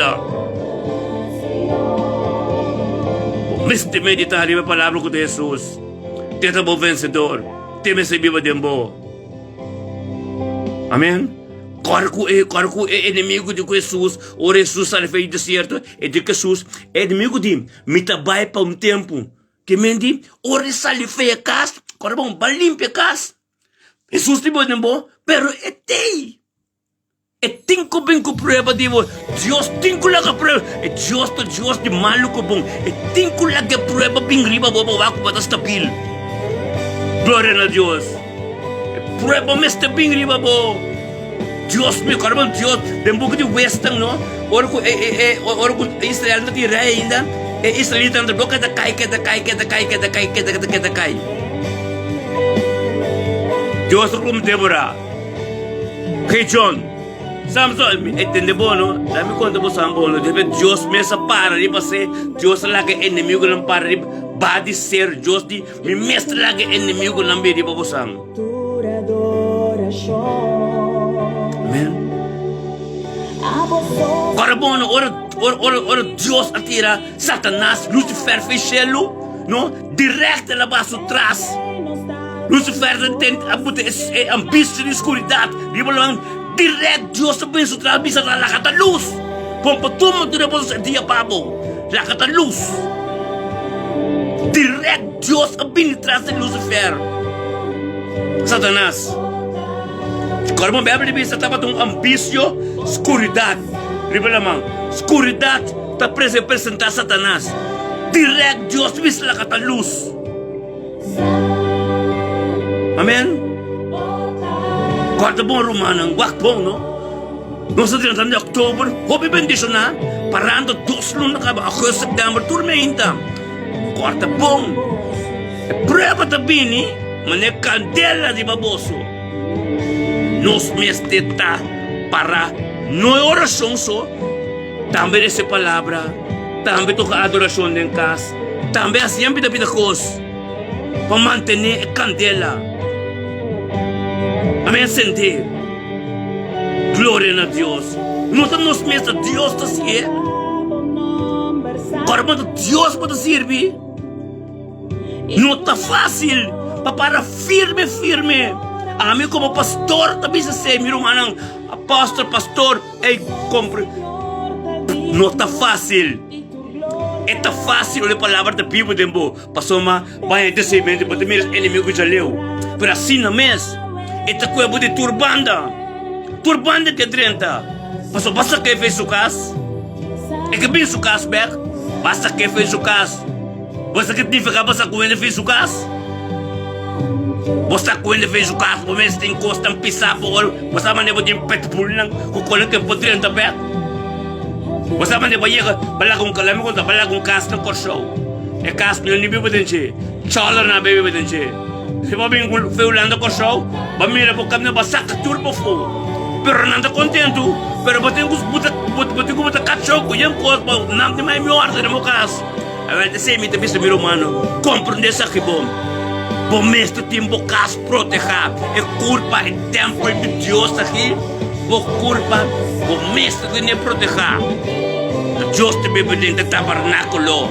Mestre meditar a palavra com Jesus. Tenta bom vencedor. Teme se viva de bom. Amém? Corco é inimigo de Jesus. O Jesus sabe feito de certo. É de Jesus. É inimigo de me trabalha para tempo. Que mendi, ore sali feia cas, agora bom, limpia cas. Jesus te bom, pero é tei. É tinco bem com prova de Deus tinco lá que prova. É Deus de maluco bom. É tinco lá que prova bem riba bobo vaco para stabil. Glória a Deus. É prova mestre bem riba bo. Deus me caramba Deus. Dem book de western no. Ora com Israel não te rei ainda. Israelita ang boca da cai. Deus como Débora. Que John. Samson, entende bom, não? Dá-me conta por Samson, Deus me separa, e você, Deus lá que inimigo não para, badi ser, Deus de, me mestre lá que inimigo não me riba por Sam. Amém. Agora bom, ora Deus atira Satanás, Lucifer fez celo, não? Direto lá baixo trás. Lucifer tem ambição de escuridade. Direto Deus também se trás, bisa lá kata luz. Pompa tumo tu depois dia pabo, lá kata luz. Direto Deus abin trás de Lucifer. Satanás. Agora bom, Bíblia diz que estava com ambição, escuridade. Ribelamang, escuridade está representar Satanás. Direto Deus visa lá kata luz. Amém? Quarta bom romano, guak bom, no? Nós estamos em outubro, hobby bendição na, parando 2 lunas na caba, agosto, setembro, tormenta. Quarta bom, é prova também, mas é candela de baboso. Nós mestre tá para não é oração só, também essa palavra, também toca adoração em casa, também assim vida vida coisa, para manter a candela. Amém, sentir. Glória a Deus. Não estamos mesmo Deus está assim. Agora quando Deus pode servir, não está fácil, para firme. A mim como pastor também se sei, meu irmão, pastor, ei, compre. Não está fácil. É fácil a palavra da Bíblia tempo. Passou uma vai de semente para ter inimigo já leu. Pero assim na mês, esta coisa de turbanda que 30. Passou basta que fez o caso. É que bem o caso, Beck. Basta que fez o caso. Basta que significa basta que ele fez o caso. Basta que ele fez o caso, por menos tem costa um pisar por basta maneira de petbull lang, kukulang que por 30 Beck. Basta maneira de bala com calame conta bala com caso no show. É caso não nível potente. Chala na bebê potente. Se vai bem feulando com show, vai mirar por caminho basta que turbo fogo. Pero não está contento, Pero bating ko buta kachoko yung kos pa nam di may miorda na mo kas. Avel te semi te bisa mi romano. Comprende sa kibom. Bomesto timbo kas proteja. E culpa e templo de Dios aqui. Bo culpa bomesto de ne proteja. Dios te bebedin te tabernáculo.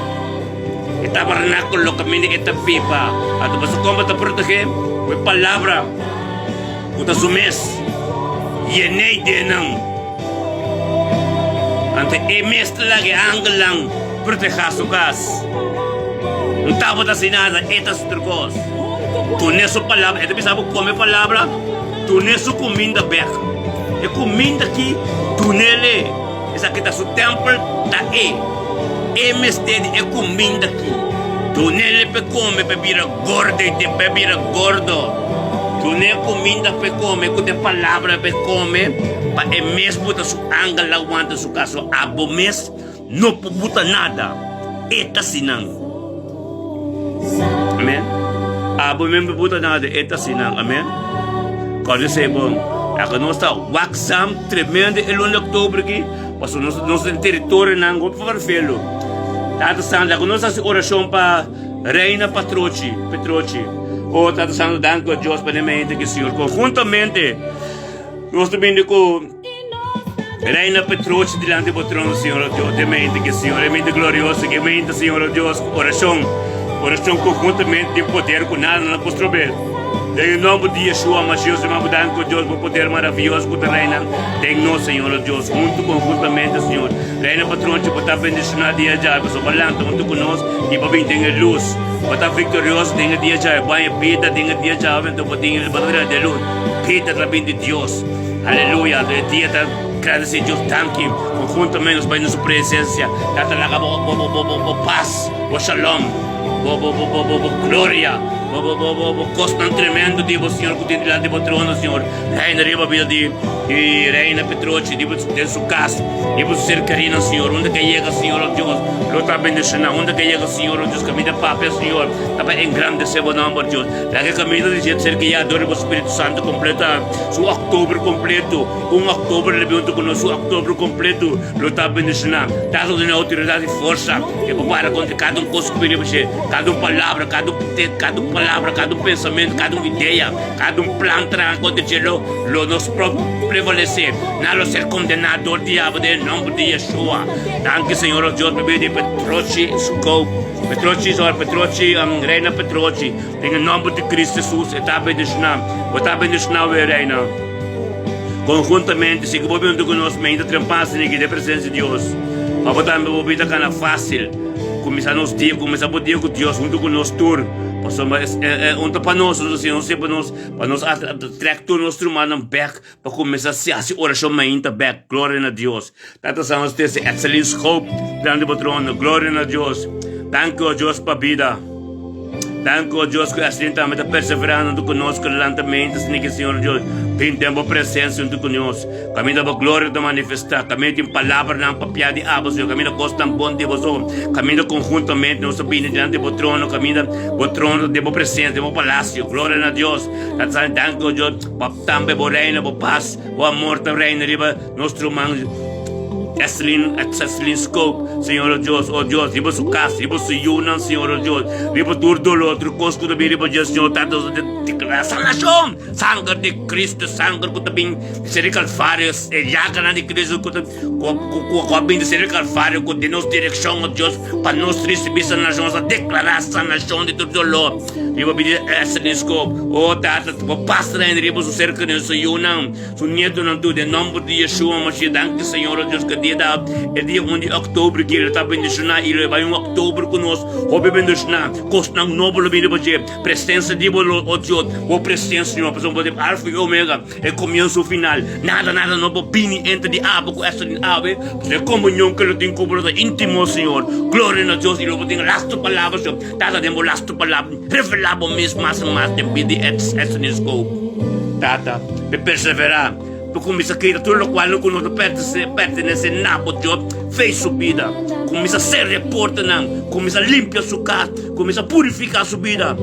E tabernáculo kami ni eta pipa. Ato basta como te protege? Foi palavra. Uta sumes. Yenei denang. Ante emesta lagi anggelang proteja su gas. Não estava assinada estas trocos. Tu nesso palavra, é pensava come palavra, tu nesso comida beca. É comida aqui, tu nele. Essa aqui tá su templo tá MSD é comida aqui. Tu nele pe come pe vira gordo e te pe vira gordo. Tu ne comida pe come, com te palavra pe come. Pa é mesmo da su anga la wanda su caso abo mes não pubuta nada eta sinang amen abo mesmo pubuta nada eta sinang amen quando se bom a nós está waxam tremendo el 1 de outubro aqui passou nosso território nango por farfelo tata sanda com nossa oração para Reina Petroci ou tata sanda danko a Deus para mente que Senhor conjuntamente nós também com Reina Petroci diante do trono, Senhor Deus, de mente que Senhor, é mente gloriosa, que mente, Senhor Deus, oração conjuntamente de poder com nada na postrober. Em nome de Yeshua, Mashiach, Senhor, com Deus, por poder maravilhoso com a Reina, tem nós, Senhor Deus, conjuntamente, Senhor. Reina Petroci, para estar bendicionado dia já, para sua balança, junto conosco, e para vir ter luz, para estar vitorioso, tem dia já, vai a vida, tem dia já, então para ter bandeira de luz, vida também de Deus. Aleluia, o dia está agradecer Deus, tanque, conjuntamente nos vai na sua presença, dá talaga paz, shalom, glória, constante tremendo de você, Senhor, que tem diante do trono, Senhor. Reina riba vida de Reina Petroci, de sua casa, de você ser carina, Senhor, onde que chega, Senhor, Deus, lo está bendecendo, onde que chega, Senhor, Deus, caminho de papel, Senhor, está para engrandecer o nome de Deus. Lá que caminho de gente ser que adora o Espírito Santo completa, su outubro completo, outubro ele veio conosco, outubro completo, lo está bendecendo, está dando autoridade e força, que para contra cada coisa que vem você, cada palavra, cada palavra, cada pensamento, cada ideia, cada plano para acontecer-lo, nos prevalecer, não ser condenado ao diabo em nome de Yeshua. Danke, Senhor Deus, bebê de Petroci, Petroci, Reina Petroci, em nome de Cristo Jesus, está bendecendo, Reina. Conjuntamente, se que vou junto conosco, ainda trempasse aqui da presença de Deus. Mas botar minha vida cana fácil. Começar nos dias, começar a poder com Deus junto conosco tur. Passou mas onde para nós, assim, não sei para nós trazer todo nosso humano back para começar a se oração ainda back. Glória a Deus. Tanto são os testes excelente hope grande patrono. Glória a Deus. Danke a Deus para a vida. Danke a Deus que assim também está perseverando conosco lentamente, assim que Senhor Deus tem tempo presença junto conosco. Caminho da glória de manifestar, caminho de palavra não papel de água, Senhor, caminho costa tão bom de você, caminho conjuntamente nosso bem diante do trono, caminho do trono de presença, de palácio. Glória a Deus. Danke a Deus, também por reina, por paz, por amor da reina, riba nosso irmão. Excelente scope, Senhor Deus, oh Deus, riba su casa, riba su yunan, Senhor Deus, riba tudo lo outro costo da riba Deus, Senhor, tanto de salvação, sangue de Cristo, sangue que também seria calvário, jaga de Cristo, com a bem de ser calvário, com de nossa direção, oh Deus, para nós receber essa nação, a declarar essa nação de tudo lo, riba pedir excelente scope, oh tata, o pastor ainda riba su cerca de su yunan, su nieto não tudo, em nome de Yeshua, Mashiach, danke Senhor Deus, que dia 1 de outubro que ele está bendecendo, ele vai outubro conosco, houve bendecendo, costa nobre bem de presença de o Deus, o presença de uma pessoa, alfa e omega, é começo final, nada não pode vir entre de aba com essa ave, é comunhão que ele tem cobrado íntimo, Senhor, glória a Deus, ele tem lasto palavras, tata tem lasto palavras, revelado mesmo mais tem pedido essa nesco, tata, de perseverar. Começa a criar tudo o qual não pertence nada, Deus fez sua vida. Começa a ser reporta, não. Começa a limpar sua casa, começa a purificar sua vida.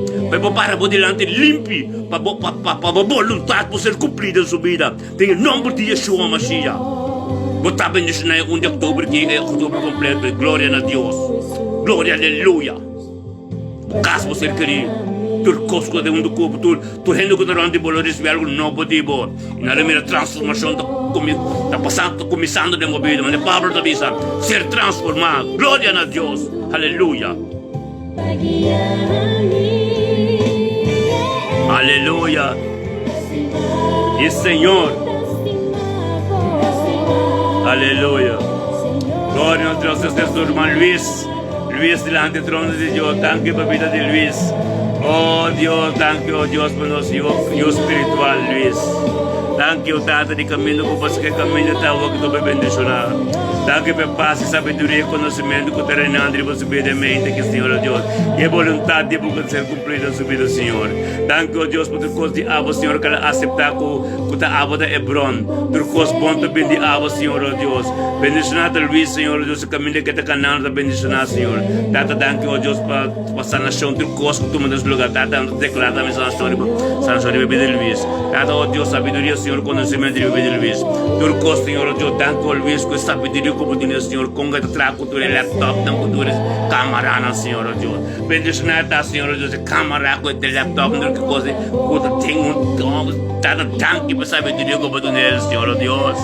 Para poder delante limpe, para a vontade por ser cumprida sua vida. Tem o nome de Yeshua Mashiach. Botar bendicionar 1 de outubro, que é outubro completo. Glória a Deus. Glória, aleluia. Caso você querer, turcosco de do corpo, tu rendo que durante o bolo receber algo novo de boa. E na primeira transformação está passando, começando de uma vida, mas a palavra da vida ser transformado. Glória a Deus. Aleluia. Aleluia. E Senhor. Aleluia. Glória a Deus, nosso irmão Luiz. Luiz delante do trono de Deus. Danke pela vida de Luiz. Oh Deus, danke, oh Deus, por nosso eu espiritual, Luiz. Danke, o Tata, de caminho com você que caminho está o que tu vai bendicionar. Danke por paz, sabedoria e conhecimento que terá em você obediente, que Senhor, oh Deus. E a vontade de poder ser cumprida na sua vida, Senhor. Danke, oh Deus, por coisa de abo, Senhor, que ela aceitar que a abo da Hebron. Por coisa bom também de abo, Senhor, oh Deus. Bendicionar a Luiz, Senhor, oh Deus, o caminho que está canal da bendicionar, Senhor. Tata, danke, oh Deus, para passar na chão, por coisa que tu mandas lugar. Tata, declara a missão na história de bebê de Luiz. Tata, oh Deus, sabedoria, Senhor, conhecimento de bebê de Luiz. Por coisa, Senhor, oh Deus, danke, oh Luiz, com sabedoria, oportunidade, Senhor, com que traga cultura, laptop, não cultura, câmera, Senhor, oh Deus. Bendicionar, Senhor, oh Deus, câmera, com o laptop, não que coisa, tem tata tanque para sabedoria, oportunidade, Senhor, oh Deus.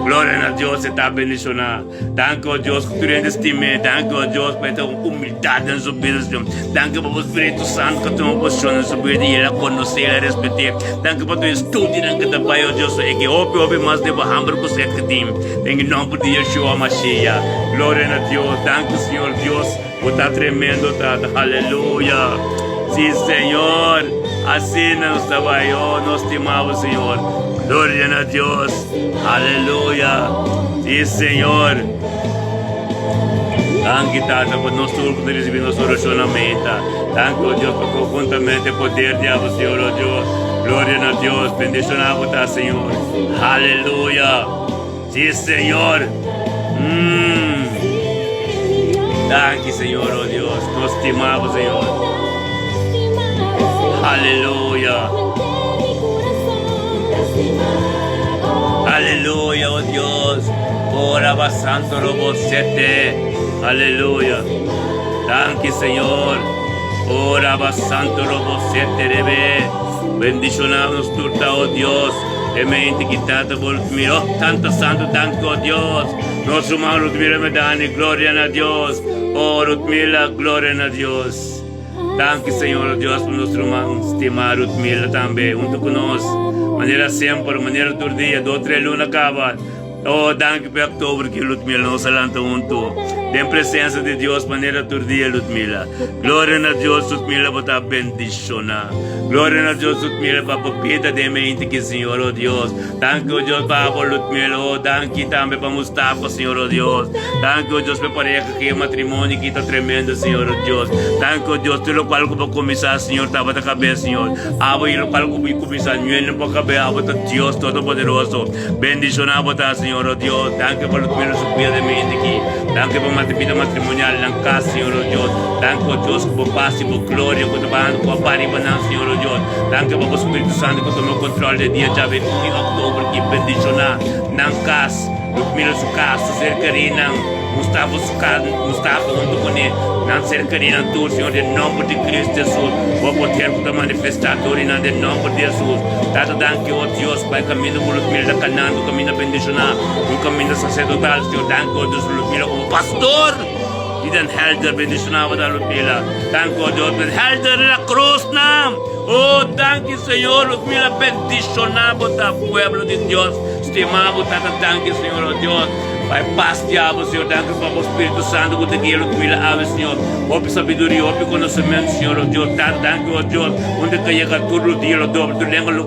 Glória a Deus, você está bendicionado. Danke, oh Deus, que tu estima. Danke, oh Deus, por tua humildade na sua vida, Senhor. Danke por o Espírito Santo que tu me posiciona na sua vida e ela conhecer, ela respeitar. Danke por tu estudo, danke também, oh Deus, e que ouve mais de bahambra com você que tem. Em nome de Yeshua Mashiach. Glória a Deus. Danke, Senhor Deus, por estar tremendo, Tata. Aleluia. Sim, Senhor. Assim nós trabalhamos, nós estimamos, Senhor. Glória a Deus, aleluia, sim Senhor. Danke, Tata, por nosso grupo de receber nosso relacionamento. Danke, oh Deus, por conjuntamente poder de Abba, Senhor, oh Deus. Glória a Deus, bendicionado, tá, Senhor. Aleluia, sim Senhor. Danke, Senhor, oh Deus, nós estimamos, Senhor. Aleluia. Aleluya, oh Dios. Ora santo robosete. Aleluya. Danke, Señor. Ora santo robosete rebe. Bendicionamos turta, oh Dios. Emente quitata voltmi. Oh, tanto santo, danke, oh Dios. Nosso irmão Rutmila me dane. Glória a Deus. Oh, Rutmila, glória a Deus. Danke, Senhor, oh Deus, por nosso irmão estimar Rutmila também, junto conosco. Maneira sempre, maneira todo dia, 2 ou 3 lunas acaba. Oh, danke por outubro que Ludmila nos alanta junto. Tem presença de Deus, maneira todo dia, Ludmila. Glória a Deus, Ludmila, para estar bendicionar. Glória a Deus, Ludmila, para a vida de mente que Senhor, oh Deus. Danke, oh Deus, para Ludmila, oh, danke também para Mustafa, Senhor, oh Deus. Danke, oh Deus, para pareja que é matrimônio que está tremendo, Senhor, oh Deus. Danke, oh Deus, tudo qual que vai começar, Senhor, estava na cabeça, Senhor. Aba, e o qual que vai começar, não para cabeça, aba, Deus Todo-Poderoso. Bendicionar, para Senhor, oh Deus. Danke para Ludmila, subir de mente aqui. Danke para a vida matrimonial na casa, Senhor, oh Deus. Danke, oh Deus, por paz e por glória, por trabalho, por aparição, Senhor, oh Deus. Danke para o Espírito Santo que tomou controle de dia, já veio em outubro, que bendicionar na casa, Ludmila, sua casa, cercaria, Mustafa, junto com ele, na cercaria, tu, Senhor, em nome de Cristo Jesus, vou poder manifestar, em nome de Jesus. Tata, danke, oh Deus, Pai, caminho por Ludmila, canando, caminho a bendicionar, caminho sacerdotal, Senhor, danke, oh Deus, Ludmila, como pastor. E dan helder bendicionava da Ludmila. Danke, oh Deus, ben helder na cruz na. Oh, danke, Senhor, Ludmila, bendicionava da pueblo de Deus. Estimava, tata, danke, Senhor, oh Deus. Pai, paz, diabo, Senhor, danke para o Espírito Santo, que te guia, Ludmila, ave, Senhor. Ope sabedoria, ope conhecimento, Senhor, oh Deus. Tata, danke, oh Deus. Onde que chega tudo o dia, oh Deus. Tu lembra de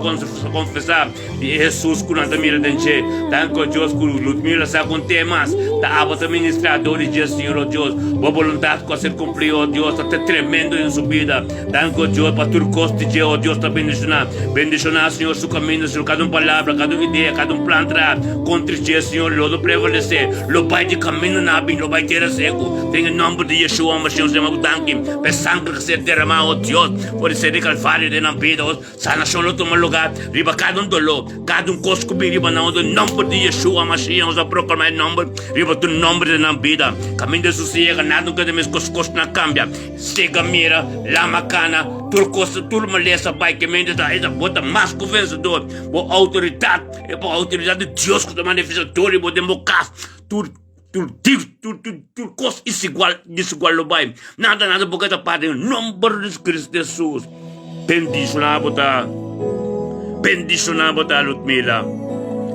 confessar de Jesus, curando a mira denche. Danke, oh Deus, que Ludmila sabe com temas. Da aba administrador de Senhor, oh Deus. Boa vontade com ser cumprido, oh Deus. Está tremendo em sua vida. Danke, oh Deus, para tu coste de oh Deus, está bendicionar. Bendicionar, Senhor, seu caminho, Senhor. Cada palavra, cada ideia, cada plano, contra ti, Senhor. Lodo prevalecer. se lo pai de caminho na bin lo pai terra seco tem o nome de Yeshua Mashiach se mabutankim pe sangue que se derramado Dios por esse de calvário de vida sanação no toma lugar riba cada dolor cada cosco bem riba na do nome de Yeshua Mashiach usa proclamar nome riba do nome de na vida caminho de sossego nada que de mes coscos na cambia chega mira la macana turcosa turma lesa pai que mente da essa bota mais vencedor por autoridade e por autoridade de Deus que manifestador e por democracia tur cos desigual lo bai nada porque da parte em nome de Cristo Jesus bendicionar botar Ludmila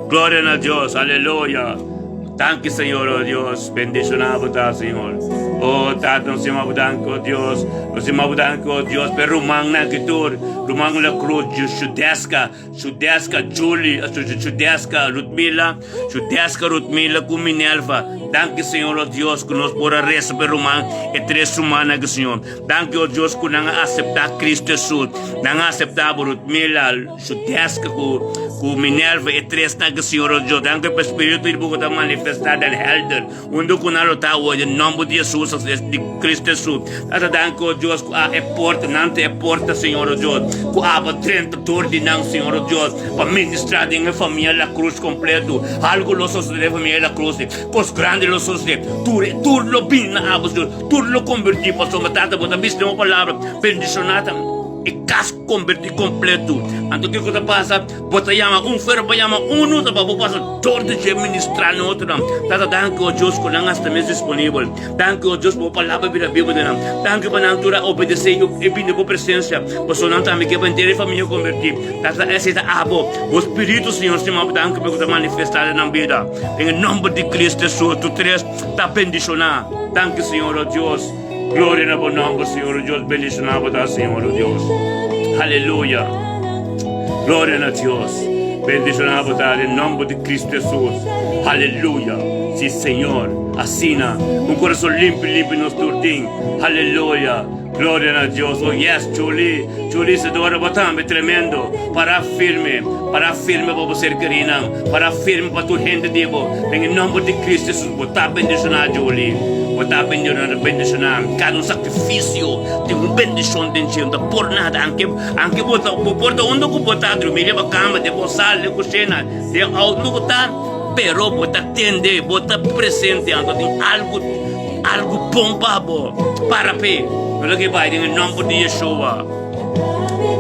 glória a Deus aleluia. Thank you, Señor, oh Dios. Bendicionado, Señor. Oh, Tata, nos mabudanko, oh Dios. Nos mabudanko, oh Dios. Pero rumang na kitur. Rumang la cruz. Shudeska, Julie. Shudeska, Ludmila. Shudeska, Ludmila, Kuminelva. Thank you, Señor, oh Dios. Que nos pora reza, pero rumang. E tres humana, Señor. Thank you, oh Dios, que nang aceptar Cristo Jesus. Nang aceptar Ludmila. Shudeska, Kuminelva. E tres na, Señor, oh Dios. Thank you, per Espírito, e buko manifestar del helder onde ku nalo ta hoje em nome de Jesus de Cristo Jesus ata danko Deus ku a porta nante é porta Senhor Deus ku aba 30 tordi nang Senhor Deus para ministrar em família la cruz completo algo los de família la cruz cos grande los de tur lo bina abos tur lo convertir para sua tata bota bis uma palavra bendicionada e casco convertir completo. Então que coisa passa? Bota chama ferro para chama uno, tá para passar todo de ministrar no outro. Tá danke o Deus que não está mesmo disponível. Danke o Deus por palavra vida Bíblia não. Danke para natura obedecer e vir com presença. Você não tá me que bandeira família convertir. Tá essa abo. O Espírito Senhor se move danke por se manifestar na vida. Em nome de Cristo Jesus, tu três tá bendicionar. Danke Senhor o Deus. Glória no bom nome, Senhor Deus, bendicionado da Senhor Deus. Aleluia. Glória a Deus. Bendicionado da em nome de Cristo Jesus. Aleluia. Sim, Senhor. Assina. Coração limpo nos turtim. Aleluia. Glória a Deus. Oh, yes, Julie. Julie se dora botando tremendo. Para firme para você querida. Para firme para tu gente digo. Em nome de Cristo Jesus. Botar bendicionar, Julie. Botar bendicionar. Cada sacrifício tem bendição dentro da por nada. Anche botar onde que botar dormir na cama, de bolsar, de cozinha, de algo tá. Pero botar tende, botar presente, tem algo bom para pé. Não lhe vai em nome de Yeshua.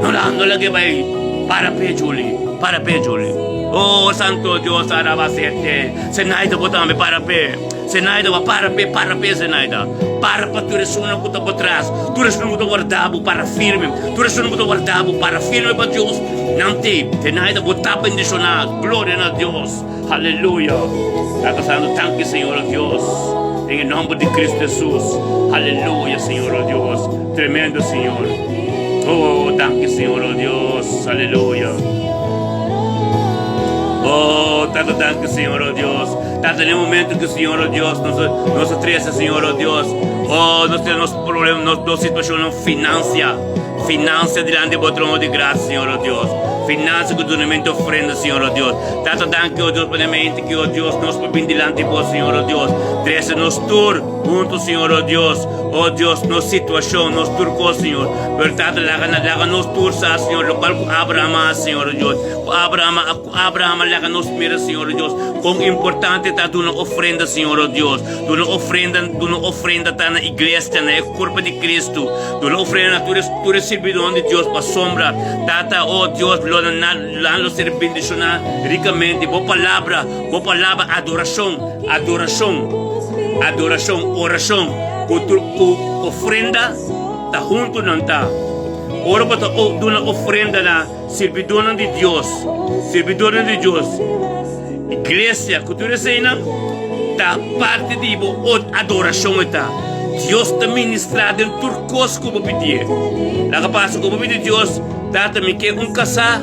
Não lhe vai para pé, Julie. Para pé, Julie. Oh, Santo Deus, arabacete. Senaida botar me para pé. Senaida va para pé, Senaida. Para tu resuna que está por trás. Tu resuna que está guardado para firme. Tu resuna que está guardado para firme para Deus. Não tem. Senaida botar bendicionar. Glória a Deus. Aleluia. Está passando tanque, Senhor Deus. Em nome de Cristo Jesus. Aleluia, Senhor Deus. Tremendo, Senhor. Oh, tanque, Senhor Deus. Aleluia. Oh, tanto danke, Senhor, oh Deus. Tanto no momento que o Senhor, oh Deus, nos atrasa, Senhor, oh Deus. Oh, nós temos problemas, nossa situação finança diante do trono de graça, Senhor, oh Deus. Finança que tu não ofrenda, Senhor, oh Deus. Tanto danke, oh Deus, plenamente que, oh Deus, nós podemos diante de vós, Senhor, oh Deus. Trece-nos tur, juntos, Senhor, oh Deus. Oh Deus, nossa situação, nos turcou, Senhor. Portanto, laga nos turça, Senhor, lo qual Abraham, Senhor, oh Deus. Abraham, laga nos mira, Senhor, oh Deus. Quão importante está tu não ofrenda, Senhor, oh Deus. Tu não ofrenda tá na igreja, na corpo de Cristo. Tu não ofrenda, tu és servidor de Deus para sombra. Tata, oh Deus, lá nos ser bendicionar ricamente. Boa palavra, adoração, oração. Com ofrenda, tá junto não tá. Ora para uma ofrenda na servidora de Deus. Igreja, cultura cena, tá parte de adoração está. Deus está ministrado em turcos como pedir. Lá que passa como pedir Deus, tá também que casar,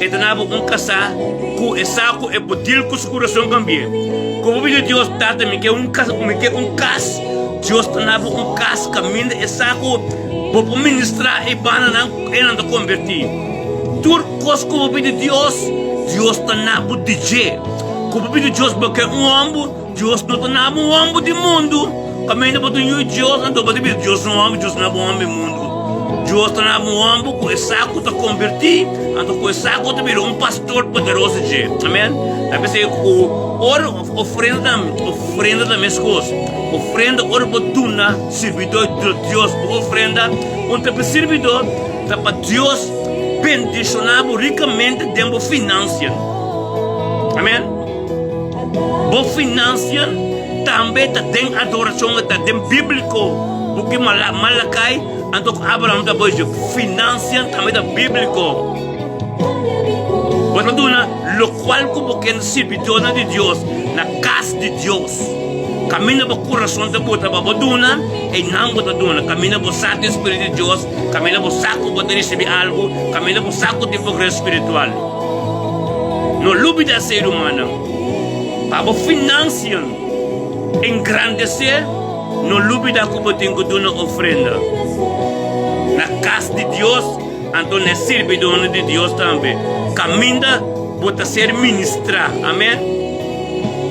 etanabo casar, com essa é botil com o coração também. Como pedir Deus, tá também que cas. Deus tanava cas caminho e saco para ministrar e banana e não convertir. Turcos como pedir Deus tanava DJ. Como pedir Deus porque homem Dios não está no âmbito do mundo. Caminho para o Deus, não estou dizer Deus não ama, Deus não ama o mundo. Deus está no âmbito com esse saco está convertido, então com esse saco está virando pastor poderoso de. Amém? Eu pensei ofrenda da minha coisa. Ofrenda oportuna, servidor de Deus, ofrenda, onde servidor, para Deus bendicionar ricamente dentro finança. Amém? Boa finança também tem adoração, tem bíblico, porque Malakai, então Abraão está hoje, finança também é bíblico. Portanto, lo qual como que é servidor de Deus, na casa de Deus. Camina para o coração da bota para boduna e não bota duna. Camina para o saco do Espírito de Deus. Camina para o saco para receber algo. Camina para o saco de progresso espiritual. Não lube da ser humano. Para o finança engrandecer, não lube da como tem que dar uma ofrenda. Na casa de Deus, então é servidor de Deus também. Camina para ser ministrar. Amém?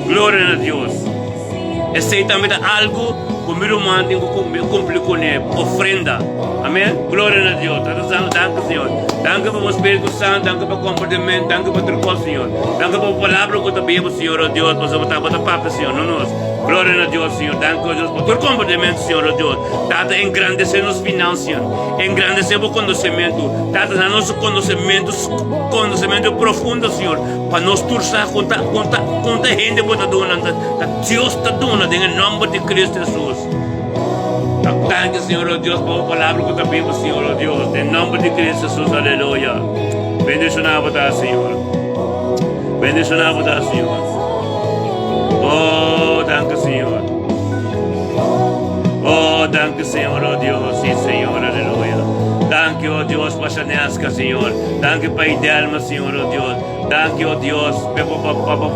Glória a Deus. Esse aí também é algo que o meu irmão tem que cumprir com ofrenda. Amém? Glória a Deus. Danke, Senhor. Danke para o Espírito Santo, danke para o comportamento, danke para tudo, Senhor. Danke para a palavra que eu bebo, Senhor, oh Deus, para botar para o papo, Senhor, não nós. Glória a Deus, Senhor. Danke, oh Deus, por todo comportamento, Senhor, oh Deus. Tata engrandecer nos finanças, engrandecer o conhecimento. Tata dar nosso conhecimento profundo, Senhor, para nós torcer contra gente que está dando. Deus está dando, em nome de Cristo Jesus. Danke, Senhor, oh Deus, por a palavra que eu bebo, Senhor, oh Deus. Em nome de Cristo Jesus, aleluia. Bendicionado está, Senhor. Bendicionado está, Senhor. Oh, danke, Senhor. Oh, danke, Senhor, oh Deus. Sim, Senhor, aleluia. Danke, oh Deus, para a Chanesca, Senhor. Danke para a Idelma, Senhor, oh Deus. Danke, oh Deus,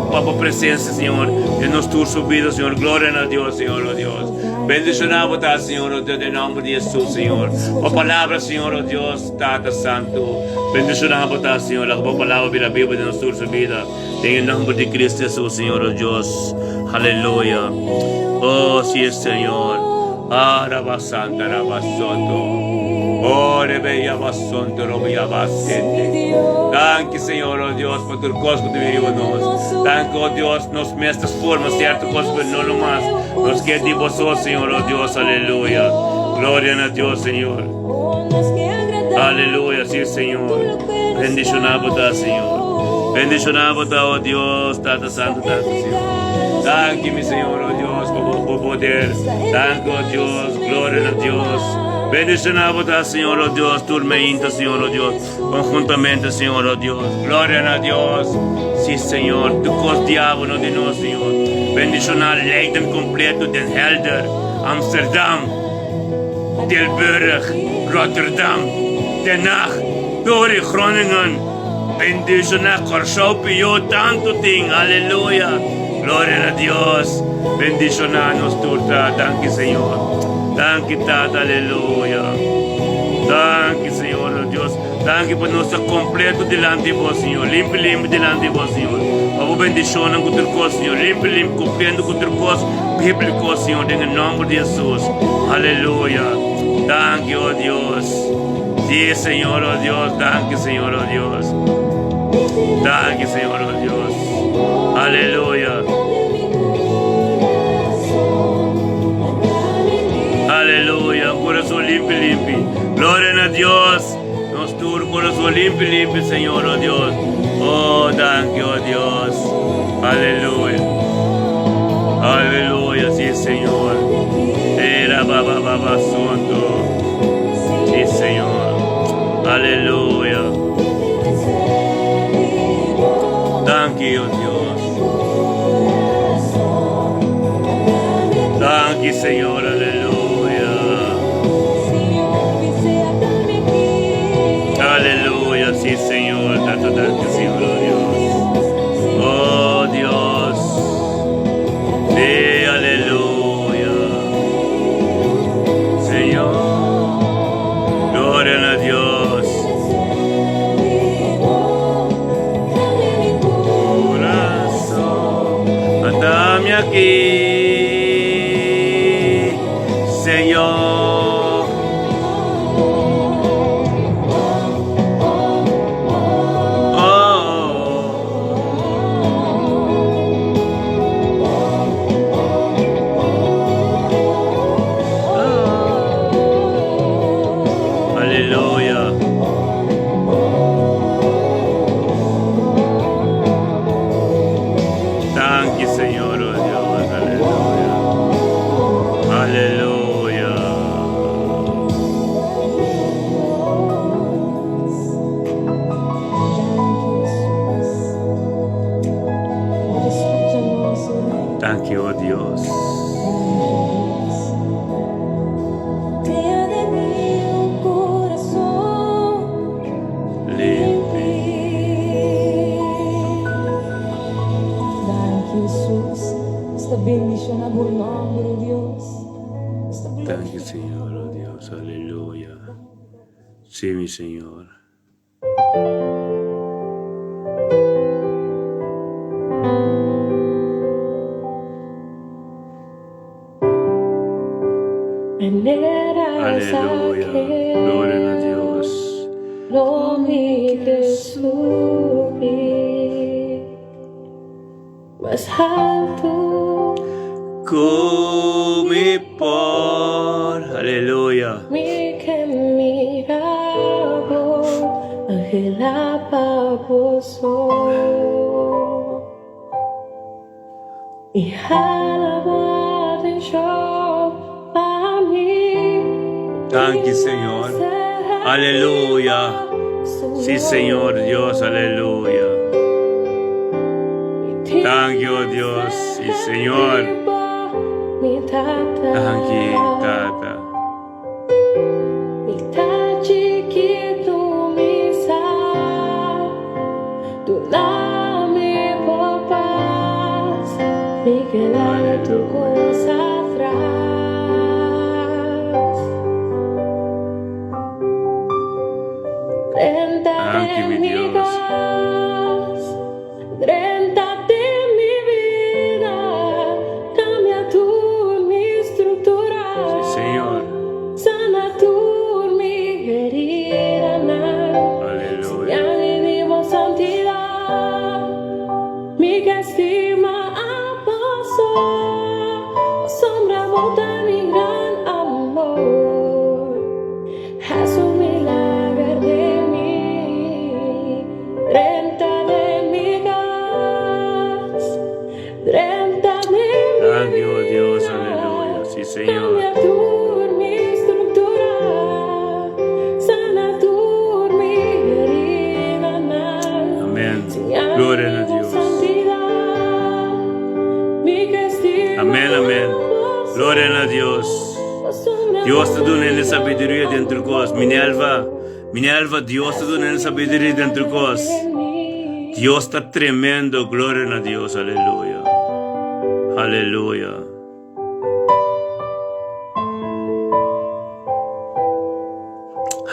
para a presença, Senhor, de nós todos subidos, Senhor. Glória a Deus, Senhor, oh Deus. Bendicionado está, Senhor, oh Deus, em nome de Jesus, Senhor. A palavra, Senhor, oh Deus, Tata Santo. Bendicionado está, Senhor, a palavra da Bíblia de nós todos subidos. Em nome de Cristo Jesus, Senhor, oh Deus. Aleluia. Oh, sim, Senhor. Araba Santa, Araba Soto. Oh, rebeia basonto, robeia basente. Danke, Senhor, oh Deus, por tudo coisa que tu viu nós. Danke, oh Deus, nos mesmas formas, certo, coisa que não mais. Nos que de vós, Senhor, oh Deus, aleluia. Glória a Deus, Senhor. Aleluia, sim, Senhor. Bendicionado está, Senhor. Bendicionado está, oh Deus, Tata Santo, Tata Senhor. Danke-me, Senhor, oh Deus, por poder. Danke, oh Deus, glória a Deus. Bendicionado está, Senhor, oh Deus, turmenta, Senhor, oh Deus, conjuntamente, Senhor, oh Deus. Glória a Deus. Sim, Senhor, tu cos diabo no de nós, Senhor. Bendicionar Leiden completo, Den Helder, Amsterdam, Tilburg, Rotterdam, Den Haag, Dori, Groningen. Bendicionar Corsaupio, tanto ting, aleluia. Glória a Deus. Bendicionar-nos, turta. Danke, Senhor. Danke, Tata, aleluia. Danke, Senhor, oh Deus. Danke por nós estar completo delante de vós, Senhor. Limpo delante de vós, Senhor. Para bendicionar com tudo coisa, Senhor. Limpo, cumprindo com tudo coisa bíblico, Senhor. Em nome de Jesus. Aleluia. Danke, oh Deus. Sim, Senhor, oh Deus. Danke, Senhor, oh Deus. Danke, Senhor, oh Deus. Aleluia. Aleluia, coração limpo. Glória a Deus. Nós todos, coração limpo, Senhor, oh Deus. Oh, danke, oh Deus. Aleluia. Aleluia, sim, Senhor. Era baba santo. Sim, Senhor. Aleluia. Danke, oh Deus. Danke, Senhor, aleluia. Aleluia, sim, Senhor. Danke, Senhor, oh Deus. Oh Deus. Sim, aleluia. Senhor. Glória a Deus. Coração, anda-me aqui. Señor. Thank you, oh Dios. Crea de mí un corazón Limpio. Dai Jesús, esta bendición a buen nombre, Dios. Esta Thank you, Señor, oh Dios. Aleluya. Sí, mi Señor. Aleluya. Gloria a Dios. Lo mi subir más alto. Come por. Aleluya. Mi que mirabo ángel apagoso y alabado yo a mí. Thank you, Señor. Aleluya. Sí, Señor Dios, aleluya. Thank you, Dios. Sí, Señor. Thank you, Tata. Quedar tu cosa atrás. Réntate en mi paz, réntate en mi vida, cambia tú mi estructura. Sí, Señor. Sana tú mi herida, aleluya. ya vivimos santidad, mi estima. Sombra bota mi gran amor, haz un milagro de mí, renta de mi gas, renta de mi vida, Dios, aleluya, sí, Señor. Cambia tú mi estructura, sana tú mi herida, amén, gloria a Dios. Amén, amén. Gloria a Dios. Dios te da la sabiduría dentro de cosas. Minerva, Dios te da la sabiduría dentro de cosas. Dios está tremendo. Gloria a Dios. Aleluya. Aleluya.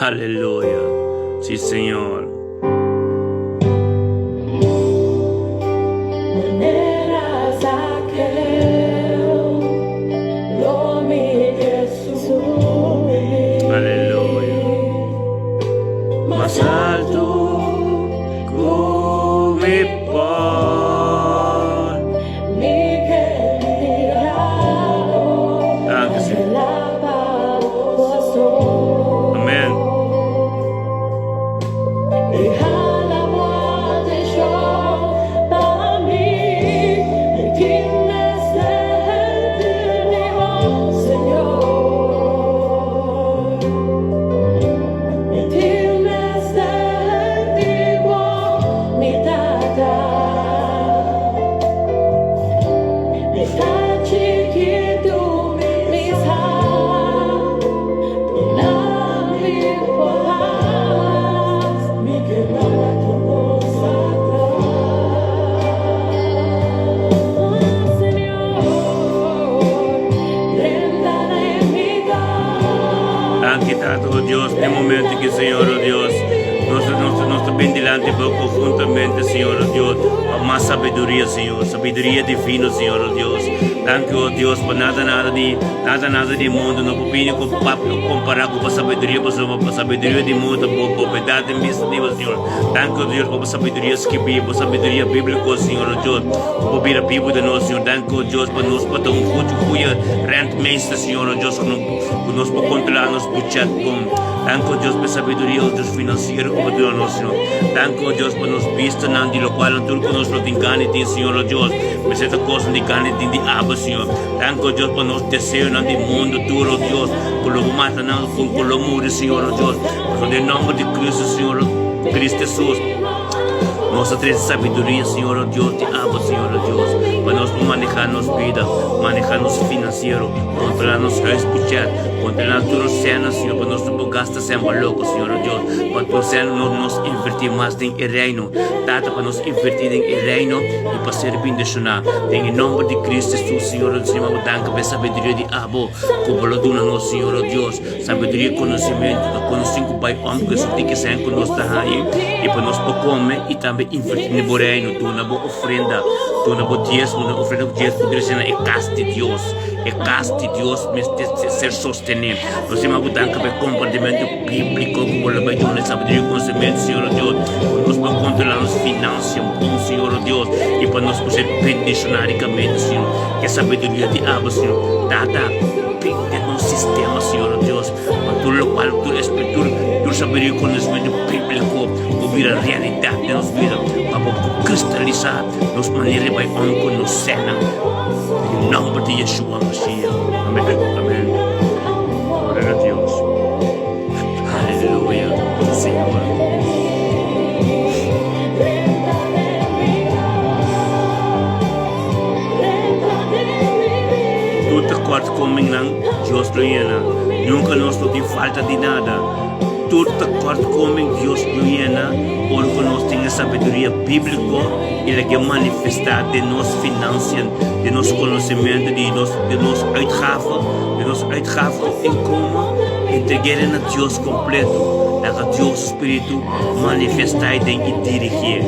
Aleluya. Sí, Señor. Más alto come por mi querido, amén. Y alabado yo para mí, el tienes del Señor. Oh Dios, en el momento que Señor, oh Dios, nos ven delante conjuntamente, Señor, oh Dios, más sabiduría, Señor, sabiduría divina, Señor, oh Dios, Thank you, oh Dios, por nada de mundo não pode comparar com a sabedoria do mundo, por verdade misterios, Senhor. Thank you, Deus, por sabedoria por sabedoria bíblica, Senhor, Deus, por vir a Bíblia de nós, Senhor. Thank you, Deus, por nós para um futuro rentmeester, Senhor, Deus, por nós para controlar nos budget com. Thank you, Deus, por sabedoria, Deus, financeiro, como Deus, nosso Senhor. Thank you, Deus, por nos visto, não de lo qual tudo que nós não tem, Senhor, Deus. Mas essa coisa de carne tem de aba, Senhor. Thank you, Deus, por nos desejo, não de mundo, tudo, Deus. Por lo mata, não, por lo mundo, Senhor, Deus. Por o nome de Cristo, Senhor, Cristo Jesus. Nossa três sabedoria, Senhor, Deus, te aba, Senhor, Deus. Para nós manejar nossa vida, manejar nosso financeiro, controlar nosso budget, controlar tudo cena, Senhor, para nós não gastar sempre louco, Senhor, Deus. Para tu cena nós investir mais em reino, data para nós investir em reino e para ser bendicionar. Em nome de Cristo Jesus, Senhor, Senhor, danke pela sabedoria de abo, como lo dona nosso Senhor, Deus. Sabedoria e conhecimento, conhecimento Pai, homem que só tem que ser conosco aí e para nós comer e também investir no reino, tu na boa ofrenda, tu na boa diezmo, na ofrenda que diezmo poderia ser é casa de Deus, mas ser sustenido. Nós temos que dar um comportamento bíblico, como o Pai de sabedoria e conhecimento, Senhor Deus, nós para controlar as finanças, bom Senhor Deus, e para nós poder bendicionaricamente, Senhor, que a sabedoria de Abba, Senhor, dada no sistema, Senhor Deus, para tudo o qual tu espírito, tu sabedoria e conhecimento bíblico, vir a realidade de nossa vida, para cristalizar nossa maneira de onde nos cena. Em nome de Yeshua Mashiach. Amém. Amém. Glória a Deus. Aleluia. Senhor. Tudo de acordo com o Deus nunca nos tem falta de nada. Tudo de acordo com Deus porque nós temos sabedoria bíblica e que manifestar de nossa finanças, de nosso conhecimento, de nosso uitgaven em como entregar a Deus completo, para que Deus Espírito manifestar e dirigir.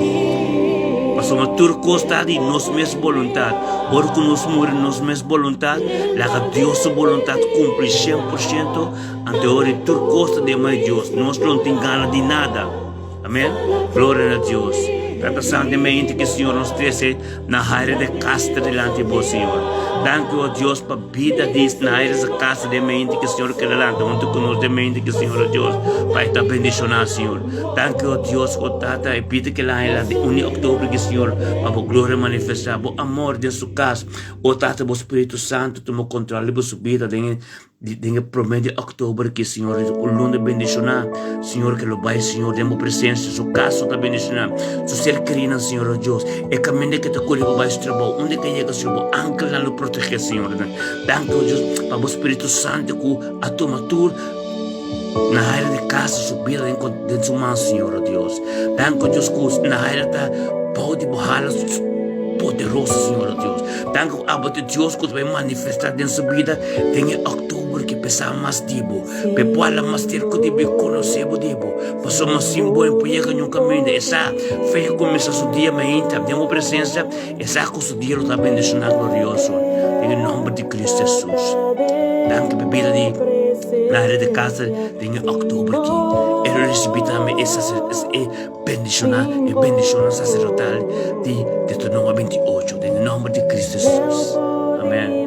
Mas uma tudo consta de nossa mesma vontade, porque nós morremos nossa mesma vontade, para que Deus sua vontade cumpre 100%, ante hora tudo consta de Deus, nós não temos gana de nada. Amém? Glória a Deus. Trata santemente que o Senhor nos trouxe na área de casa delante de você, Senhor. Danke a Deus para a vida disso na área da casa de mente que o Senhor quer delante, onde conosco de mente que o Senhor Deus vai estar bendicionando, Senhor. Danke a Deus que Tata e pide que lá de 1 de outubro que o Senhor para a glória manifestar, o amor de sua casa, o Tata, o Espírito Santo, toma controle da sua vida, dengue promedio de outubro que Senhor o lunes bendicionar, Senhor que lo vai, Senhor, demos presença, su casa está bendicionar, su ser querido, Senhor Deus, e caminho que te colhe para baixo trabalho, onde que chega, Senhor, ángel não lo protege, Senhor, danke Deus para o Espírito Santo que a tua tur na área de casa subir dentro de sua mão, Senhor Deus, danke Deus que na área da pode borrar poderoso, Senhor Deus. Danke a Deus que vai manifestar dentro da sua vida em outubro que pensar mais dibo, para mais ter que deve conhecer o dibo, passou mais símbolo para chegar no caminho. Essa fé começa o dia, mas ainda temos presença, essa que o dia está bendicionado glorioso, em nome de Cristo Jesus. Danke a vida de na área de casa em outubro que eu recebi também essa bendição sacerdotal de Deuteronômio 28, em nome de Cristo Jesus. Amém.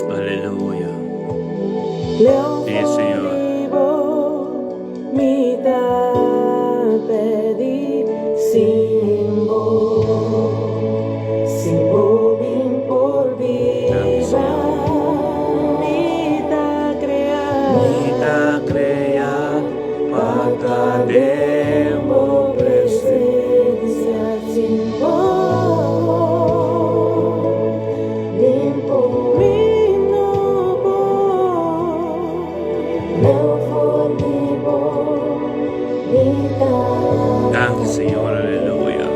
Aleluia. Sim, Senhor. Gracias, Señor, aleluya.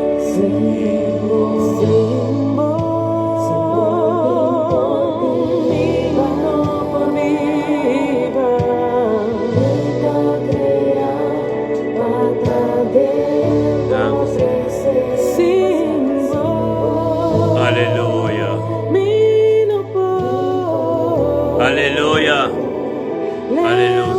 Aleluya. Aleluya. Aleluya.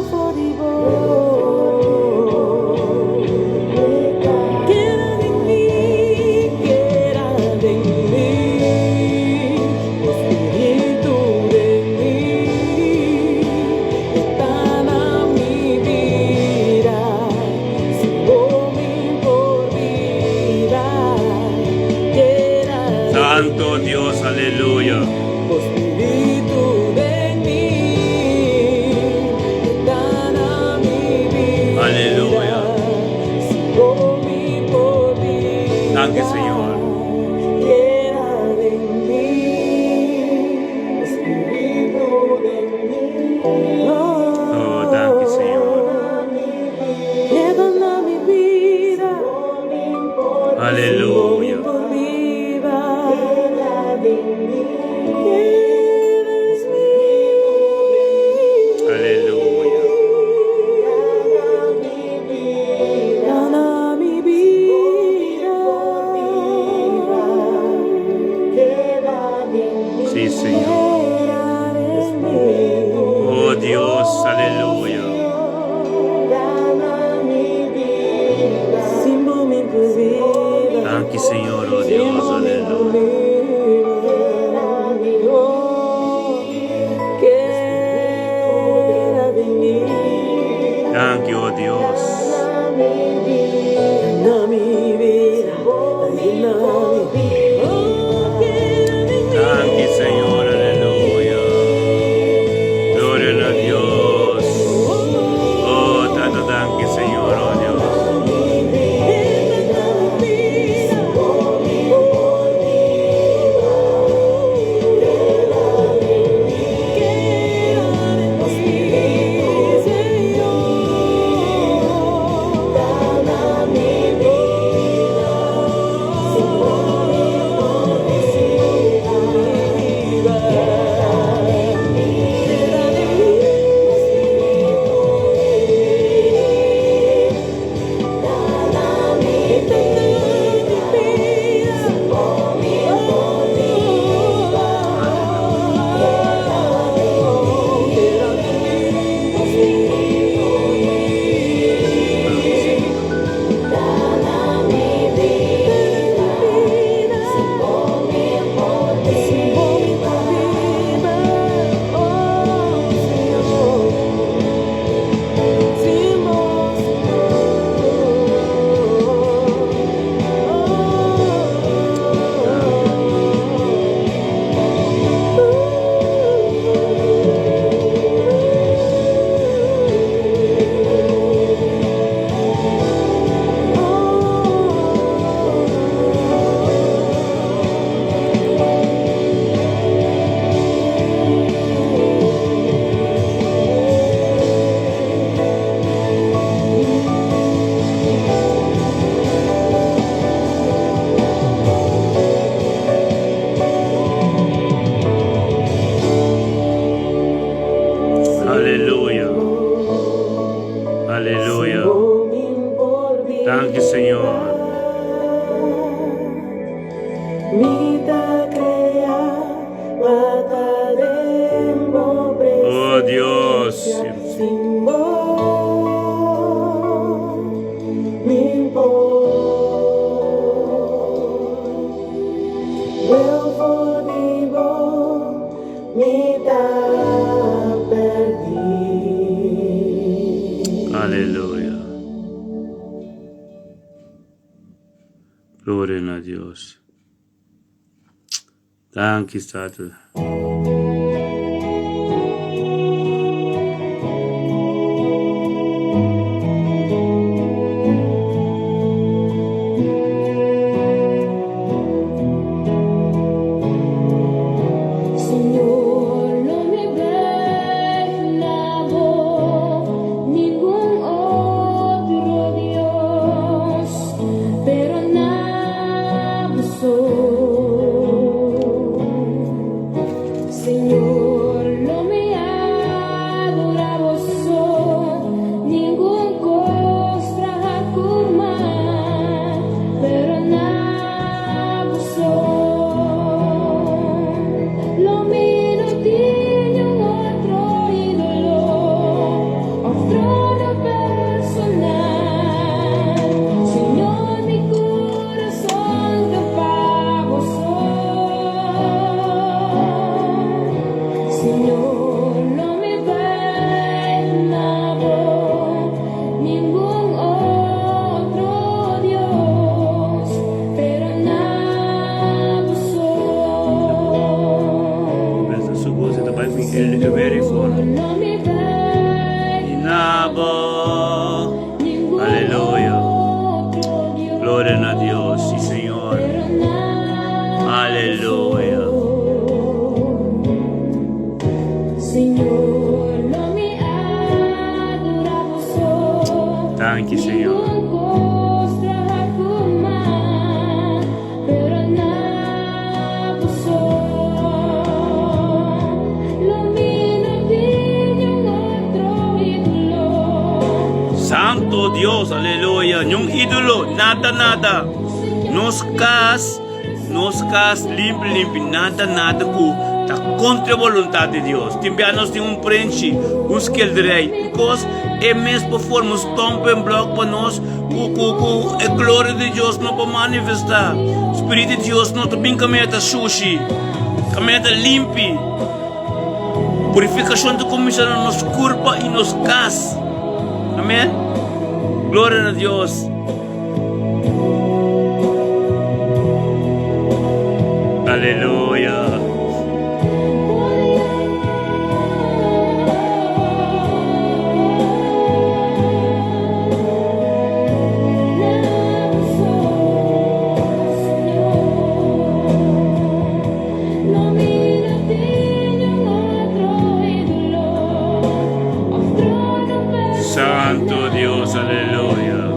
Santo Dios, aleluya. Aleluya. Gracias, Señor. Oh, gracias, Señor. Aleluya. Aleluya. Sí, Señor. Oh, Dios, aleluya. Gracias, Señor, oh Dios, aleluya. Thank you, oh Dios. Thank you, Señor, aleluya. Gloria a Dios. Oh, tanto thank you, Señor, oh Dios. Aleluya. Aleluya. Thank you, Señor. Oh Dios. Aleluya. Gloria a Dios. Thank you, Satan. Ningún otro Dios. Dios, aleluya. Yung ídolo, nada. Nos cas limpi, nada ku. Ta contra voluntad de Dios. Timbianos de un preenche, busque el rey. Because mesmo formos tombo en bloco para nós, a glória de Deus não para manifestar. O Espírito de Deus não também cameta sushi, cameta limpi. Purificação de comissão nos culpa e nos cas. Amém? Glória a Deus. Aleluia. Santo Dios, aleluya.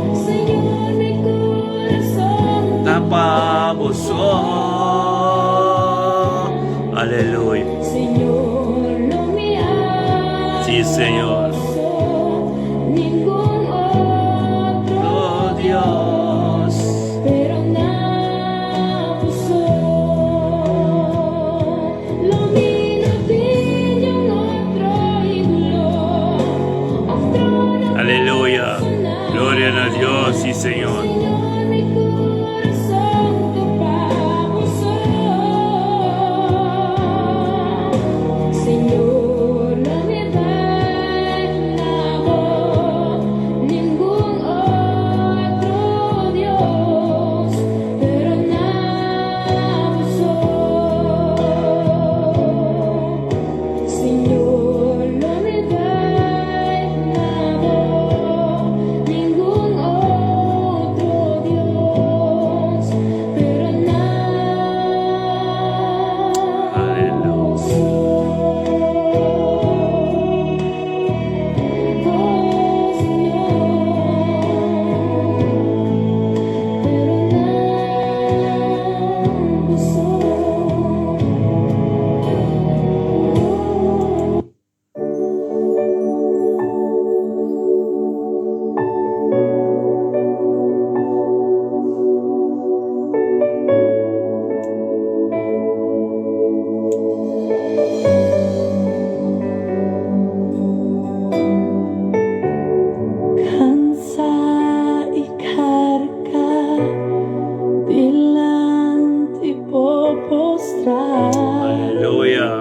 Tapa vos ojos, aleluya. Sí, Señor. Oh Dios. Aleluya. Gloria a Dios, sí, Señor.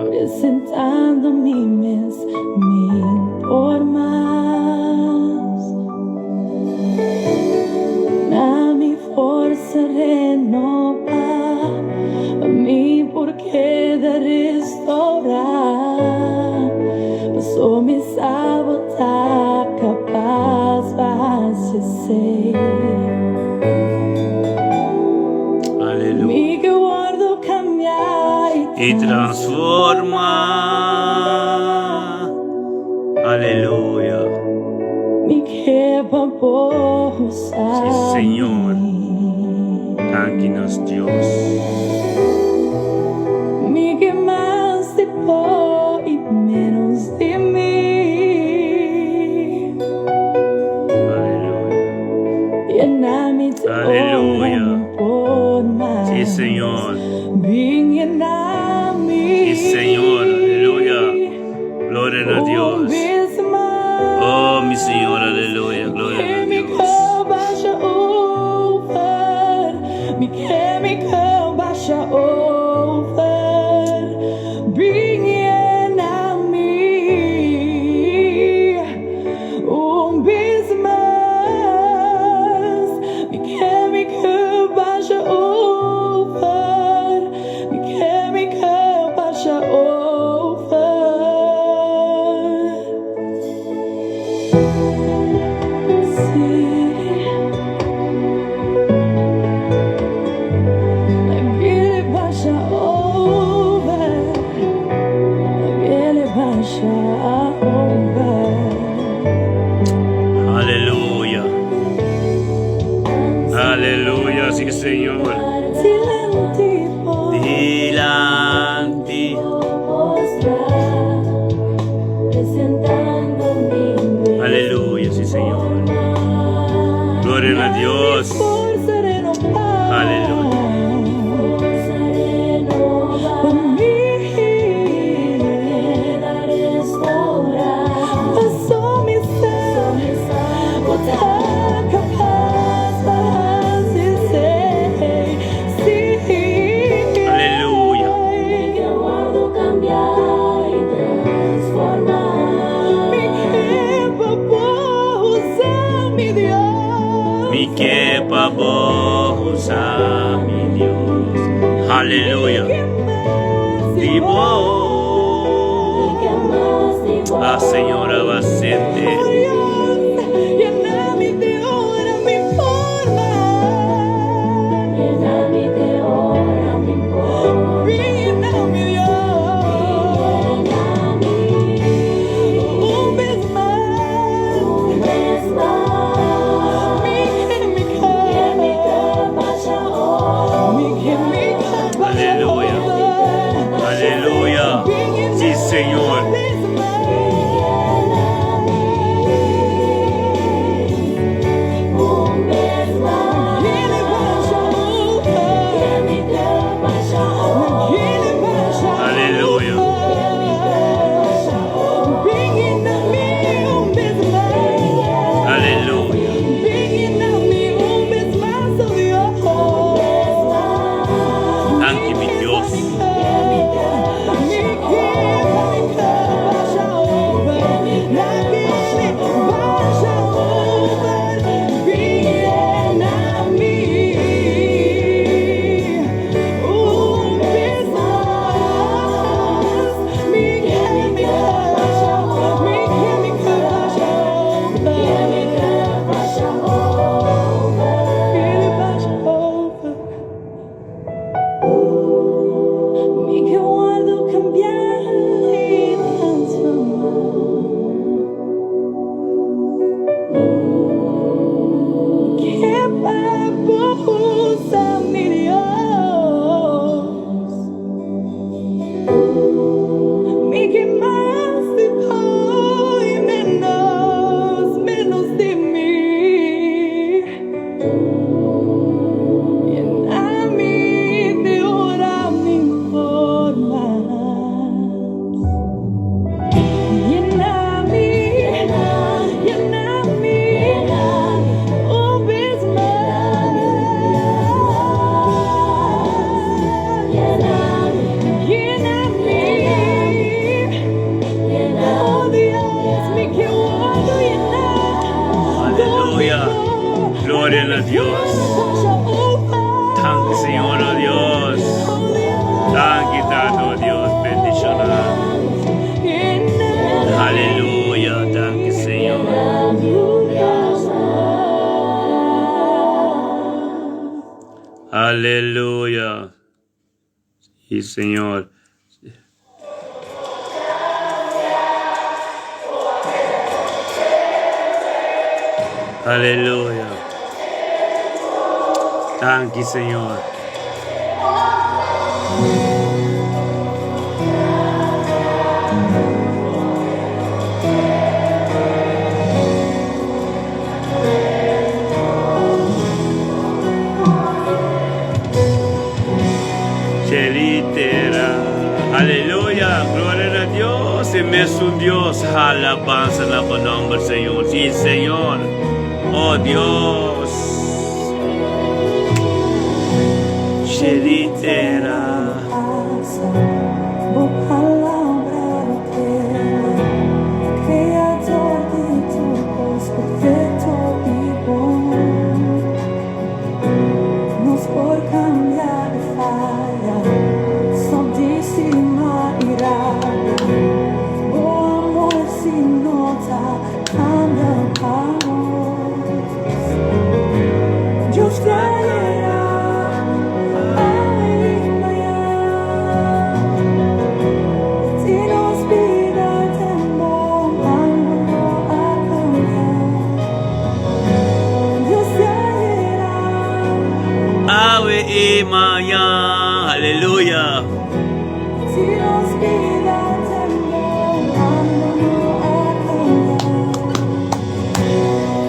Presentando-me por más. Na mi força renova, a mi porquê de restaurar. Passou me sabotar, capaz vais de ser. Aleluya. Y transforma. Aleluya. Sí, Señor. Tranquilos, Dios. Que más de por y menos de mí. Aleluya. Aleluya. Sí, Señor. Sí, Señor, aleluya. Gloria a Dios. Oh, mi Señor, aleluya. Gloria a Dios. Mi chemical baixa over, bringing a me bismas. Mi chemical baixa over, mi chemical baixa over. Aleluya. Aleluya, sí, Señor. Delante. Aleluya, sí, Señor. Gloria a Dios. Aleluya. Que babosa, mi Dios. Aleluya. Vivo. La Señora va a sentir. Señor. Aleluya. Aleluya. Anche mi Dios. Gloria a Dios. Thank you, Señor, oh Dios. Thank you, Tato, Dios. Bendicional. Aleluya. Thank you, Señor. Aleluya. Sí, Señor. Aleluya. Thank you, Señor. Chelitera. Aleluya. Gloria a Dios. Es un Dios. Alabanza en el nombre del Señor. Sí, Señor. Oh Dios. Chelitera. Mañana, aleluya.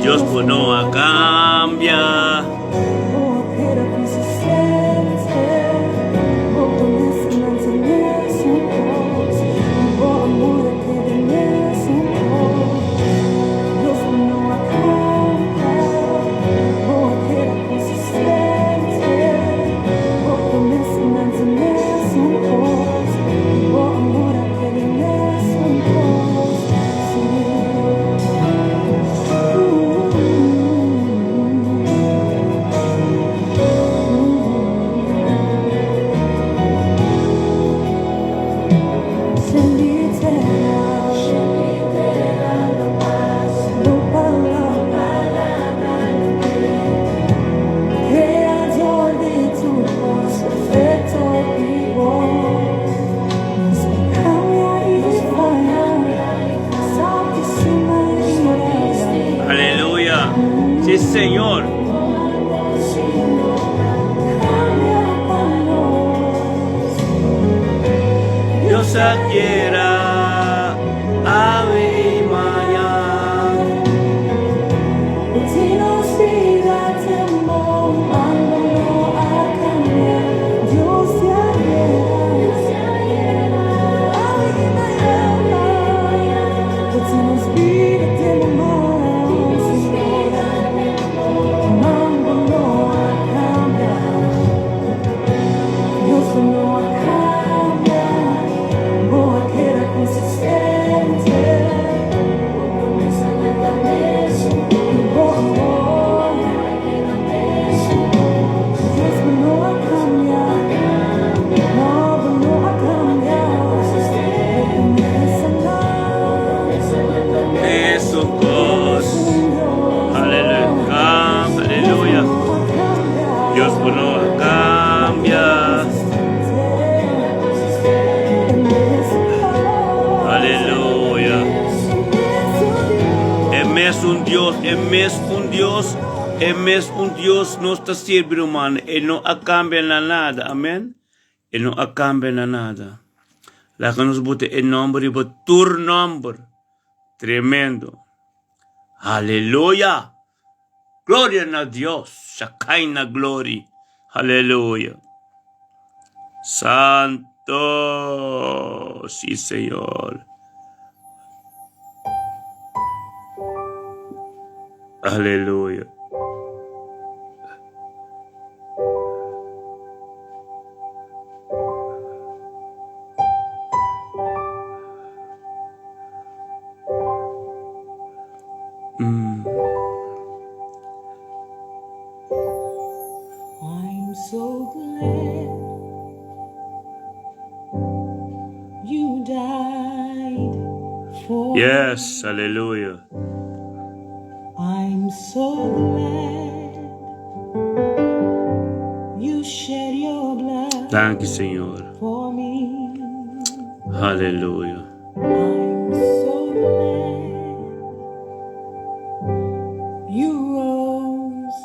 Dios no cambia. sakyera ave maya. Dios no cambia. Aleluya. Él es un Dios, Él es un Dios nuestro siervo humano. Él no cambia nada, amén. Él no cambia nada. La que nos bote el nombre, por tu nombre. Tremendo. Aleluya. Gloria a Dios. Shekinah glory. Aleluya. Santo. Sí, Señor. Aleluya. I'm so glad you died for Yes, hallelujah. I'm so glad you shed your blood Thank you, Señor. for me. Hallelujah. I'm so glad you rose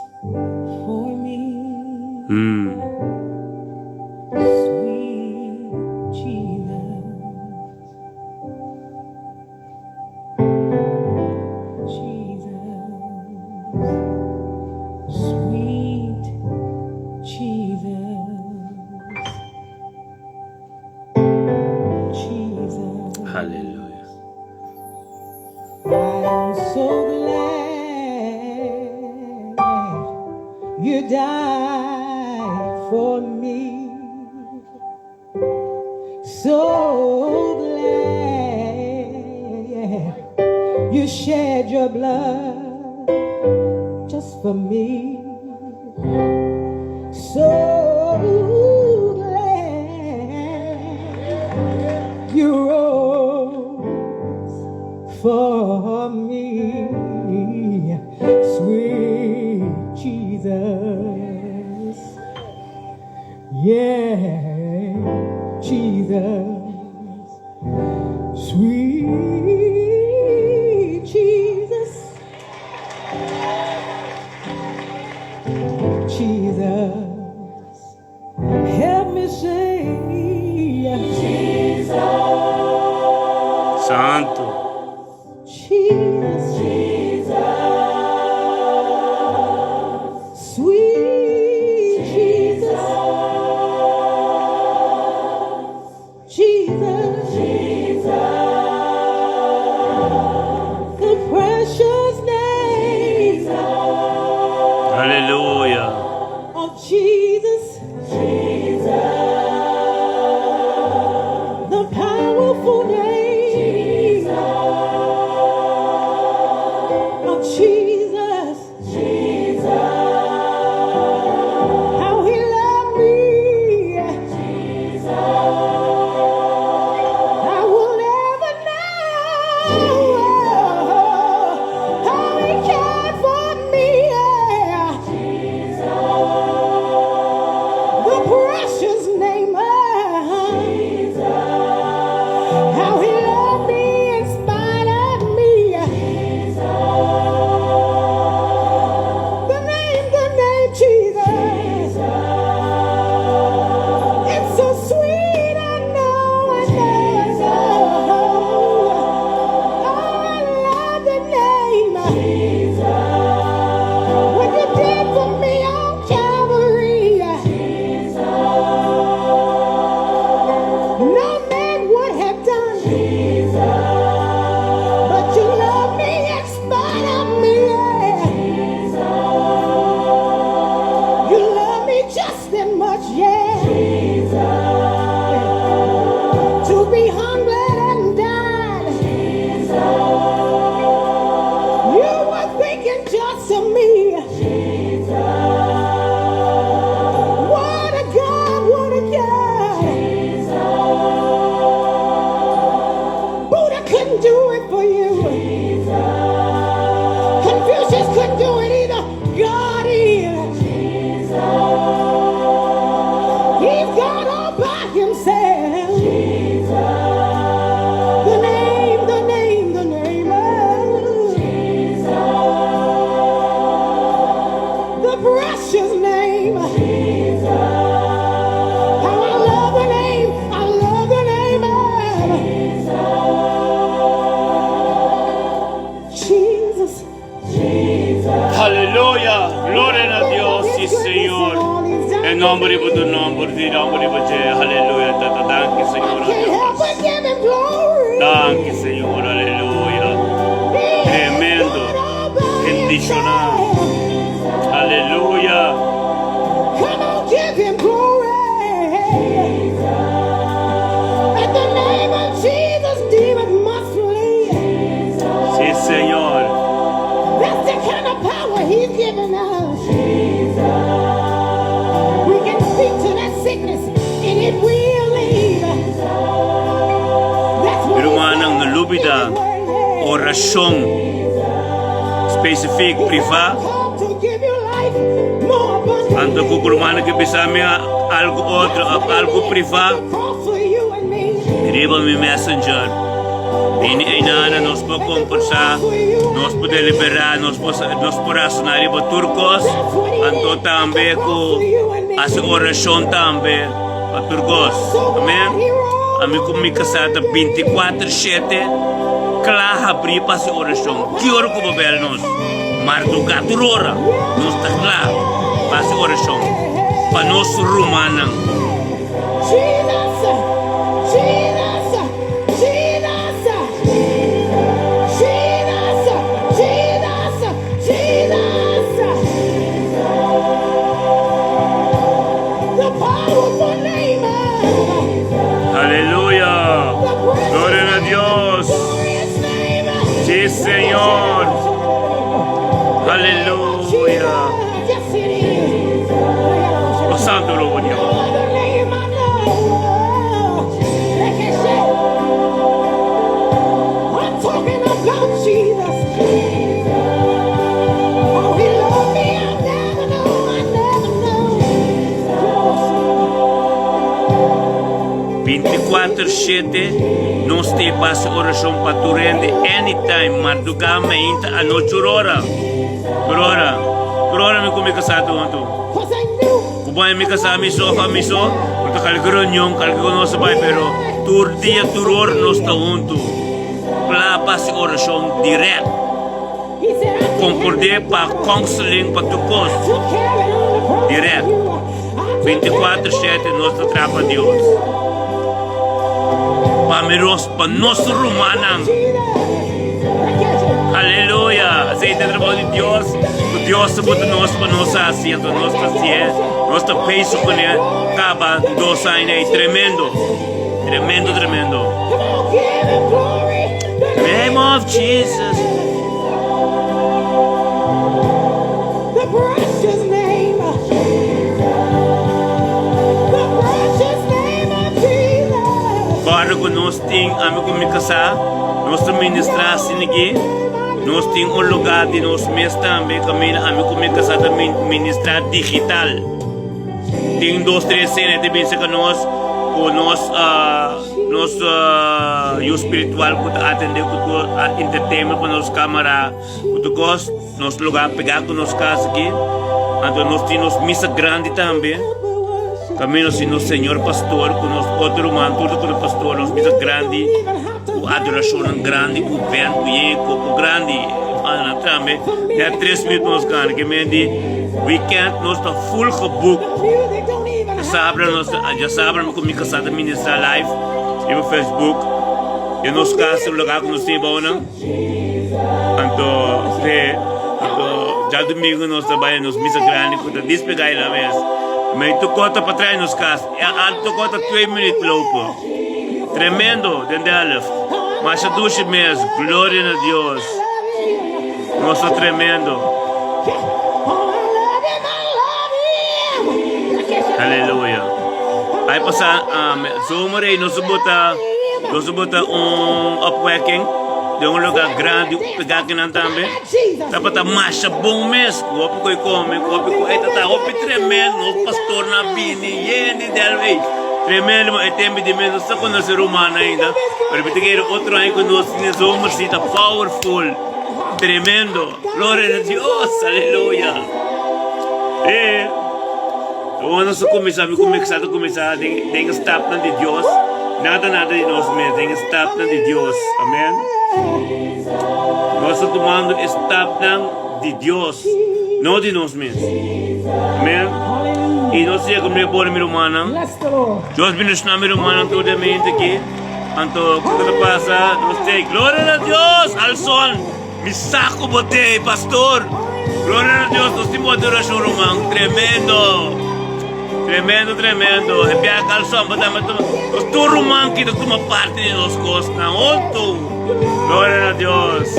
for me. Sweet Jesus, Jesus, sweet Jesus, Jesus. Hallelujah. I'm so glad you died for me. So glad you shed your blood just for me. So glad you rose for me, sweet Jesus. Yeah, Jesus, sweet Jesus, Jesus, help me say, Jesus, Santo. Jesus, sweet Jesus, Jesus, the precious name Hallelujah. of Jesus, the powerful name of Jesus, how he loved me, I will never know how he cared for me, the precious name. How I love the name. I love the name of Jesus. Aleluya. Gloria a Dios, sí, Señor. En nombre de tu nombre, en nombre de tu aleluya. Thank you, Señor. Thank you, Señor. Aleluya. Tremendo. Bendicional. Aleluya. Come on, give him glory. At the name of Jesus, demons must flee. Sí, Señor. That's the kind of power he's given us. We can speak to that sickness and it will leave. That's what Hermanang nalubida, orasyon, specific, priva, to give you life more abundantly. anto kukurumana que pisame algo otro, algo priva, For you and me. escriba mi messenger. Ini ainana nos po conversar, nos po deliberar, nos po razonar iba turcos, anto tambe ko as orasyon tambe a turcos. Amen. Ami kung may kasata 24/7, klah abri pa si orasyon. Kiyor ko babel nos. Marto katurora, nos takla pa si orasyon. Panos rumanang. Jesus, Jesus, Jesus, Jesus, Jesus, Jesus. The powerful name of Aleluya. Gloria a Dios. glorious name of Sí, Señor. Aleluya. Yes, it is. O santo robo Dios. The name I know. Like I said, I'm talking about Jesus. Oh, he loved me. I never know. 24/7, non stai passi oração para tu rende anytime, madrugada, inta a noite ora. Ora me come casado ontem. Because I knew. Kumain me kasama miso, porque kalgron yung kalgron sa bay pero tur dia turor nos ta unto. Pla passi oração direct. He said, I Concordé pa counseling pa tu cos. took care of it on the cross. Direct. 24/7 nos atrapa Dios. Pamiros pa nos rumanang. Aleluya. Aceita el trabajo de Dios. Dios se puede nos para nos asiento, nos paciente, nos peso con él. Acaba 2 años tremendo. Tremendo. Come on, give him glory. Name of Jesus. The precious name. The precious name of Jesus. Para que nós tem amigo me casar, nós ministrar sinigi, nós tem lugar de nós mesmos também caminho amigo me casar também ministrar digital. Tem 2, 3 cenas de bem que nós o o espiritual que atender com o entertainment com nos câmera, com cos, nos lugar pegar com nos casa aqui, então nós temos missa grande também. Caminho assim no Senhor pastor, com nos outro irmão, tudo com o pastor, nos missa grande, o adoração grande, o vento, o grande, também. Já 3 minutos nós ganhamos, que me diz, weekend nós está full geboekt. Music don't even Já sabem como me casada ministrar live no Facebook. E nos casos, o lugar que nós temos bom, então, já domingo nós trabalhamos nos missa grande, quando despegar lá mesmo. Mas tu conta para trás nos casos, tu conta 2 minutos louco. Tremendo, dentro da mas a ducha mesmo, glória a Deus. Nossa, tremendo. Aleluya. Ay pasa sumere nos bota upworking de um lugar grande pegar que não também. Tá para marcha bom mês, o que come, tá o tremendo, o pastor na bini, yeni delvei. Tremendo, é tempo de menos só quando ser humano ainda. Para pedir outro aí quando nós somos cita powerful. Tremendo. Glória a Deus. Aleluia. Quando se começar tem que estar de Deus. Nada de nós mesmos, tem que estar de Deus. Amém? Nós estamos tomando estar de Deus, não de nós mesmos. Amém? E nós temos que pôr a humana. Deus me ensinou a humana totalmente aqui. Então, o que passa? Nós temos glória a Deus, ao sol. Me saco botei, pastor. Glória a Deus, nós temos adoração romana. Tremendo. Tremendo. E pia calção, nós tu romano que toma parte de nós costas. Glória a Deus.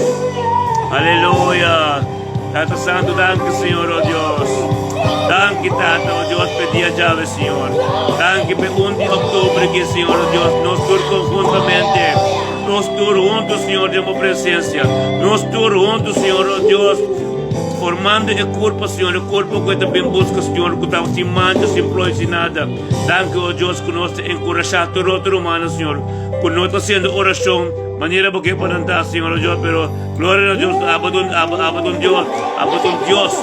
Aleluia. Tata Santo, danke, Senhor, oh Deus. Danke, Tata, oh Deus, pedi a chave, Senhor. Danke, por 1 de outubro, que, Senhor, oh Deus, nós todos conjuntamente, nós todos juntos, Senhor, de uma presença. Nós todos juntos, Senhor, oh Deus, formando o corpo, Senhor, o corpo que também busca, Senhor, que está sem mancha, sem ploi, sem nada. Danke, oh Deus, que nós encorajamos todo outro humano, Senhor, que nós estamos fazendo oração. Maneira porque para andar, Senhor, oh Deus, pero glória a Deus, abadon Deus,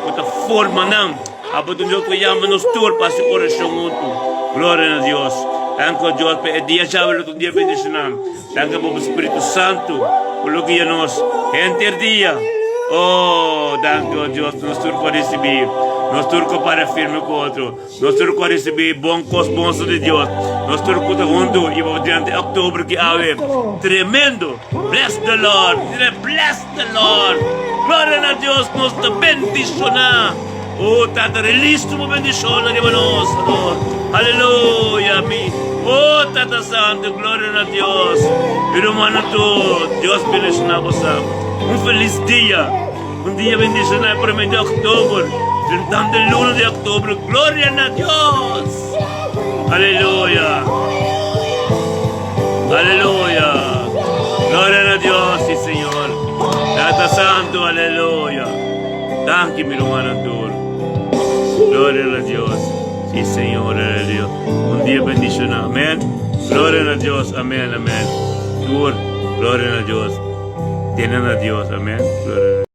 que forma não, abadon Deus que chama nos todos para essa oração junto. Glória a Deus. Danke, oh Deus, pelo dia chave do dia bendicionam. Danke pelo Espírito Santo, pelo que nós entendia. Oh, danke, oh Deus, nós todos para receber. Nós todos para firme com o outro. Nós todos para receber bons de Deus. Nós todos para juntos e vamos diante de outubro que há. Tremendo. Bless the Lord. Bless the Lord. Glória a Deus, nos bendicionar. Oh, Tata, release tu bendição de nós. Aleluia. Oh, Tata Santo, glória a Deus. Irmão, Deus bendicionar você. Feliz dia. Dia bendicionar para o mês de outubro. 31 de luna de outubro. Glória a Deus. Aleluia. Glória a Deus, sí, Senhor. Tata Santo, aleluia. Danke, meu irmão. Glória a Deus. Sí, Senhor, aleluia. Dia bendicionar. Amém. Glória a Deus. Amém. Glória a Deus. Tienen a Dios. Amén. Gloria a Dios.